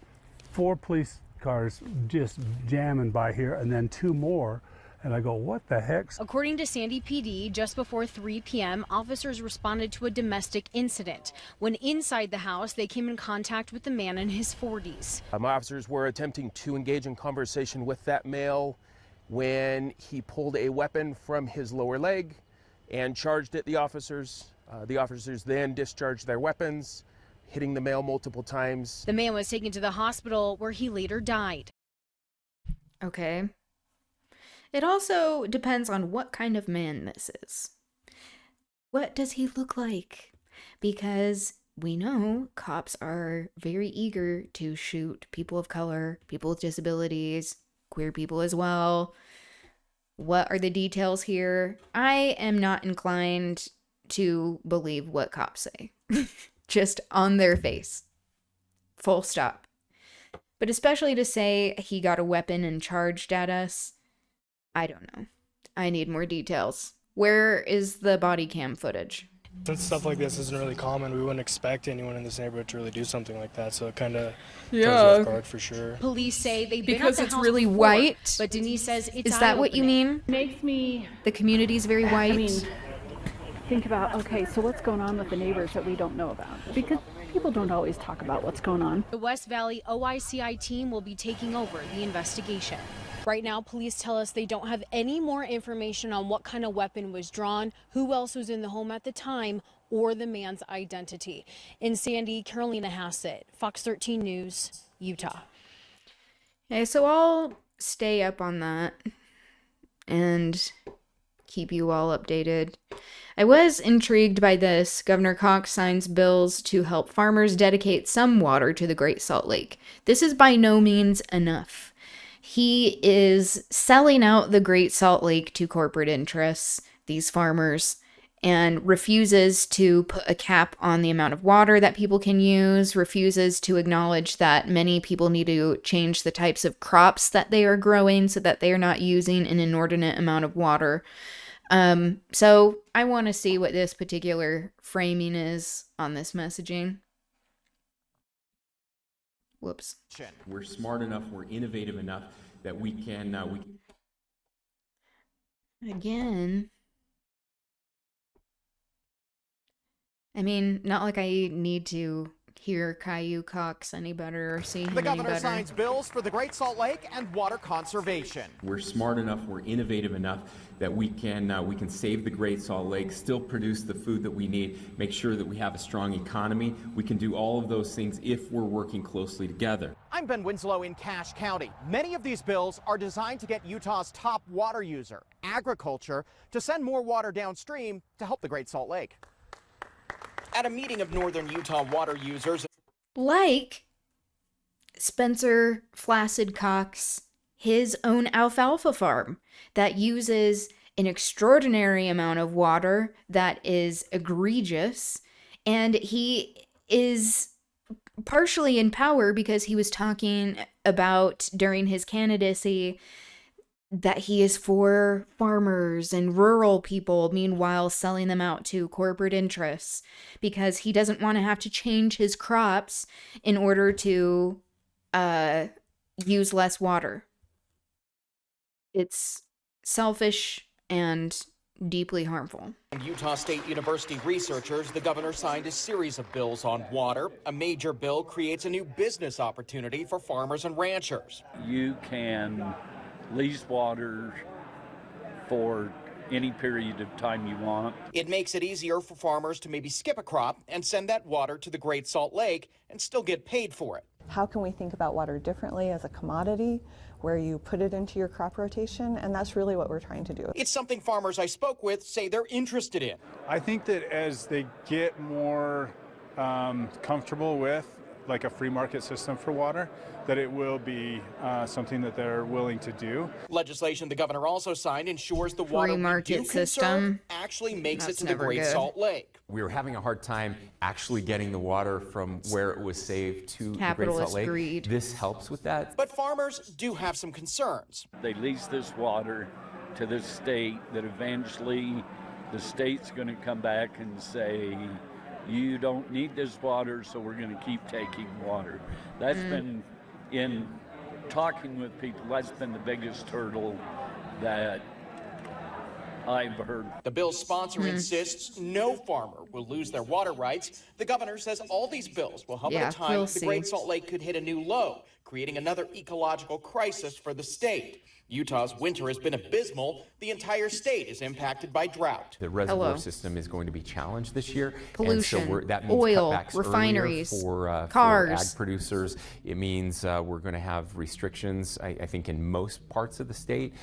4 police cars just jamming by here, and then 2 more. And I go, what the heck? According to Sandy PD, just before 3 p.m., officers responded to a domestic incident. When inside the house, they came in contact with the man in his 40s. Officers were attempting to engage in conversation with that male when he pulled a weapon from his lower leg and charged at the officers. The officers then discharged their weapons, hitting the male multiple times. The man was taken to the hospital where he later died. Okay. It also depends on what kind of man this is. What does he look like? Because we know cops are very eager to shoot people of color, people with disabilities, queer people as well. What are the details here? I am not inclined to believe what cops say. Just on their face. Full stop. But especially to say he got a weapon and charged at us, I don't know. I need more details. Where is the body cam footage? Since stuff like this isn't really common, we wouldn't expect anyone in this neighborhood to really do something like that, so it kind of throws you off guard for sure. Police say they've been Because at the it's house really before, white? but Denise says it's Is that what you mean? Makes me The community's very white? I mean, think about, okay, so what's going on with the neighbors that we don't know about? Because people don't always talk about what's going on. The West Valley OICI team will be taking over the investigation. Right now, police tell us they don't have any more information on what kind of weapon was drawn, who else was in the home at the time, or the man's identity. In Sandy, Carolina Hassett, Fox 13 News, Utah. Okay, so I'll stay up on that and keep you all updated. I was intrigued by this. Governor Cox signs bills to help farmers dedicate some water to the Great Salt Lake. This is by no means enough. He is selling out the Great Salt Lake to corporate interests, these farmers, and refuses to put a cap on the amount of water that people can use, refuses to acknowledge that many people need to change the types of crops that they are growing so that they are not using an inordinate amount of water. So I want to see what this particular framing is on this messaging. Whoops. We're smart enough, we're innovative enough that we can Again. I mean, not like I need to hear Caillou Cox any better or see him The any governor better. signs bills for the Great Salt Lake and water conservation. we're smart enough, we're innovative enough that we can save the Great Salt Lake, still produce the food that we need, make sure that we have a strong economy. We can do all of those things if we're working closely together. I'm Ben Winslow in Cache County. Many of these bills are designed to get Utah's top water user, agriculture, to send more water downstream to help the Great Salt Lake. At a meeting of northern Utah water users, Like Spencer Flaccid Cox, his own alfalfa farm that uses an extraordinary amount of water that is egregious, and he is partially in power because he was talking about during his candidacy that he is for farmers and rural people, meanwhile selling them out to corporate interests because he doesn't want to have to change his crops in order to use less water. It's selfish and deeply harmful. Utah State University researchers, the governor signed a series of bills on water. A major bill creates a new business opportunity for farmers and ranchers. You can lease water for any period of time you want. It makes it easier for farmers to maybe skip a crop and send that water to the Great Salt Lake and still get paid for it. How can we think about water differently as a commodity where you put it into your crop rotation? And that's really what we're trying to do. It's something farmers I spoke with say they're interested in. I think that as they get more comfortable with like a free market system for water, that it will be something that they're willing to do. Legislation the governor also signed ensures the water Free we market do conserve system actually makes it That's to the never Great good. Salt Lake. We were having a hard time actually getting the water from where it was saved to the Great Capitalist Salt Lake. greed. This helps with that. But farmers do have some concerns. They lease this water to the state that eventually the state's going to come back and say, you don't need this water, so we're going to keep taking water. That's been, in talking with people, that's been the biggest hurdle that I've heard. The bill's sponsor insists no farmer will lose their water rights. The governor says all these bills will help at a time we'll the see. Great Salt Lake could hit a new low, creating another ecological crisis for the state. Utah's winter has been abysmal. The entire state is impacted by drought. The reservoir system is going to be challenged this year. Pollution, and so that means oil, cutbacks refineries, for cars. ag producers. It means we're going to have restrictions, I think, in most parts of the state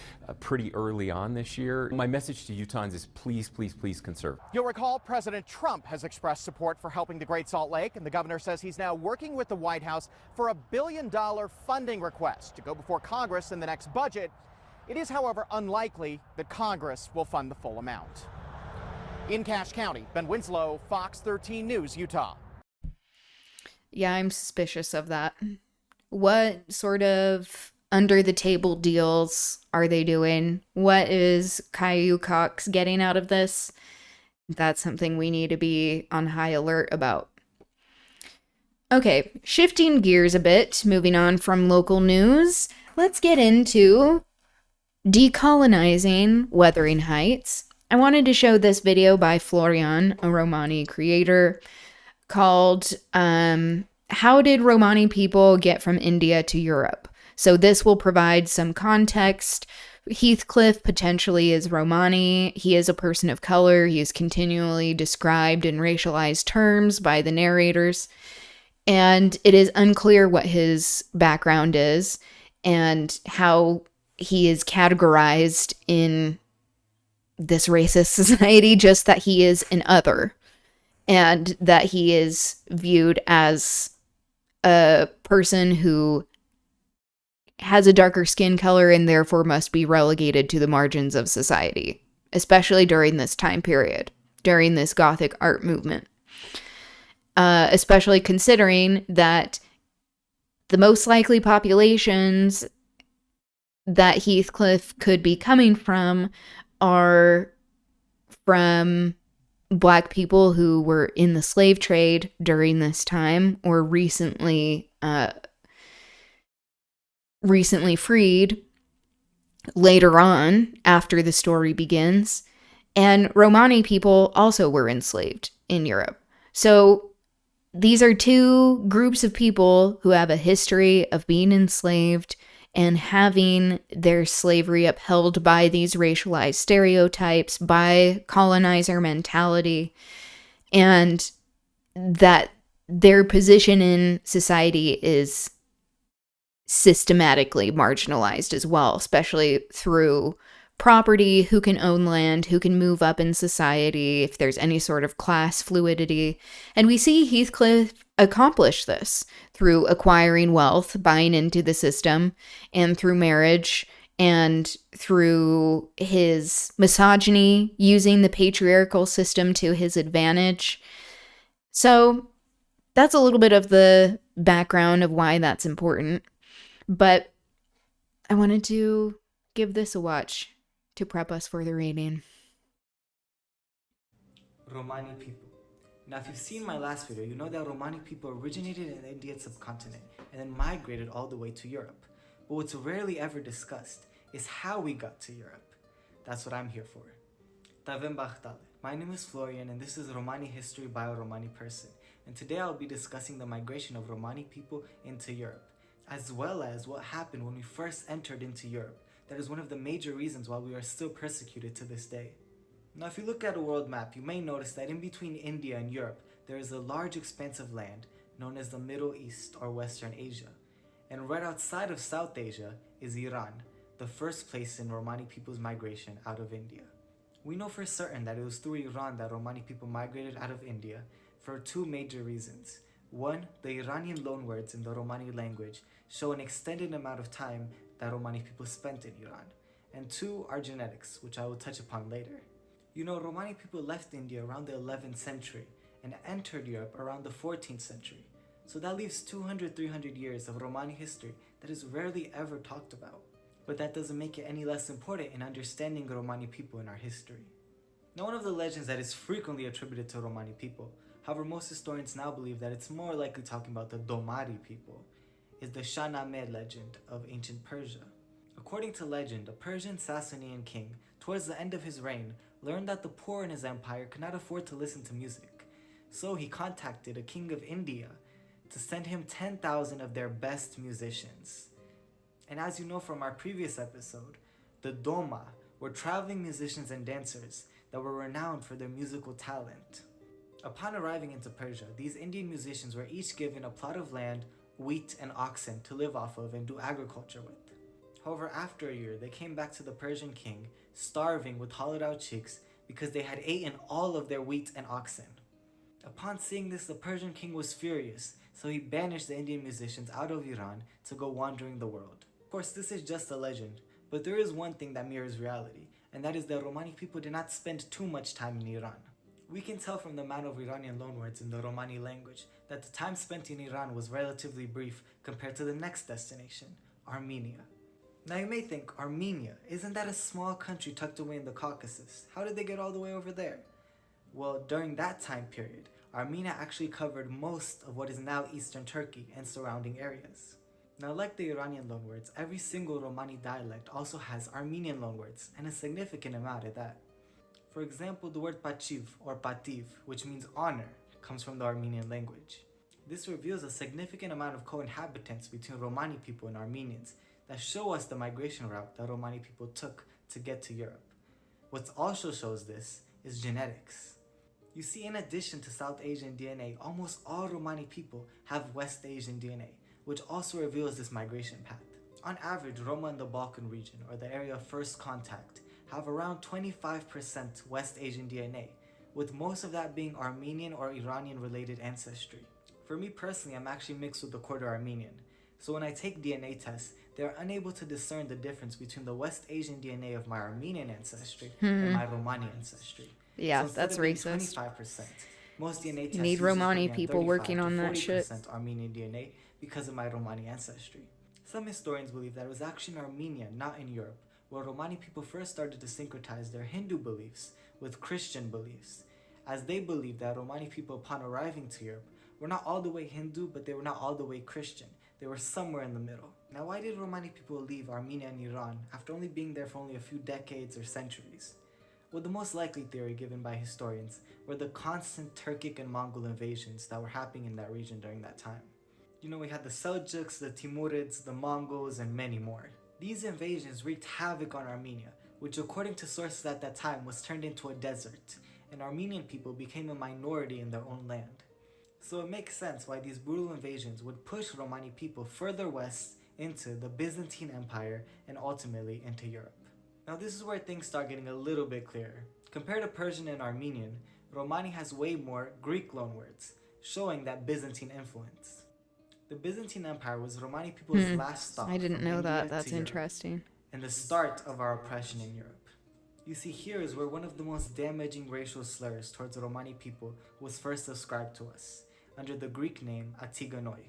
pretty early on this year. My message to Utahns is please, please, please conserve. You'll recall President Trump has expressed support for helping the Great Salt Lake, and the governor says he's now working with the White House for a $1 billion funding request to go before Congress in the next budget. It is, however, unlikely that Congress will fund the full amount. In Cache County, Ben Winslow, Fox 13 News, Utah. Yeah, I'm suspicious of that. What sort of under the table deals are they doing? What is Caillou Cox getting out of this? That's something we need to be on high alert about. Okay, shifting gears a bit, moving on from local news, let's get into decolonizing Wuthering Heights. I wanted to show this video by Florian, a Romani creator, called How Did Romani People Get from India to Europe? So this will provide some context. Heathcliff potentially is Romani. He is a person of color. He is continually described in racialized terms by the narrators. And it is unclear what his background is and how he is categorized in this racist society, just that he is an other and that he is viewed as a person who has a darker skin color and therefore must be relegated to the margins of society, especially during this time period, during this Gothic art movement. Especially considering that the most likely populations that Heathcliff could be coming from are from Black people who were in the slave trade during this time or recently freed later on after the story begins. And Romani people also were enslaved in Europe. So these are two groups of people who have a history of being enslaved and having their slavery upheld by these racialized stereotypes, by colonizer mentality, and that their position in society is systematically marginalized as well, especially through property, who can own land, who can move up in society, if there's any sort of class fluidity. And we see Heathcliff accomplish this through acquiring wealth, buying into the system, and through marriage, and through his misogyny, using the patriarchal system to his advantage. So that's a little bit of the background of why that's important. But I wanted to give this a watch to prep us for the reading. Romani people. Now, if you've seen my last video, you know that Romani people originated in the Indian subcontinent and then migrated all the way to Europe. But what's rarely ever discussed is how we got to Europe. That's what I'm here for. Tavem Bakhtale. My name is Florian and this is Romani History by a Romani Person. And today I'll be discussing the migration of Romani people into Europe. as well as what happened when we first entered into Europe. That is one of the major reasons why we are still persecuted to this day. Now, if you look at a world map, you may notice that in between India and Europe, there is a large expanse of land known as the Middle East or Western Asia. And right outside of South Asia is Iran, the first place in Romani people's migration out of India. We know for certain that it was through Iran that Romani people migrated out of India for two major reasons. One, the Iranian loanwords in the Romani language show an extended amount of time that Romani people spent in Iran. And two, our genetics, which I will touch upon later. You know, Romani people left India around the 11th century and entered Europe around the 14th century. So that leaves 200-300 years of Romani history that is rarely ever talked about. But that doesn't make it any less important in understanding Romani people in our history. Now, one of the legends that is frequently attributed to Romani people, however most historians now believe that it's more likely talking about the Domari people, is the Shahnameh legend of ancient Persia. According to legend, a Persian Sasanian king, towards the end of his reign, learned that the poor in his empire could not afford to listen to music. So he contacted a king of India to send him 10,000 of their best musicians. And as you know from our previous episode, the Doma were traveling musicians and dancers that were renowned for their musical talent. Upon arriving into Persia, these Indian musicians were each given a plot of land, wheat, and oxen to live off of and do agriculture with. However, after a year, they came back to the Persian king, starving with hollowed-out cheeks because they had eaten all of their wheat and oxen. Upon seeing this, the Persian king was furious, so he banished the Indian musicians out of Iran to go wandering the world. Of course, this is just a legend, but there is one thing that mirrors reality, and that is that Romani people did not spend too much time in Iran. We can tell from the amount of Iranian loanwords in the Romani language that the time spent in Iran was relatively brief compared to the next destination, Armenia. Now you may think, Armenia, isn't that a small country tucked away in the Caucasus? How did they get all the way over there? Well, during that time period, Armenia actually covered most of what is now eastern Turkey and surrounding areas. Now, like the Iranian loanwords, every single Romani dialect also has Armenian loanwords, and a significant amount at that. For example, the word pachiv or pativ, which means honor, comes from the Armenian language. This reveals a significant amount of co-inhabitants between Romani people and Armenians that show us the migration route that Romani people took to get to Europe. What also shows this is genetics. You see, in addition to South Asian DNA, almost all Romani people have West Asian DNA, which also reveals this migration path. On average, Roma in the Balkan region, or the area of first contact, have around 25% West Asian DNA, with most of that being Armenian or Iranian related ancestry. For me personally, I'm actually mixed with a quarter Armenian, so when I take DNA tests, they are unable to discern the difference between the West Asian DNA of my Armenian ancestry and my Romani ancestry. Yeah, so that's racist. 25%. Most DNA tests You need Romani people working on that shit. 40% Armenian DNA because of my Romani ancestry. Some historians believe that it was actually in Armenia, not in Europe, where Romani people first started to syncretize their Hindu beliefs with Christian beliefs, as they believed that Romani people upon arriving to Europe were not all the way Hindu, but they were not all the way Christian. They were somewhere in the middle. Now, why did Romani people leave Armenia and Iran after only being there for only a few decades or centuries? Well, the most likely theory given by historians were the constant Turkic and Mongol invasions that were happening in that region during that time. You know, we had the Seljuks, the Timurids, the Mongols, and many more. These invasions wreaked havoc on Armenia, which according to sources at that time was turned into a desert, and Armenian people became a minority in their own land. So it makes sense why these brutal invasions would push Romani people further west into the Byzantine Empire and ultimately into Europe. Now this is where things start getting a little bit clearer. Compared to Persian and Armenian, Romani has way more Greek loanwords, showing that Byzantine influence. The Byzantine Empire was Romani people's last stop. I didn't know India that. to That's Europe, interesting. and the start of our oppression in Europe. You see, here is where one of the most damaging racial slurs towards the Romani people was first ascribed to us, under the Greek name Atiganoi,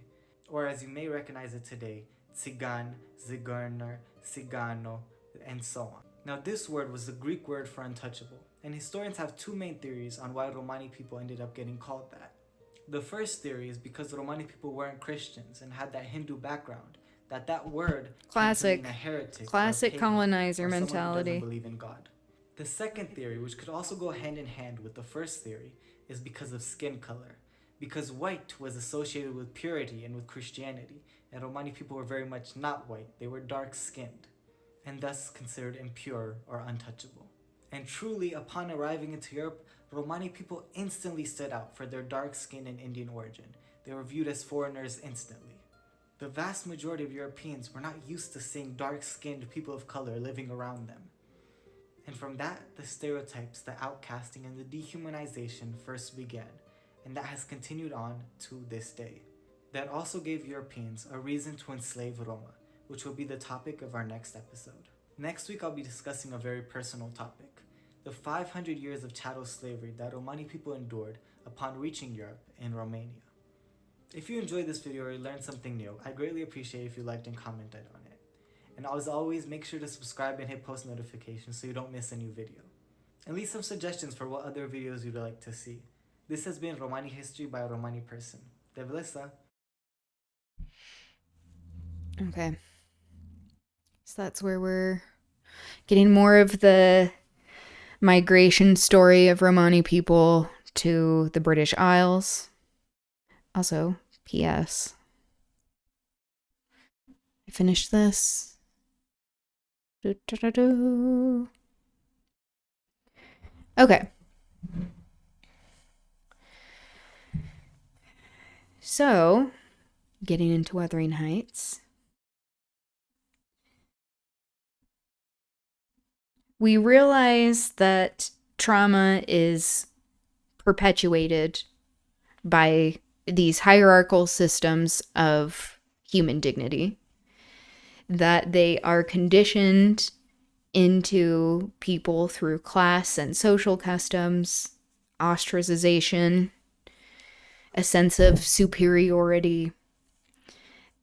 or as you may recognize it today, Tsigan, Zigeuner, Cigano, and so on. Now this word was the Greek word for untouchable, and historians have two main theories on why Romani people ended up getting called that. The first theory is because the Romani people weren't Christians and had that Hindu background, that word Classic. came to mean a heretic, Classic or a pagan, colonizer or someone who mentality. doesn't believe in God. The second theory, which could also go hand in hand with the first theory, is because of skin color. because white was associated with purity and with Christianity, and Romani people were very much not white, they were dark-skinned, and thus considered impure or untouchable. And truly, upon arriving into Europe, Romani people instantly stood out for their dark skin and Indian origin. They were viewed as foreigners instantly. The vast majority of Europeans were not used to seeing dark-skinned people of color living around them. And from that, the stereotypes, the outcasting, and the dehumanization first began, and that has continued on to this day. That also gave Europeans a reason to enslave Roma, which will be the topic of our next episode. Next week, I'll be discussing a very personal topic: the 500 years of chattel slavery that Romani people endured upon reaching Europe in Romania. If you enjoyed this video or you learned something new, I'd greatly appreciate if you liked and commented on it. And as always, make sure to subscribe and hit post notifications so you don't miss a new video. And leave some suggestions for what other videos you'd like to see. This has been Romani History by a Romani person. Devlesa. Okay. So that's where we're getting more of the migration story of Romani people to the British Isles. Also, P.S. I finished this. Okay. So, getting into Wuthering Heights. We realize that trauma is perpetuated by these hierarchical systems of human dignity, that they are conditioned into people through class and social customs, ostracization, a sense of superiority,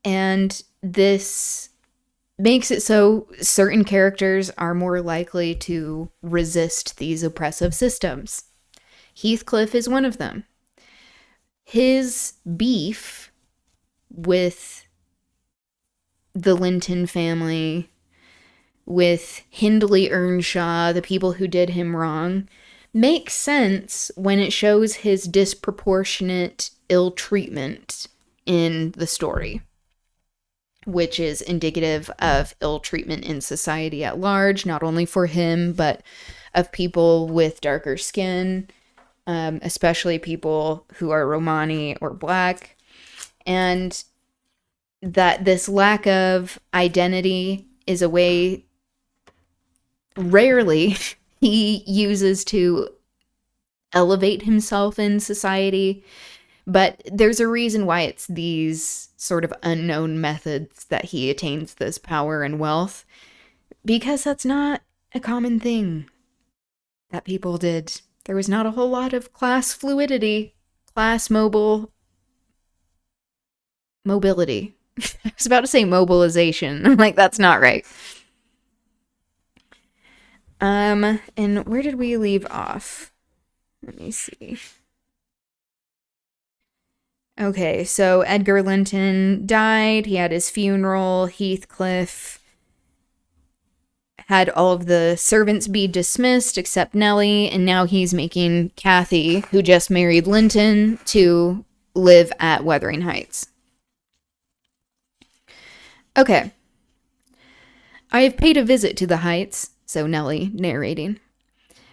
and this makes it so certain characters are more likely to resist these oppressive systems. Heathcliff is one of them. His beef with the Linton family, with Hindley Earnshaw, the people who did him wrong, makes sense when it shows his disproportionate ill treatment in the story, which is indicative of ill treatment in society at large, not only for him, but of people with darker skin, especially people who are Romani or Black, and that this lack of identity is a way rarely he uses to elevate himself in society, but there's a reason why it's these sort of unknown methods that he attains this power and wealth, because that's not a common thing that people did. There was not a whole lot of class fluidity, class mobility. I was about to say mobilization. I'm like, that's not right. And where did we leave off? Let me see. Okay, so Edgar Linton died. He had his funeral. Heathcliff had all of the servants be dismissed except Nellie, and now he's making Kathy, who just married Linton, to live at Wuthering Heights. Okay. I have paid a visit to the Heights, so Nellie narrating,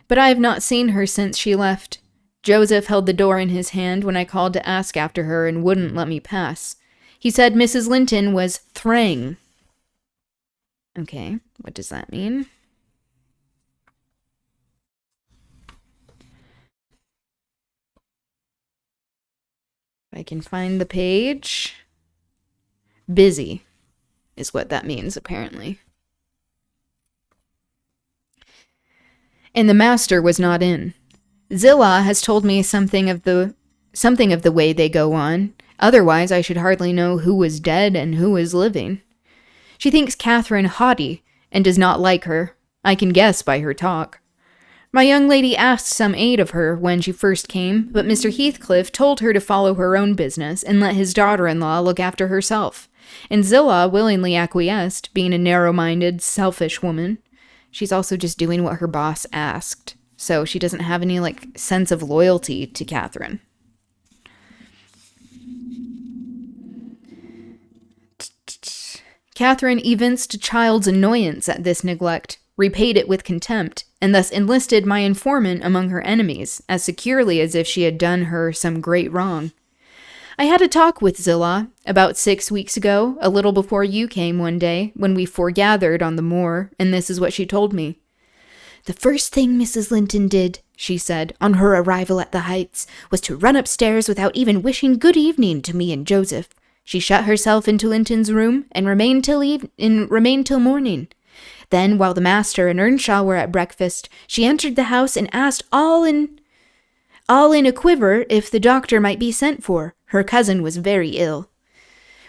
but I have not seen her since she left. Joseph held the door in his hand when I called to ask after her and wouldn't let me pass. He said Mrs. Linton was thrang. Okay, what does that mean? If I can find the page. Busy is what that means, apparently. And the master was not in. Zillah has told me something of the way they go on. Otherwise, I should hardly know who was dead and who was living. She thinks Catherine haughty, and does not like her. I can guess by her talk. My young lady asked some aid of her when she first came, but Mr. Heathcliff told her to follow her own business and let his daughter-in-law look after herself. And Zillah willingly acquiesced, being a narrow-minded, selfish woman. She's also just doing what her boss asked, so she doesn't have any, sense of loyalty to Catherine. Catherine evinced a child's annoyance at this neglect, repaid it with contempt, and thus enlisted my informant among her enemies, as securely as if she had done her some great wrong. I had a talk with Zillah about 6 weeks ago, a little before you came one day, when we foregathered on the moor, and this is what she told me. The first thing Mrs. Linton did, she said, on her arrival at the Heights, was to run upstairs without even wishing good evening to me and Joseph. She shut herself into Linton's room and remained till morning. Then, while the master and Earnshaw were at breakfast, she entered the house and asked all in a quiver if the doctor might be sent for. Her cousin was very ill.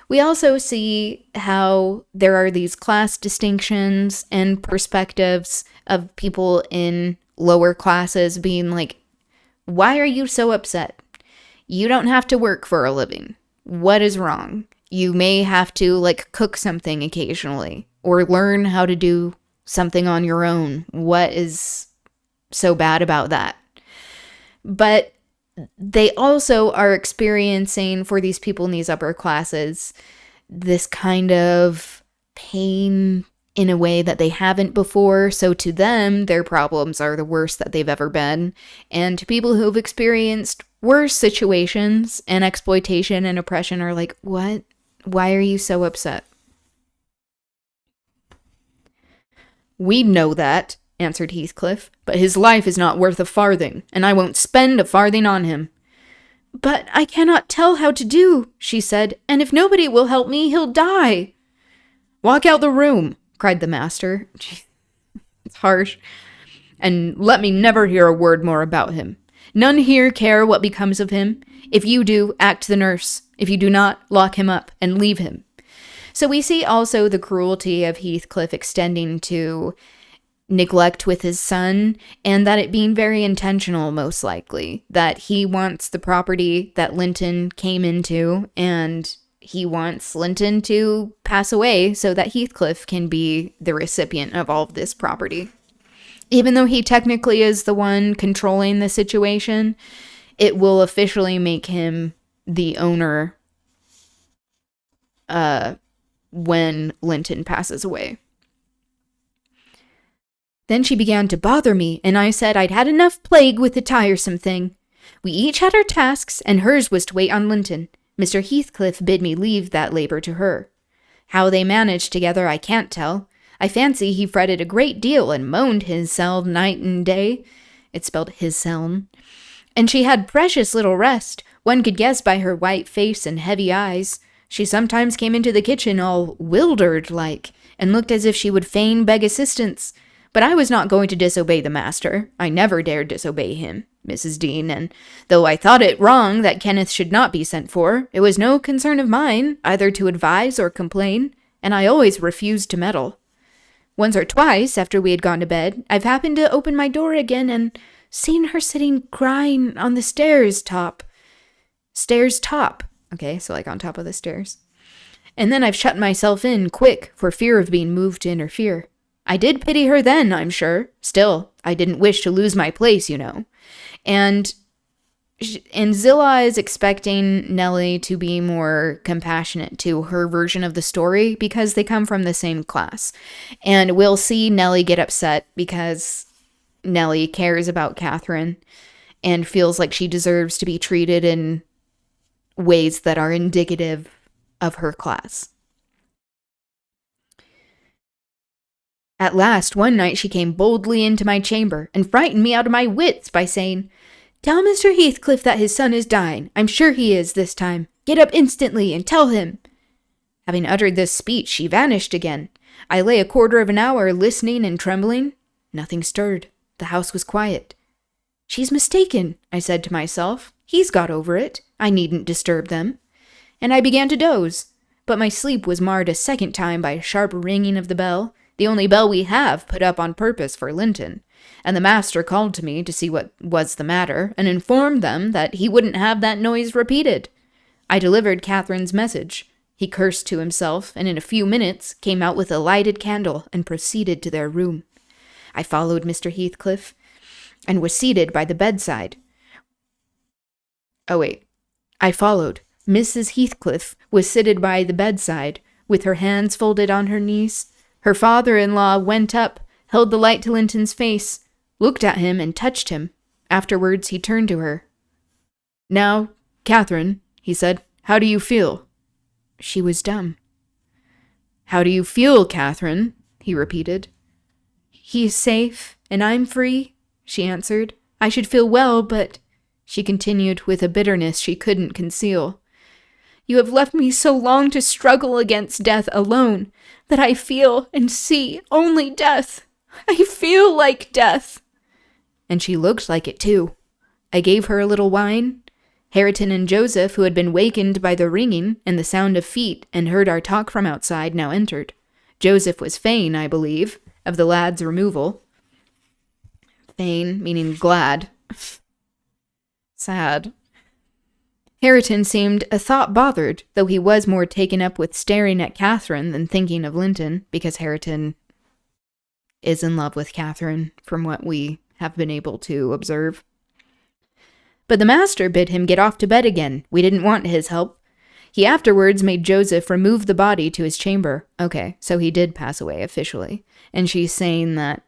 We also see how there are these class distinctions and perspectives of people in lower classes being like, why are you so upset? You don't have to work for a living. What is wrong? You may have to cook something occasionally or learn how to do something on your own. What is so bad about that? But they also are experiencing, for these people in these upper classes, this kind of pain in a way that they haven't before. So to them, their problems are the worst that they've ever been. And to people who've experienced worse situations and exploitation and oppression are like, what? Why are you so upset? We know that, answered Heathcliff, but his life is not worth a farthing, and I won't spend a farthing on him. But I cannot tell how to do, she said, and if nobody will help me, he'll die. Walk out the room, cried the master. It's harsh. And let me never hear a word more about him. None here care what becomes of him. If you do, act the nurse. If you do not, lock him up and leave him. So we see also the cruelty of Heathcliff extending to neglect with his son, and that it being very intentional, most likely, that he wants the property that Linton came into, and he wants Linton to pass away so that Heathcliff can be the recipient of all of this property. Even though he technically is the one controlling the situation, it will officially make him the owner when Linton passes away. Then she began to bother me, and I said I'd had enough plague with the tiresome thing. We each had our tasks, and hers was to wait on Linton. Mr. Heathcliff bid me leave that labor to her. How they managed together I can't tell. I fancy he fretted a great deal and moaned his self night and day. It's spelled his selm. And she had precious little rest. One could guess by her white face and heavy eyes. She sometimes came into the kitchen all wildered like, and looked as if she would fain beg assistance. But I was not going to disobey the master. I never dared disobey him, Mrs. Dean, and though I thought it wrong that Kenneth should not be sent for, it was no concern of mine either to advise or complain, and I always refused to meddle. Once or twice, after we had gone to bed, I've happened to open my door again and seen her sitting crying on the stairs top. Okay, so on top of the stairs. And then I've shut myself in, quick, for fear of being moved to interfere. I did pity her then, I'm sure. Still, I didn't wish to lose my place, you know. And Zillah is expecting Nellie to be more compassionate to her version of the story because they come from the same class. And we'll see Nellie get upset because Nellie cares about Catherine and feels like she deserves to be treated in ways that are indicative of her class. At last, one night she came boldly into my chamber and frightened me out of my wits by saying, "Tell Mr. Heathcliff that his son is dying. I'm sure he is this time. Get up instantly and tell him." Having uttered this speech, she vanished again. I lay a quarter of an hour listening and trembling. Nothing stirred. The house was quiet. She's mistaken, I said to myself. He's got over it. I needn't disturb them. And I began to doze. But my sleep was marred a second time by a sharp ringing of the bell, the only bell we have put up on purpose for Linton, and the master called to me to see what was the matter, and informed them that he wouldn't have that noise repeated. I delivered Catherine's message. He cursed to himself, and in a few minutes came out with a lighted candle and proceeded to their room. I followed Mr. Heathcliff, and was seated by the bedside. I followed. Mrs. Heathcliff was seated by the bedside, with her hands folded on her knees. Her father-in-law went up, held the light to Linton's face, looked at him, and touched him. Afterwards, he turned to her. "Now, Catherine," he said, "how do you feel?" She was dumb. "How do you feel, Catherine?" he repeated. "He is safe, and I'm free," she answered. "I should feel well, but," she continued with a bitterness she couldn't conceal, "you have left me so long to struggle against death alone that I feel and see only death. I feel like death." And she looked like it too. I gave her a little wine. Hareton and Joseph, who had been wakened by the ringing and the sound of feet and heard our talk from outside, now entered. Joseph was fain, I believe, of the lad's removal. Fain, meaning glad. Sad. Hareton seemed a thought bothered, though he was more taken up with staring at Catherine than thinking of Linton, because Hareton is in love with Catherine, from what we have been able to observe. But the master bid him get off to bed again. We didn't want his help. He afterwards made Joseph remove the body to his chamber. Okay, so he did pass away officially. And she's saying that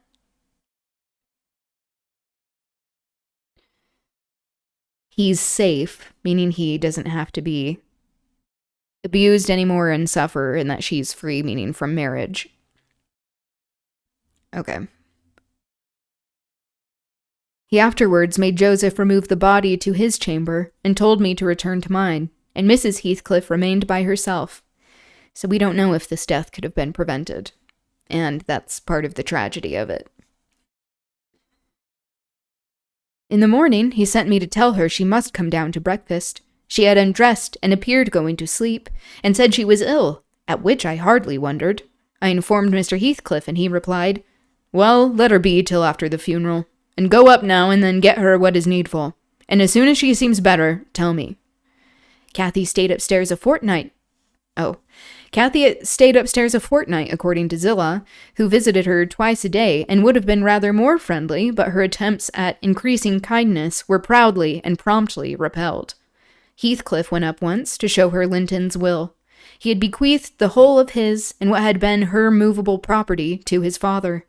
he's safe, meaning he doesn't have to be abused anymore and suffer, and that she's free, meaning from marriage. Okay. He afterwards made Joseph remove the body to his chamber and told me to return to mine, and Mrs. Heathcliff remained by herself. So we don't know if this death could have been prevented, and that's part of the tragedy of it. In the morning, he sent me to tell her she must come down to breakfast. She had undressed and appeared going to sleep, and said she was ill, at which I hardly wondered. I informed Mr. Heathcliff, and he replied, "Well, let her be till after the funeral. And go up now and then get her what is needful. And as soon as she seems better, tell me." Kathy stayed upstairs a fortnight, according to Zillah, who visited her twice a day and would have been rather more friendly, but her attempts at increasing kindness were proudly and promptly repelled. Heathcliff went up once to show her Linton's will. He had bequeathed the whole of his and what had been her movable property to his father.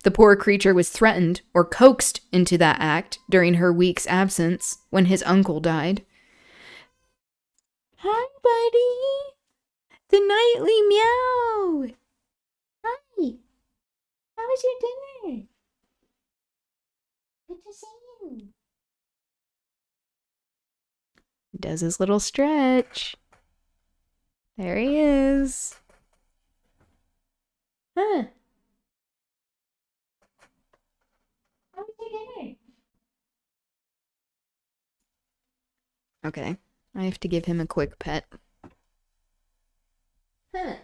The poor creature was threatened or coaxed into that act during her week's absence when his uncle died. "Hi, buddy. The nightly meow. Hi. How was your dinner? Good to see you." Does his little stretch. There he is. Huh. How was your dinner? Okay, I have to give him a quick pet. Huh.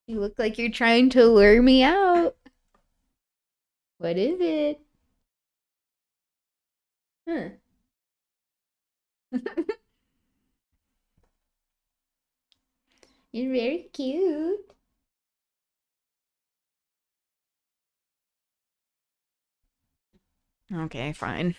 You look like you're trying to lure me out. What is it? Huh. You're very cute. Okay, fine.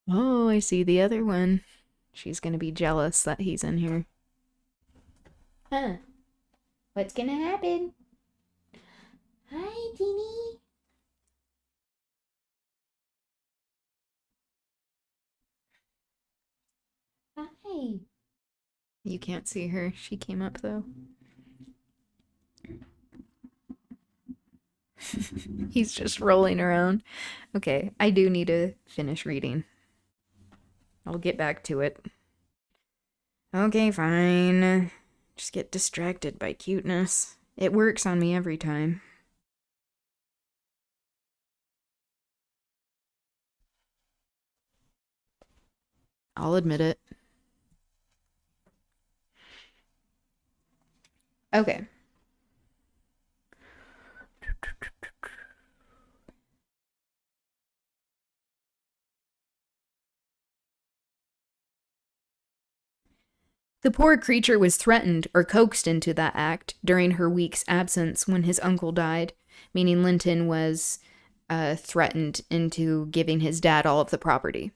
Oh, I see the other one. She's gonna be jealous that he's in here. Huh. What's gonna happen? Hi, Teeny. Hi. You can't see her. She came up, though. He's just rolling around. Okay, I do need to finish reading. I'll get back to it. Okay, fine. Just get distracted by cuteness. It works on me every time. I'll admit it. Okay. The poor creature was threatened or coaxed into that act during her week's absence when his uncle died, meaning Linton was threatened into giving his dad all of the property.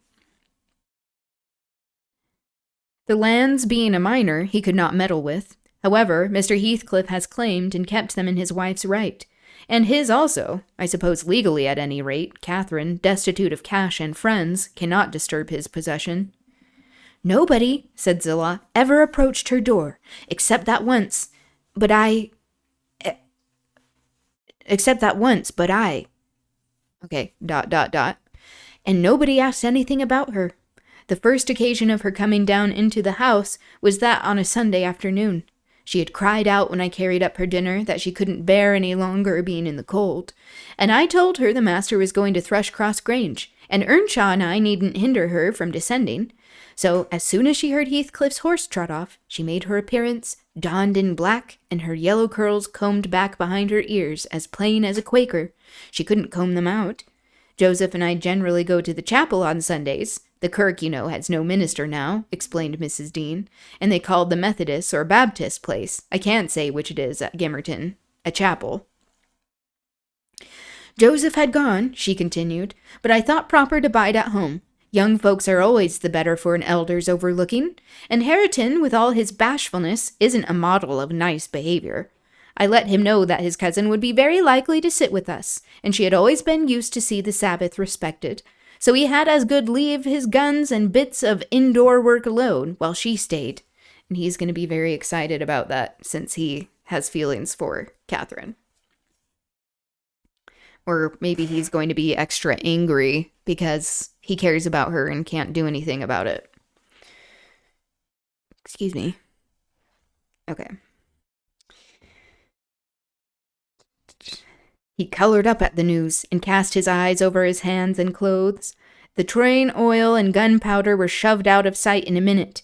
The lands being a minor he could not meddle with. However, Mr. Heathcliff has claimed and kept them in his wife's right, and his also, I suppose legally at any rate. Catherine, destitute of cash and friends, cannot disturb his possession. Nobody, said Zillah, ever approached her door, except that once, but I... Okay, ... And nobody asked anything about her. The first occasion of her coming down into the house was that on a Sunday afternoon. She had cried out when I carried up her dinner that she couldn't bear any longer being in the cold, and I told her the master was going to Thrushcross Grange, and Earnshaw and I needn't hinder her from descending. So as soon as she heard Heathcliff's horse trot off, she made her appearance, donned in black, and her yellow curls combed back behind her ears as plain as a Quaker. She couldn't comb them out. Joseph and I generally go to the chapel on Sundays. The kirk, you know, has no minister now, explained Mrs. Dean, and they called the Methodist or Baptist place, I can't say which it is at Gimmerton, a chapel. Joseph had gone, she continued, but I thought proper to bide at home. Young folks are always the better for an elder's overlooking, and Hareton, with all his bashfulness, isn't a model of nice behavior. I let him know that his cousin would be very likely to sit with us, and she had always been used to see the Sabbath respected, so he had as good leave his guns and bits of indoor work alone while she stayed, and he's going to be very excited about that since he has feelings for Catherine. Or maybe he's going to be extra angry because he cares about her and can't do anything about it. Excuse me. Okay. He colored up at the news and cast his eyes over his hands and clothes. The train oil and gunpowder were shoved out of sight in a minute.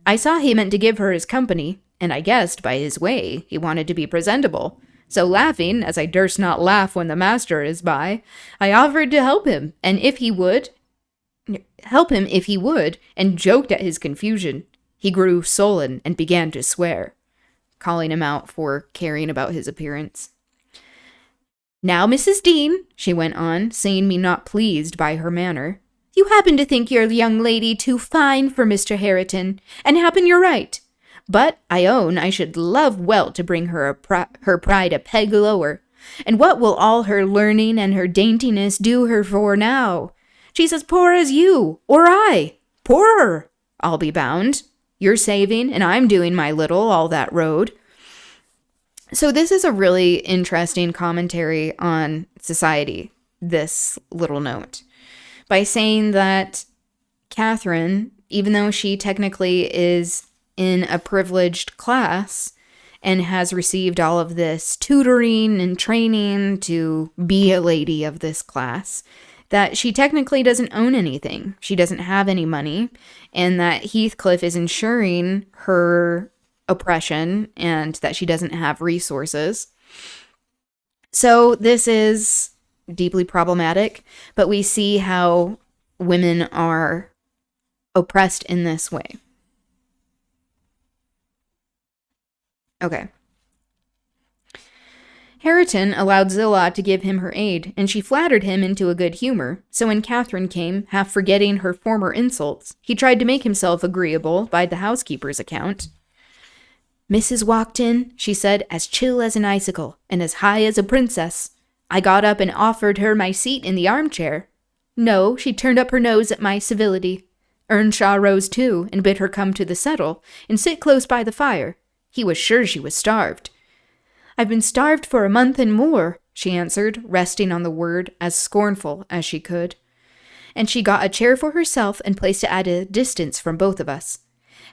I saw he meant to give her his company, and I guessed by his way he wanted to be presentable. So laughing, as I durst not laugh when the master is by, I offered to help him if he would, and joked at his confusion. He grew sullen and began to swear, calling him out for caring about his appearance. Now, Mrs. Dean, she went on, seeing me not pleased by her manner, you happen to think your young lady too fine for Mr. Hareton, and happen you're right. But I own I should love well to bring her her pride a peg lower. And what will all her learning and her daintiness do her for now? She's as poor as you, or I. Poorer, I'll be bound. You're saving, and I'm doing my little all that road. So this is a really interesting commentary on society, this little note. By saying that Catherine, even though she technically is in a privileged class and has received all of this tutoring and training to be a lady of this class, that she technically doesn't own anything. She doesn't have any money, and that Heathcliff is ensuring her oppression and that she doesn't have resources. So this is deeply problematic, but we see how women are oppressed in this way. Okay. Hareton allowed Zillah to give him her aid, and she flattered him into a good humor, so when Catherine came, half forgetting her former insults, he tried to make himself agreeable by the housekeeper's account. Mrs. walked in, she said, as chill as an icicle, and as high as a princess. I got up and offered her my seat in the armchair. No, she turned up her nose at my civility. Earnshaw rose too, and bid her come to the settle, and sit close by the fire. He was sure she was starved. I've been starved for a month and more, she answered, resting on the word as scornful as she could. And she got a chair for herself and placed it at a distance from both of us.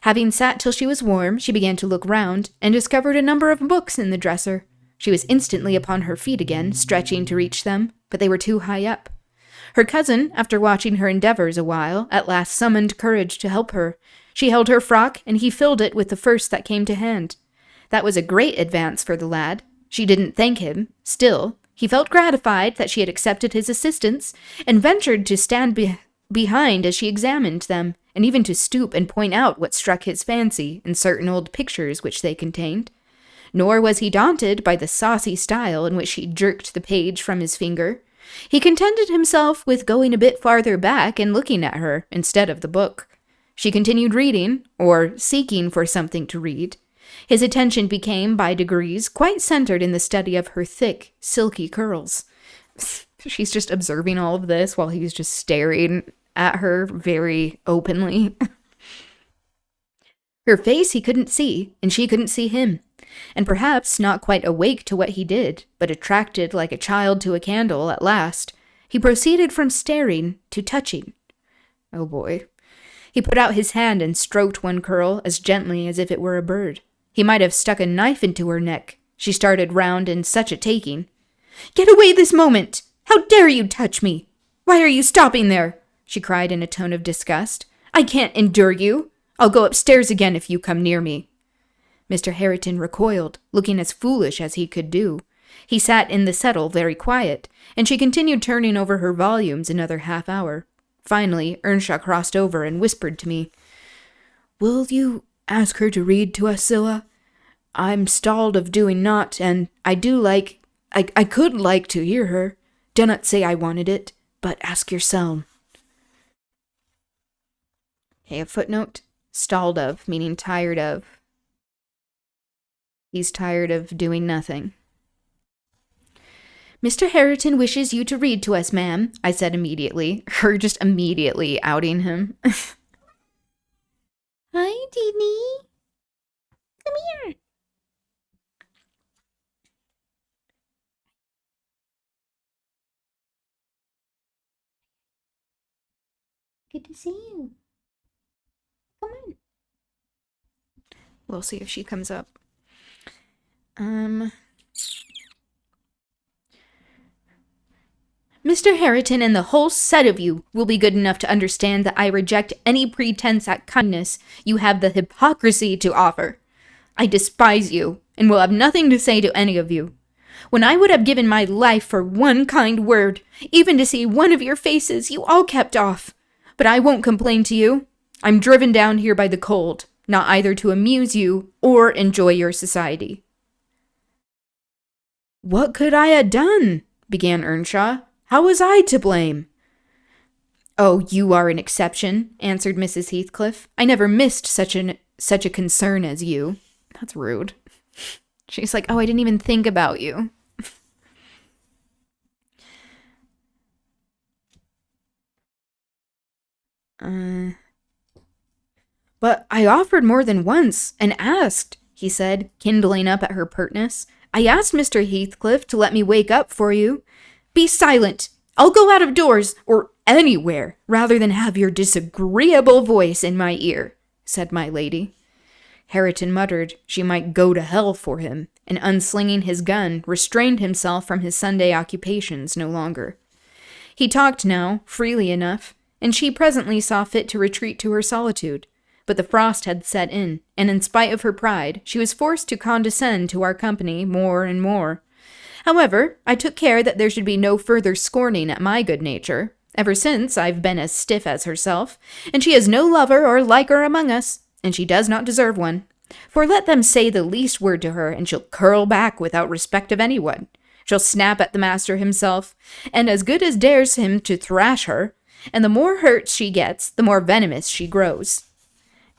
Having sat till she was warm, she began to look round, and discovered a number of books in the dresser. She was instantly upon her feet again, stretching to reach them, but they were too high up. Her cousin, after watching her endeavors a while, at last summoned courage to help her. She held her frock, and he filled it with the first that came to hand. That was a great advance for the lad. She didn't thank him. Still, he felt gratified that she had accepted his assistance, and ventured to stand behind as she examined them, and even to stoop and point out what struck his fancy in certain old pictures which they contained. Nor was he daunted by the saucy style in which she jerked the page from his finger. He contented himself with going a bit farther back and looking at her instead of the book. She continued reading, or seeking for something to read. His attention became, by degrees, quite centered in the study of her thick, silky curls. She's just observing all of this while he's just staring at her very openly. Her face he couldn't see, and she couldn't see him. And perhaps not quite awake to what he did, but attracted like a child to a candle at last, he proceeded from staring to touching. Oh boy. He put out his hand and stroked one curl as gently as if it were a bird. He might have stuck a knife into her neck. She started round in such a taking. "Get away this moment! How dare you touch me? Why are you stopping there?" she cried in a tone of disgust. "I can't endure you. I'll go upstairs again if you come near me." Mr. Harriton recoiled, looking as foolish as he could do. He sat in the settle very quiet, and she continued turning over her volumes another half-hour. Finally, Earnshaw crossed over and whispered to me, "Will you ask her to read to us, Zillah? I'm stalled of doing naught, and I could like to hear her. Dunnot say I wanted it, but ask yourself." Okay, a footnote. Stalled of, meaning tired of. He's tired of doing nothing. "Mr. Harriton wishes you to read to us, ma'am," I said immediately, her just immediately outing him. "Hi, Dini. Come here." Good to see you. Come on. We'll see if she comes up. "Mr. Harriton and the whole set of you will be good enough to understand that I reject any pretense at kindness you have the hypocrisy to offer. I despise you, and will have nothing to say to any of you. When I would have given my life for one kind word, even to see one of your faces, you all kept off. But I won't complain to you. I'm driven down here by the cold, not either to amuse you or enjoy your society." "What could I have done?" began Earnshaw. "How was I to blame?" "Oh, you are an exception," answered Mrs. Heathcliff. "I never missed such a concern as you." That's rude. She's like, "Oh, I didn't even think about you." "But I offered more than once, and asked," he said, kindling up at her pertness. "I asked Mr. Heathcliff to let me wake up for you." "Be silent! I'll go out of doors, or anywhere, rather than have your disagreeable voice in my ear," said my lady. Harriton muttered she might go to hell for him, and unslinging his gun, restrained himself from his Sunday occupations no longer. He talked now, freely enough, and she presently saw fit to retreat to her solitude. But the frost had set in, and in spite of her pride, she was forced to condescend to our company more and more. However, I took care that there should be no further scorning at my good nature. Ever since, I've been as stiff as herself, and she has no lover or liker among us, and she does not deserve one. For let them say the least word to her, and she'll curl back without respect of anyone. She'll snap at the master himself, and as good as dares him to thrash her, and the more hurt she gets, the more venomous she grows.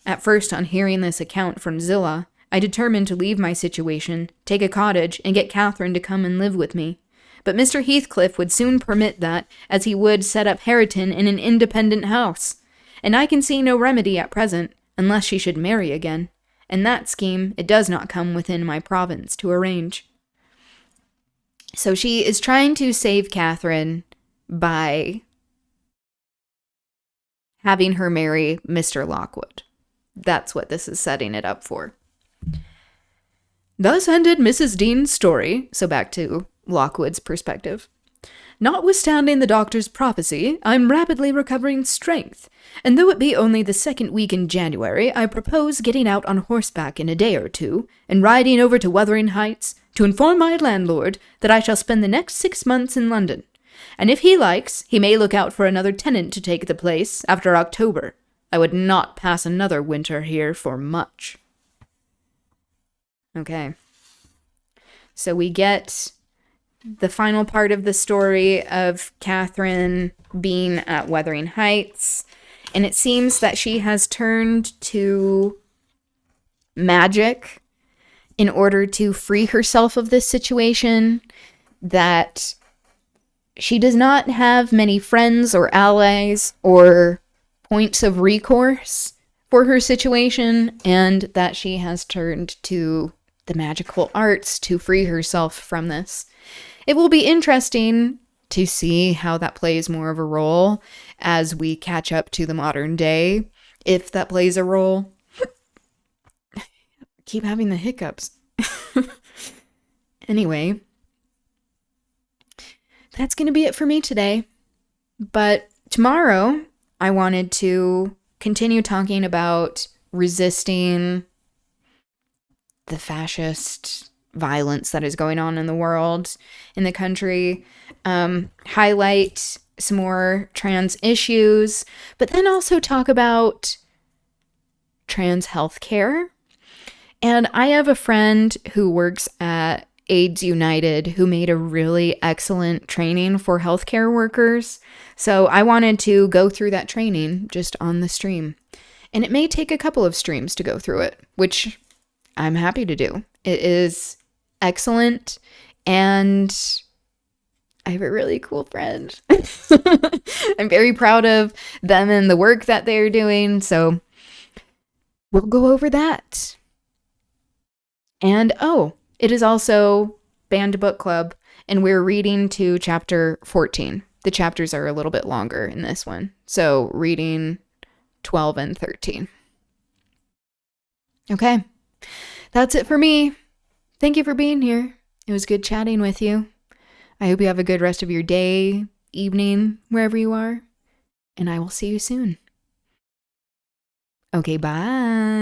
At first, on hearing this account from Zillah, I determined to leave my situation, take a cottage, and get Catherine to come and live with me. But Mr. Heathcliff would soon permit that, as he would set up Harriton in an independent house. And I can see no remedy at present, unless she should marry again. And that scheme it does not come within my province to arrange. So she is trying to save Catherine by having her marry Mr. Lockwood. That's what this is setting it up for. Thus ended Mrs. Dean's story. So back to Lockwood's perspective. Notwithstanding the doctor's prophecy, I'm rapidly recovering strength, and though it be only the second week in January, I propose getting out on horseback in a day or two, and riding over to Wuthering Heights to inform my landlord that I shall spend the next 6 months in London, and if he likes, he may look out for another tenant to take the place after October. I would not pass another winter here for much. Okay. So we get the final part of the story of Catherine being at Wuthering Heights, and it seems that she has turned to magic in order to free herself of this situation, that she does not have many friends or allies or points of recourse for her situation, and that she has turned to the magical arts to free herself from this. It will be interesting to see how that plays more of a role as we catch up to the modern day, if that plays a role. Keep having the hiccups. Anyway, that's going to be it for me today. But tomorrow, I wanted to continue talking about resisting the fascist violence that is going on in the world, in the country, highlight some more trans issues, but then also talk about trans healthcare. And I have a friend who works at AIDS United who made a really excellent training for healthcare workers. So I wanted to go through that training just on the stream. And it may take a couple of streams to go through it, which I'm happy to do. It is excellent, and I have a really cool friend. I'm very proud of them and the work that they're doing, so we'll go over that. And it is also Banned Book Club, and we're reading to chapter 14. The chapters are a little bit longer in this one, so reading 12 and 13. Okay, that's it for me. Thank you for being here. It was good chatting with you. I hope you have a good rest of your day, evening, wherever you are, and I will see you soon. Okay, bye.